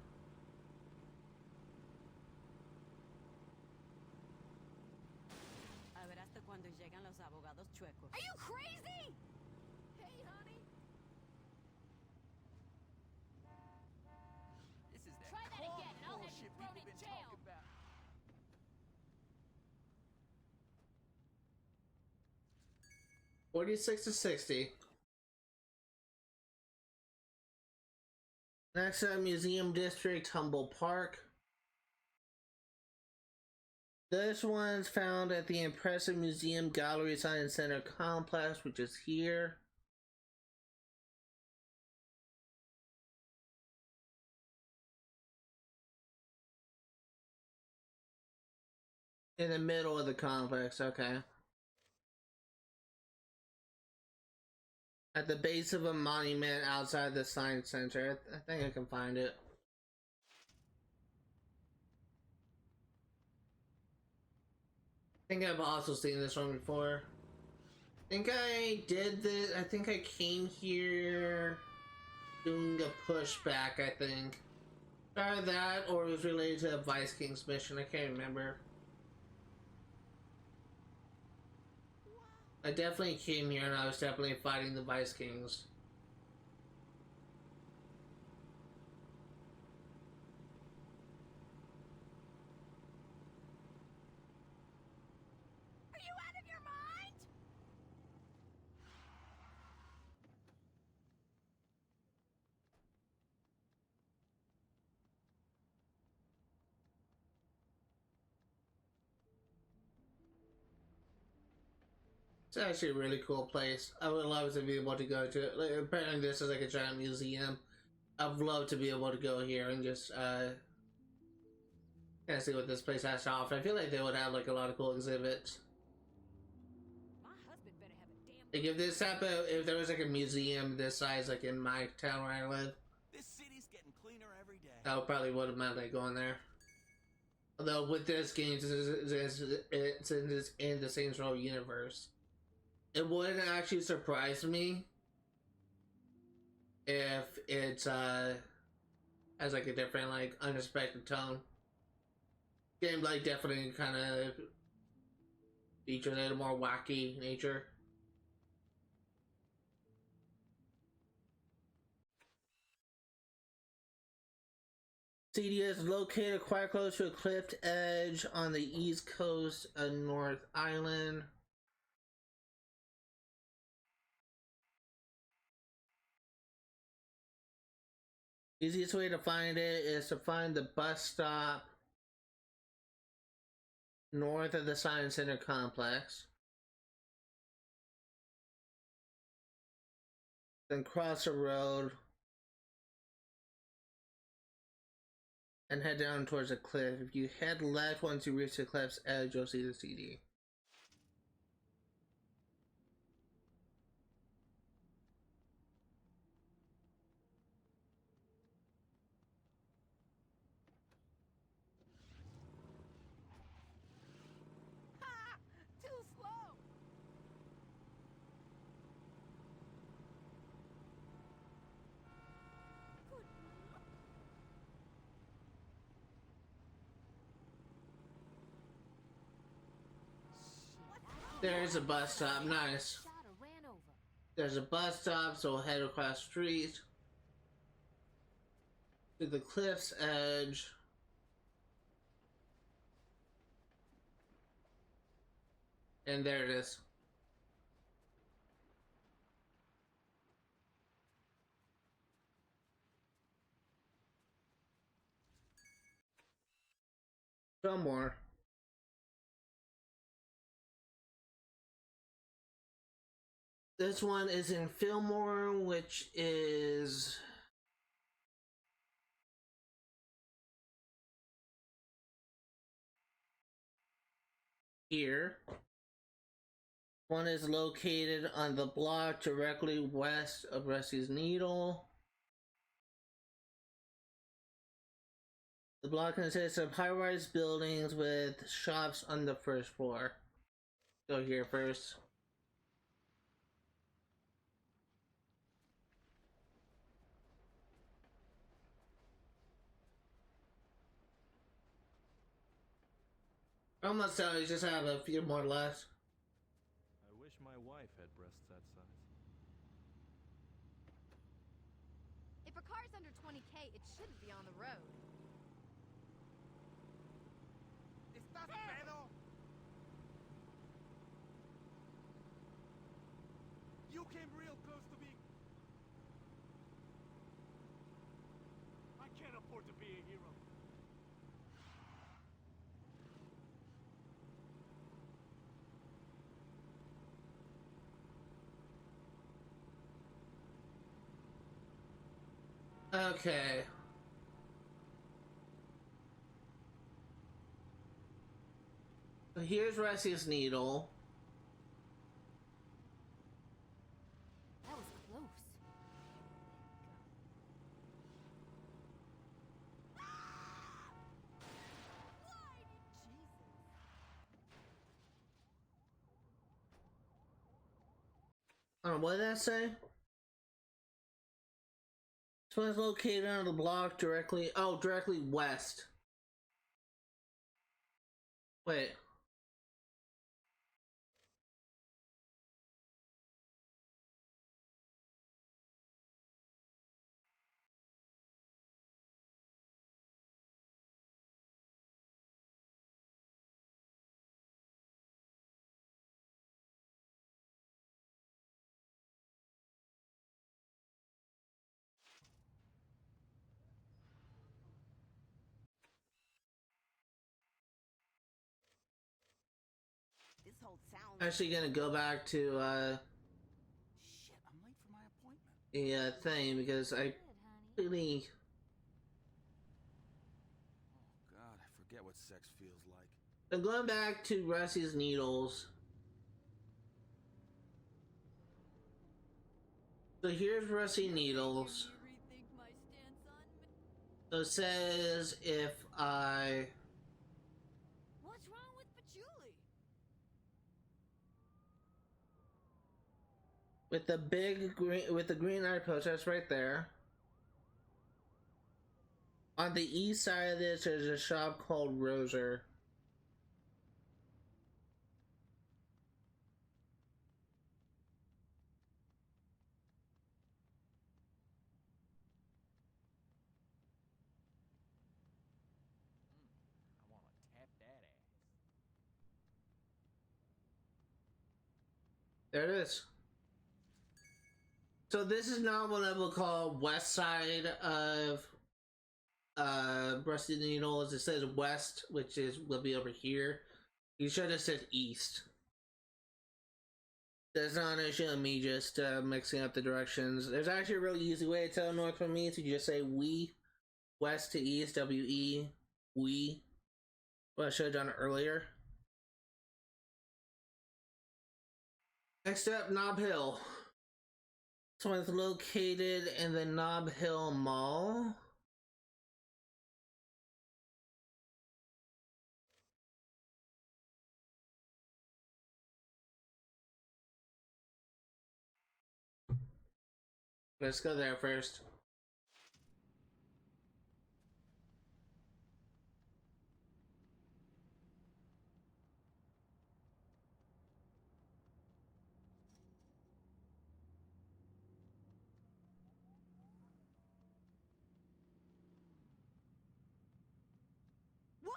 A ver hasta cuando llegan los abogados chuecos. Are you crazy? Hey, honey. This is that Try that again, and I'll have you bullshit thrown people in been jail. talking about. $46 to $60. Next up, Museum District, Humboldt Park. This one's found at the impressive Museum Gallery Science Center complex, which is here. In the middle of the complex, okay. At the base of a monument outside the Science Center. I think I can find it. I think I've also seen this one before. I think I did this. I think I came here doing a pushback, I think. Either that or it was related to a Vice King's mission. I can't remember. I definitely came here and I was definitely fighting the Vice Kings. Are you out of your mind? It's actually a really cool place. I would love to be able to go to it. Like, apparently this is like a giant museum. I'd love to be able to go here and just kind of see what this place has to offer. I feel like they would have like a lot of cool exhibits. My husband better have a damn. Like if this type of, if there was like a museum this size like in my town where I live, This city's getting cleaner every day. I probably wouldn't mind like going there. Although with this game, it's in the Saints Row universe. It wouldn't actually surprise me if it's has like a different, like, unexpected tone. Gameplay definitely kind of features a more wacky nature. CD is located quite close to a cliff edge on the east coast of North Island. Easiest way to find it is to find the bus stop north of the Science Center complex. Then cross the road and head down towards the cliff. If you head left once you reach the cliff's edge, you'll see the CD. Too slow. There's a bus stop, nice. There's a bus stop, so we'll head across the street to the cliff's edge. And there it is. Some more. This one is in Fillmore, which is here. One is located on the block directly west of Rusty's Needle. The block consists of high-rise buildings with shops on the first floor. Go here first. Almost done, you just have a few more left. I wish my wife had breasts that size. If a car's under 20K, it shouldn't be on the road. ¿Estás pedo? You came real close to being... I can't afford to be a hero. Okay. So here's Rusty's Needle. That was close. What did that say? This one's located on the block directly west. Wait. This whole sound. Actually gonna go back to Shit, I'm late for my appointment. the thing because I really Oh God, I forget what sex feels like. I'm going back to Rusty's Needles. So here's Rusty Needles. So it says if I What's wrong with Patchouli? with the big green, with the green eye post, that's right there. On the east side of this, there's a shop called Roser. I want to tap that ass. There it is. So this is not what I would call west side of Rusty Needle. As it says west, which is will be over here. You should have said east. That's not an issue of me just mixing up the directions. There's actually a really easy way to tell north from east. You just say we, west to east, W-E, we. What I should have done earlier. Next up, Nob Hill. This one's located in the Nob Hill Mall. Let's go there first. What?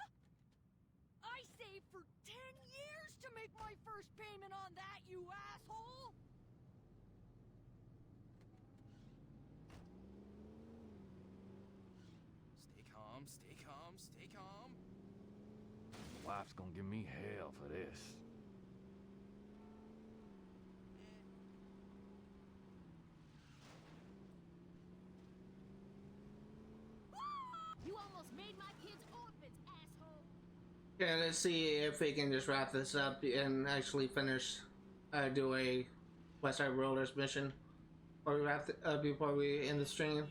I saved for 10 years to make my first payment on that, you asshole! Stay calm, stay calm, stay calm. Wife's gonna give me hell for this. You almost made my kids orphans, asshole! Yeah, let's see if we can just wrap this up and actually finish, do a West Side Rollers mission, or wrap before we end the stream.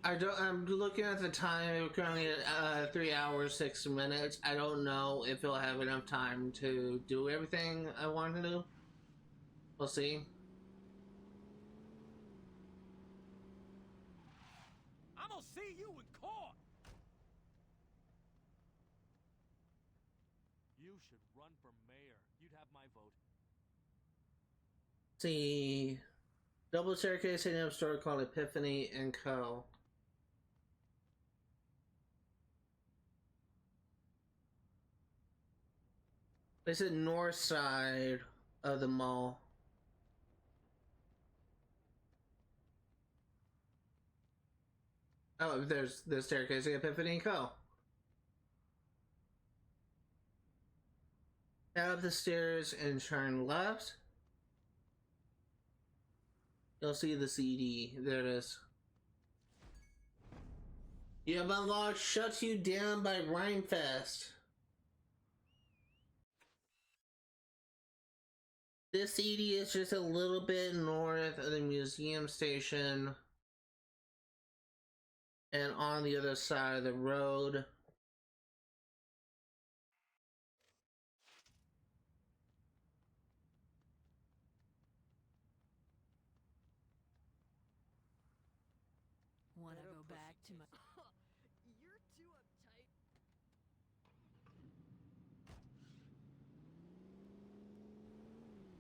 I'm looking at the time. We're currently at 3 hours 6 minutes. I don't know if we'll have enough time to do everything I want to do. We'll see. I'm gonna see you in court. You should run for mayor. You'd have my vote. See, double staircase in a store called Epiphany and Co. It's the north side of the mall. Oh, there's the staircase at Epiphany and Co. Head up the stairs and turn left. You'll see the CD. There it is. You have unlocked Shuts You Down by Rhymefest. This CD is just a little bit north of the museum station and on the other side of the road. Wanna go back to my... You're too uptight.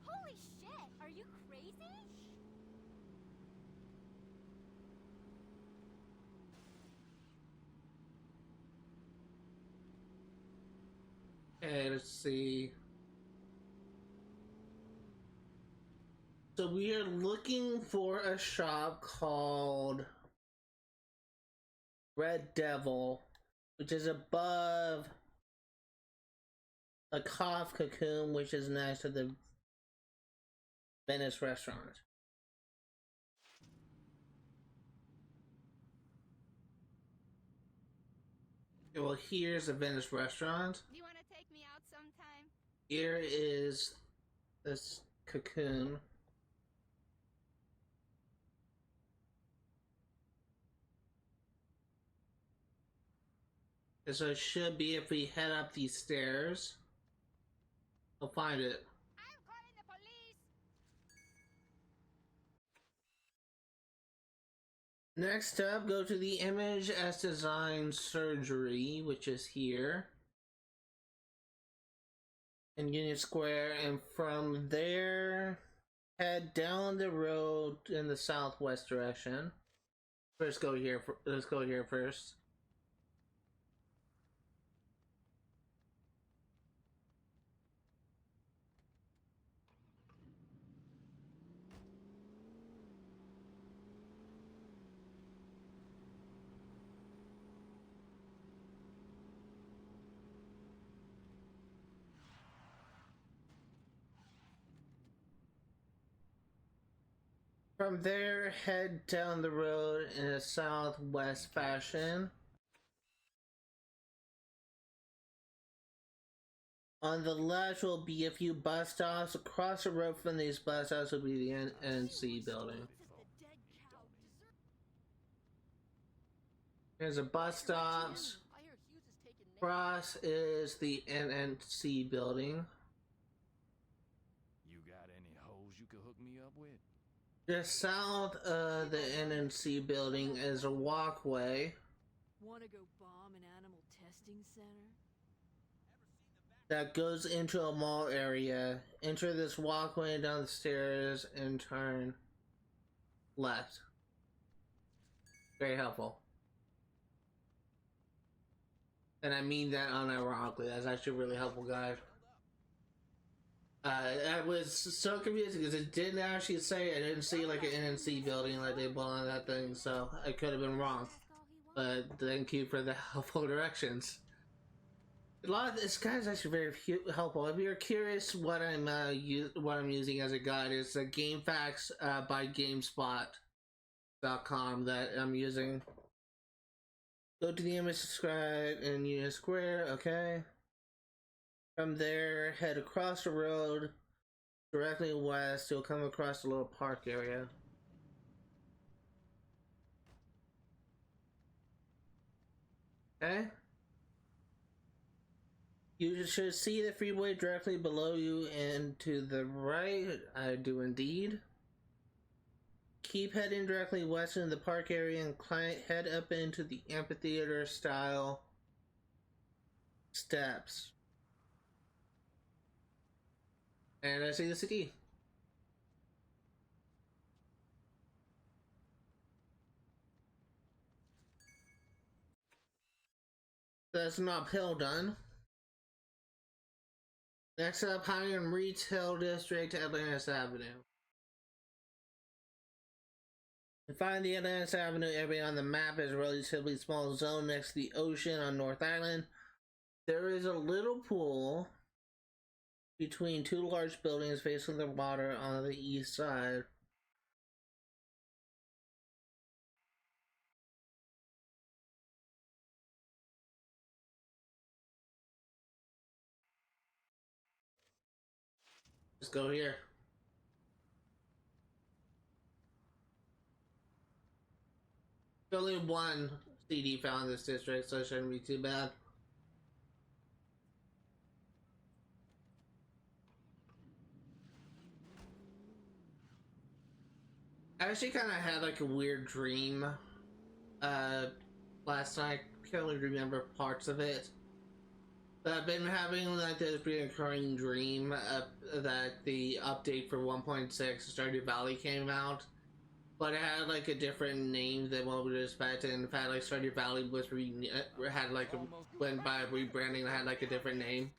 Holy shit! Are you crazy? Okay, let's see. So we are looking for a shop called Red Devil, which is above a Cough Cocoon, which is next to the Venice restaurant. Okay, well, here's the Venice restaurant. Do you want to take me out sometime? Here is this cocoon. And so it should be if we head up these stairs, we'll find it. I'm calling the police! Next up, go to the image as design surgery, which is here in Union Square, and from there head down the road in the southwest direction. Let's go here first. From there, head down the road in a southwest fashion. On the left will be a few bus stops. Across the road from these bus stops will be the NNC building. Here's a bus stops. Across is the NNC building. You got any hoes you could hook me up with? Just south of the NNC building is a walkway. Wanna go bomb an animal testing center? That goes into a mall area. Enter this walkway down the stairs and turn left. Very helpful. And I mean that unironically. That's actually really helpful, guys. I was so confused because it didn't actually say, I didn't see like an NNC building like they put on that thing, so I could have been wrong. But thank you for the helpful directions. A lot of this guy is actually very helpful. If you're curious what I'm using as a guide, it's a GameFAQs by GameSpot.com that I'm using. Go to the image, subscribe, and Union Square. Okay. From there, head across the road directly west. You'll come across a little park area. Okay. You should see the freeway directly below you and to the right. I do indeed. Keep heading directly west into the park area and head up into the amphitheater style steps. And I see the city. That's an uphill done. Next up, Highland Retail District, Atlantis Avenue. To find the Atlantis Avenue area on the map is a relatively small zone next to the ocean on North Island. There is a little pool between two large buildings facing the water on the east side. Let's go here. There's only one CD found in this district, so it shouldn't be too bad. I actually kind of had like a weird dream last night. I can only remember parts of it. But I've been having like this recurring dream that the update for 1.6 Stardew Valley came out, but it had like a different name than what we were expecting. In fact, like Stardew Valley was had like went by rebranding and had like a different name.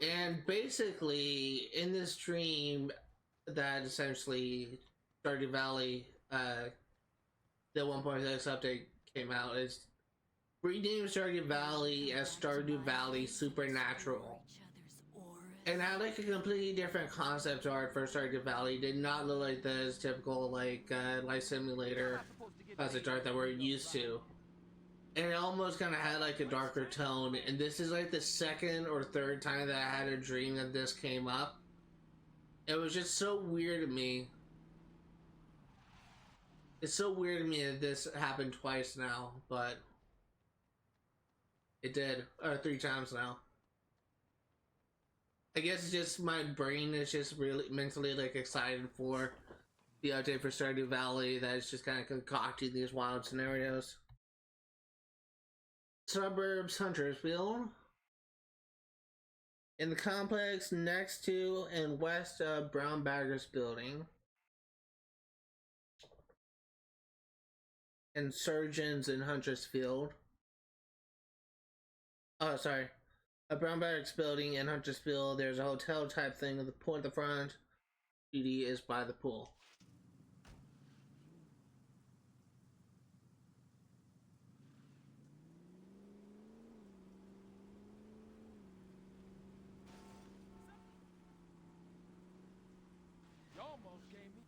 And basically, in this dream, that essentially Stardew Valley, the 1.6 update came out, is renamed Stardew Valley as Stardew Valley Supernatural. And had like a completely different concept art for Stardew Valley. Did not look like the typical like life simulator concept art that we're used to. And it almost kind of had like a darker tone. And this is like the second or third time that I had a dream that this came up. It was just so weird to me. It's so weird to me that this happened twice now, but it did, or 3 times now. I guess it's just my brain is just really mentally like excited for the update for Stardew Valley that is just kind of concocting these wild scenarios. Suburbs Huntersville. In the complex next to and west of Brown Baggers Building. And Surgeons in Huntersfield. Oh, sorry. A Brown Baggers Building in Huntersfield. There's a hotel type thing with the pool at the front. Beauty is by the pool. You almost gave me.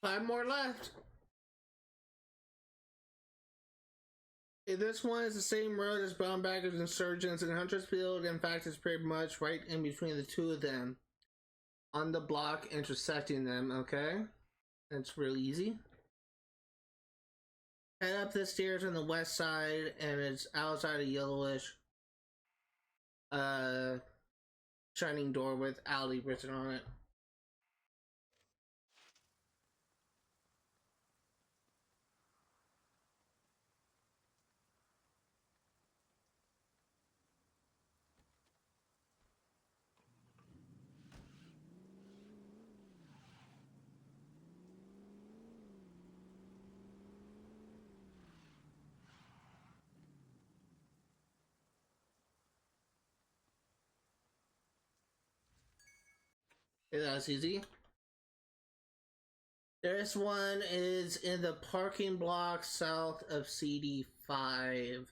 Five more left. This one is the same road as Brown Baggers and Surgeons in Huntersfield. In fact, it's pretty much right in between the two of them. On the block intersecting them, okay? It's real easy. Head up the stairs on the west side, and it's outside a yellowish shining door with alley written on it. Okay, that's easy. This one is in the parking block south of CD5.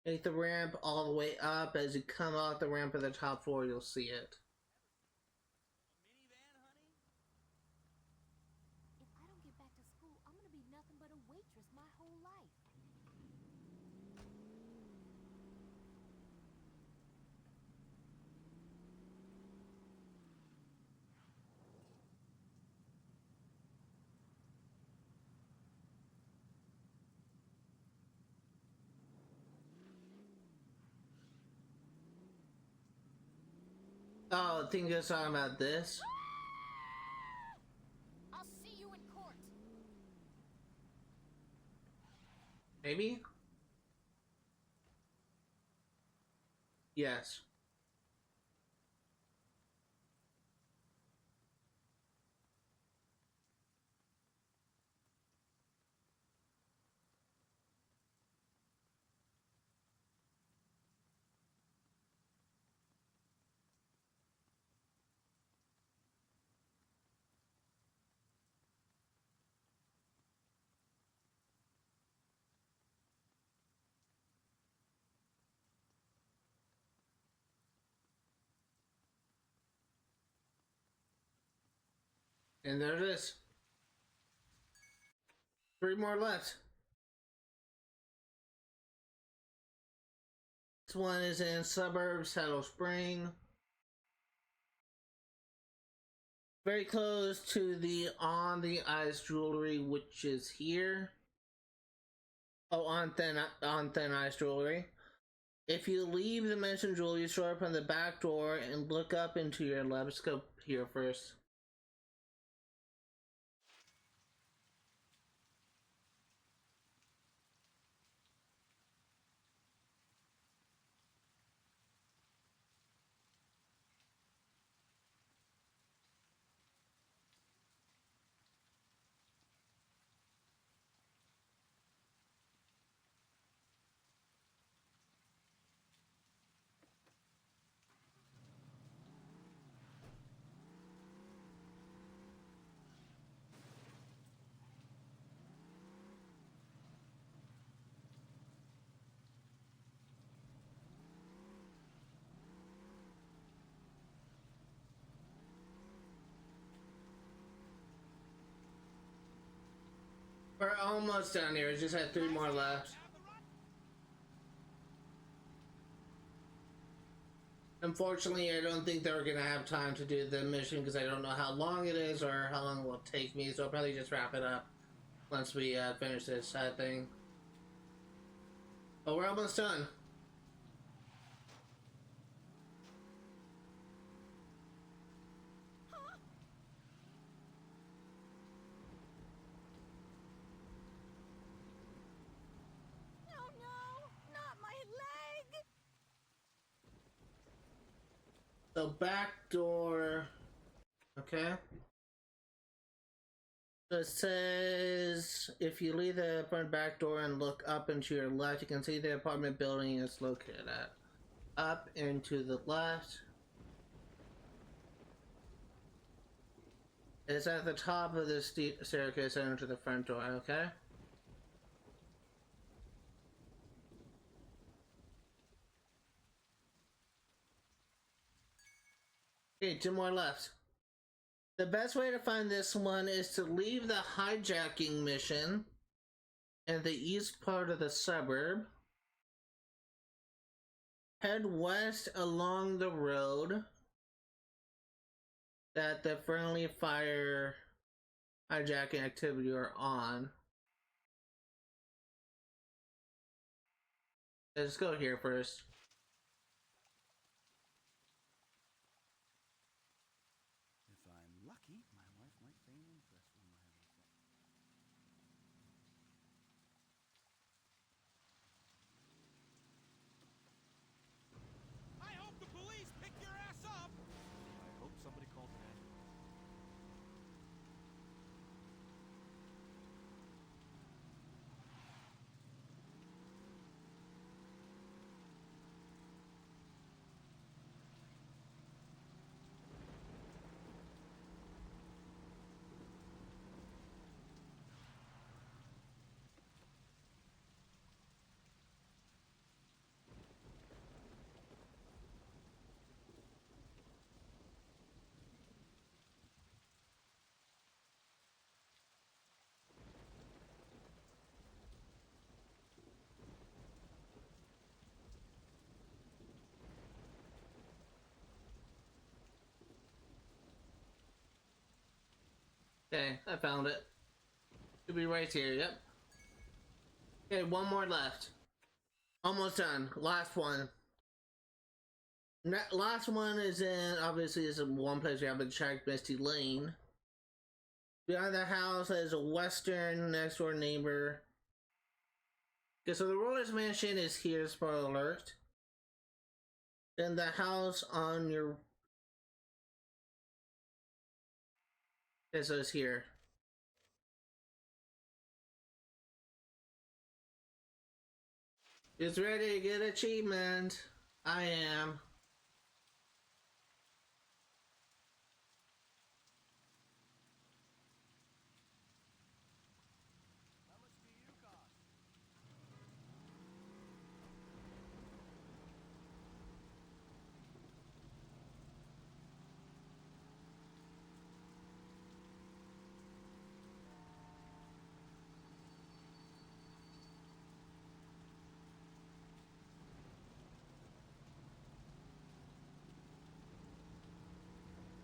Take the ramp all the way up. As you come off the ramp at the top floor, you'll see it. If I don't get back to school, I'm gonna be nothing but a waitress my whole life. Oh, I think you're talking about this. I'll see you in court. Maybe? Yes. And there it is. 3 more left. This one is in suburbs, Saddle Spring. Very close to the On the Ice Jewelry, which is here. Oh, on Thin Ice Jewelry. If you leave the mentioned jewelry store from the back door and look up into your left, let's go here first. almost done here. Just had 3 more left. Unfortunately, I don't think they're gonna have time to do the mission because I don't know how long it is or how long it will take me. So I'll probably just wrap it up once we finish this thing. But we're almost done. So back door, okay. So it says if you leave the front back door and look up and to your left, you can see the apartment building it's located at. Up and to the left. It's at the top of the staircase and into the front door, okay? Okay, 2 more left. The best way to find this one is to leave the hijacking mission in the east part of the suburb. Head west along the road that the friendly fire hijacking activity are on. Let's go here first. If I'm lucky, my wife might feign interest when we're having sex. I hope the police pick your ass up! I hope somebody calls an ambulance. Okay, I found it. Should be right here, yep. Okay, 1 more left. Almost done. Last one. Last one is in, obviously, is in one place we haven't checked, Misty Lane. Behind the house is a western next door neighbor. Okay, so the Roller's Mansion is here, spoiler alert. Then the house on your... Okay, so it's here. It's ready to get achievement. I am.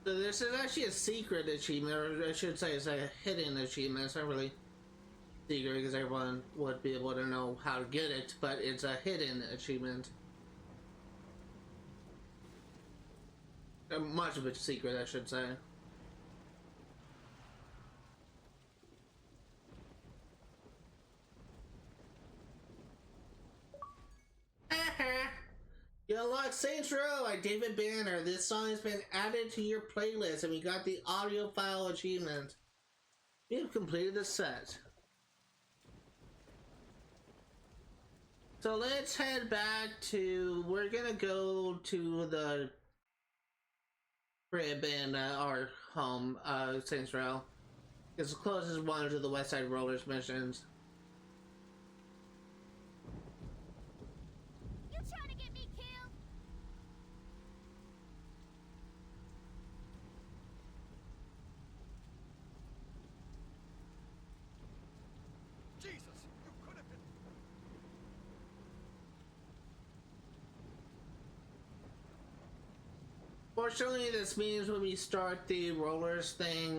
So this is actually a secret achievement, or I should say it's a hidden achievement. It's not really secret because everyone would be able to know how to get it, but it's a hidden achievement. Much of a secret, I should say. You unlock Saints Row by David Banner. This song has been added to your playlist and we got the audio file achievement. We have completed the set. So let's head back to, we're gonna go to the crib in our home, Saints Row. It's the closest one to the West Side Rollers missions. You trying to get me killed? unfortunately, this means when we start the rollers thing,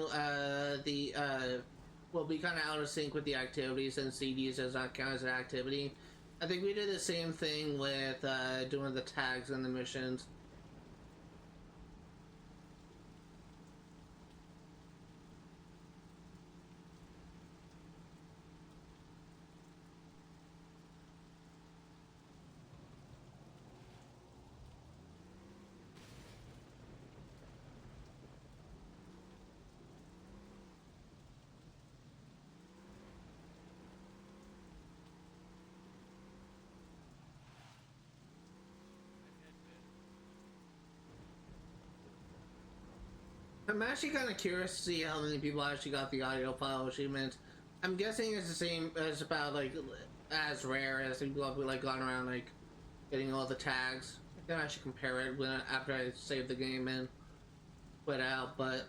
we'll be kind of out of sync with the activities, and CDs does not count as an activity. I think we did the same thing with doing the tags and the missions. I'm actually kind of curious to see how many people actually got the audio file achievement. I'm guessing it's the same as about like as rare as people have like gone around like getting all the tags. I can actually compare it when after I save the game and put out, but.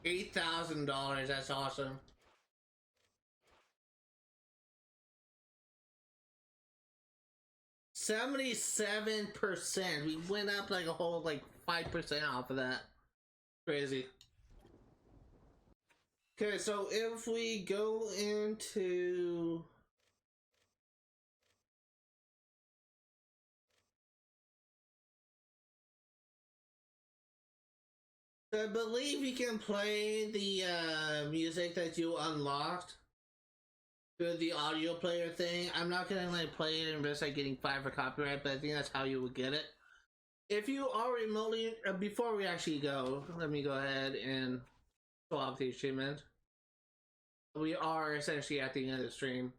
$8,000, that's awesome. %77%. We went up like a whole like 5% off of that. Crazy. Okay, so if we go into I believe you can play the music that you unlocked through the audio player thing. I'm not gonna like play it and risk like getting fined for copyright, but I think that's how you would get it. If you are remotely, before we actually go, let me go ahead and show off the achievement. We are essentially at the end of the stream.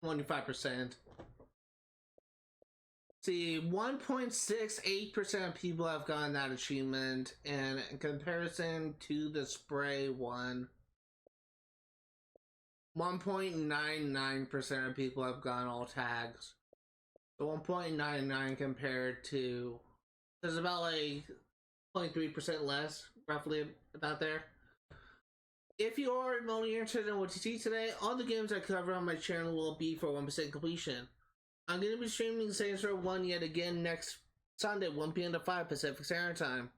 25%. See, 1.68% of people have gotten that achievement, and in comparison to the spray one, 1.99% of people have gotten all tags. So 1.99 compared to, there's about like 0.3% less, roughly about there. If you are remotely interested in what you see today, all the games I cover on my channel will be for 1% completion. I'm going to be streaming Saints Row 1 yet again next Sunday, 1 p.m. to 5 Pacific Standard Time.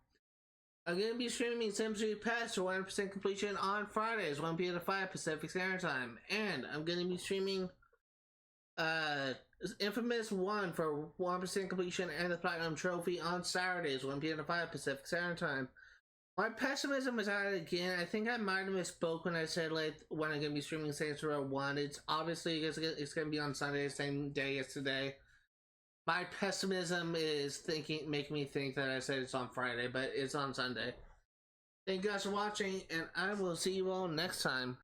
I'm going to be streaming Sims 3 Pass for 100% completion on Fridays, 1 p.m. to 5 Pacific Standard Time. And I'm going to be streaming Infamous 1 for 100% completion and the Platinum Trophy on Saturdays, 1 p.m. to 5 Pacific Standard Time. My pessimism is at it again. I think I might have misspoke when I said like when I'm gonna be streaming Saints Row 1. It's obviously it's gonna be on Sunday, same day as today. My pessimism is making me think that I said it's on Friday, but it's on Sunday. Thank you guys for watching, and I will see you all next time.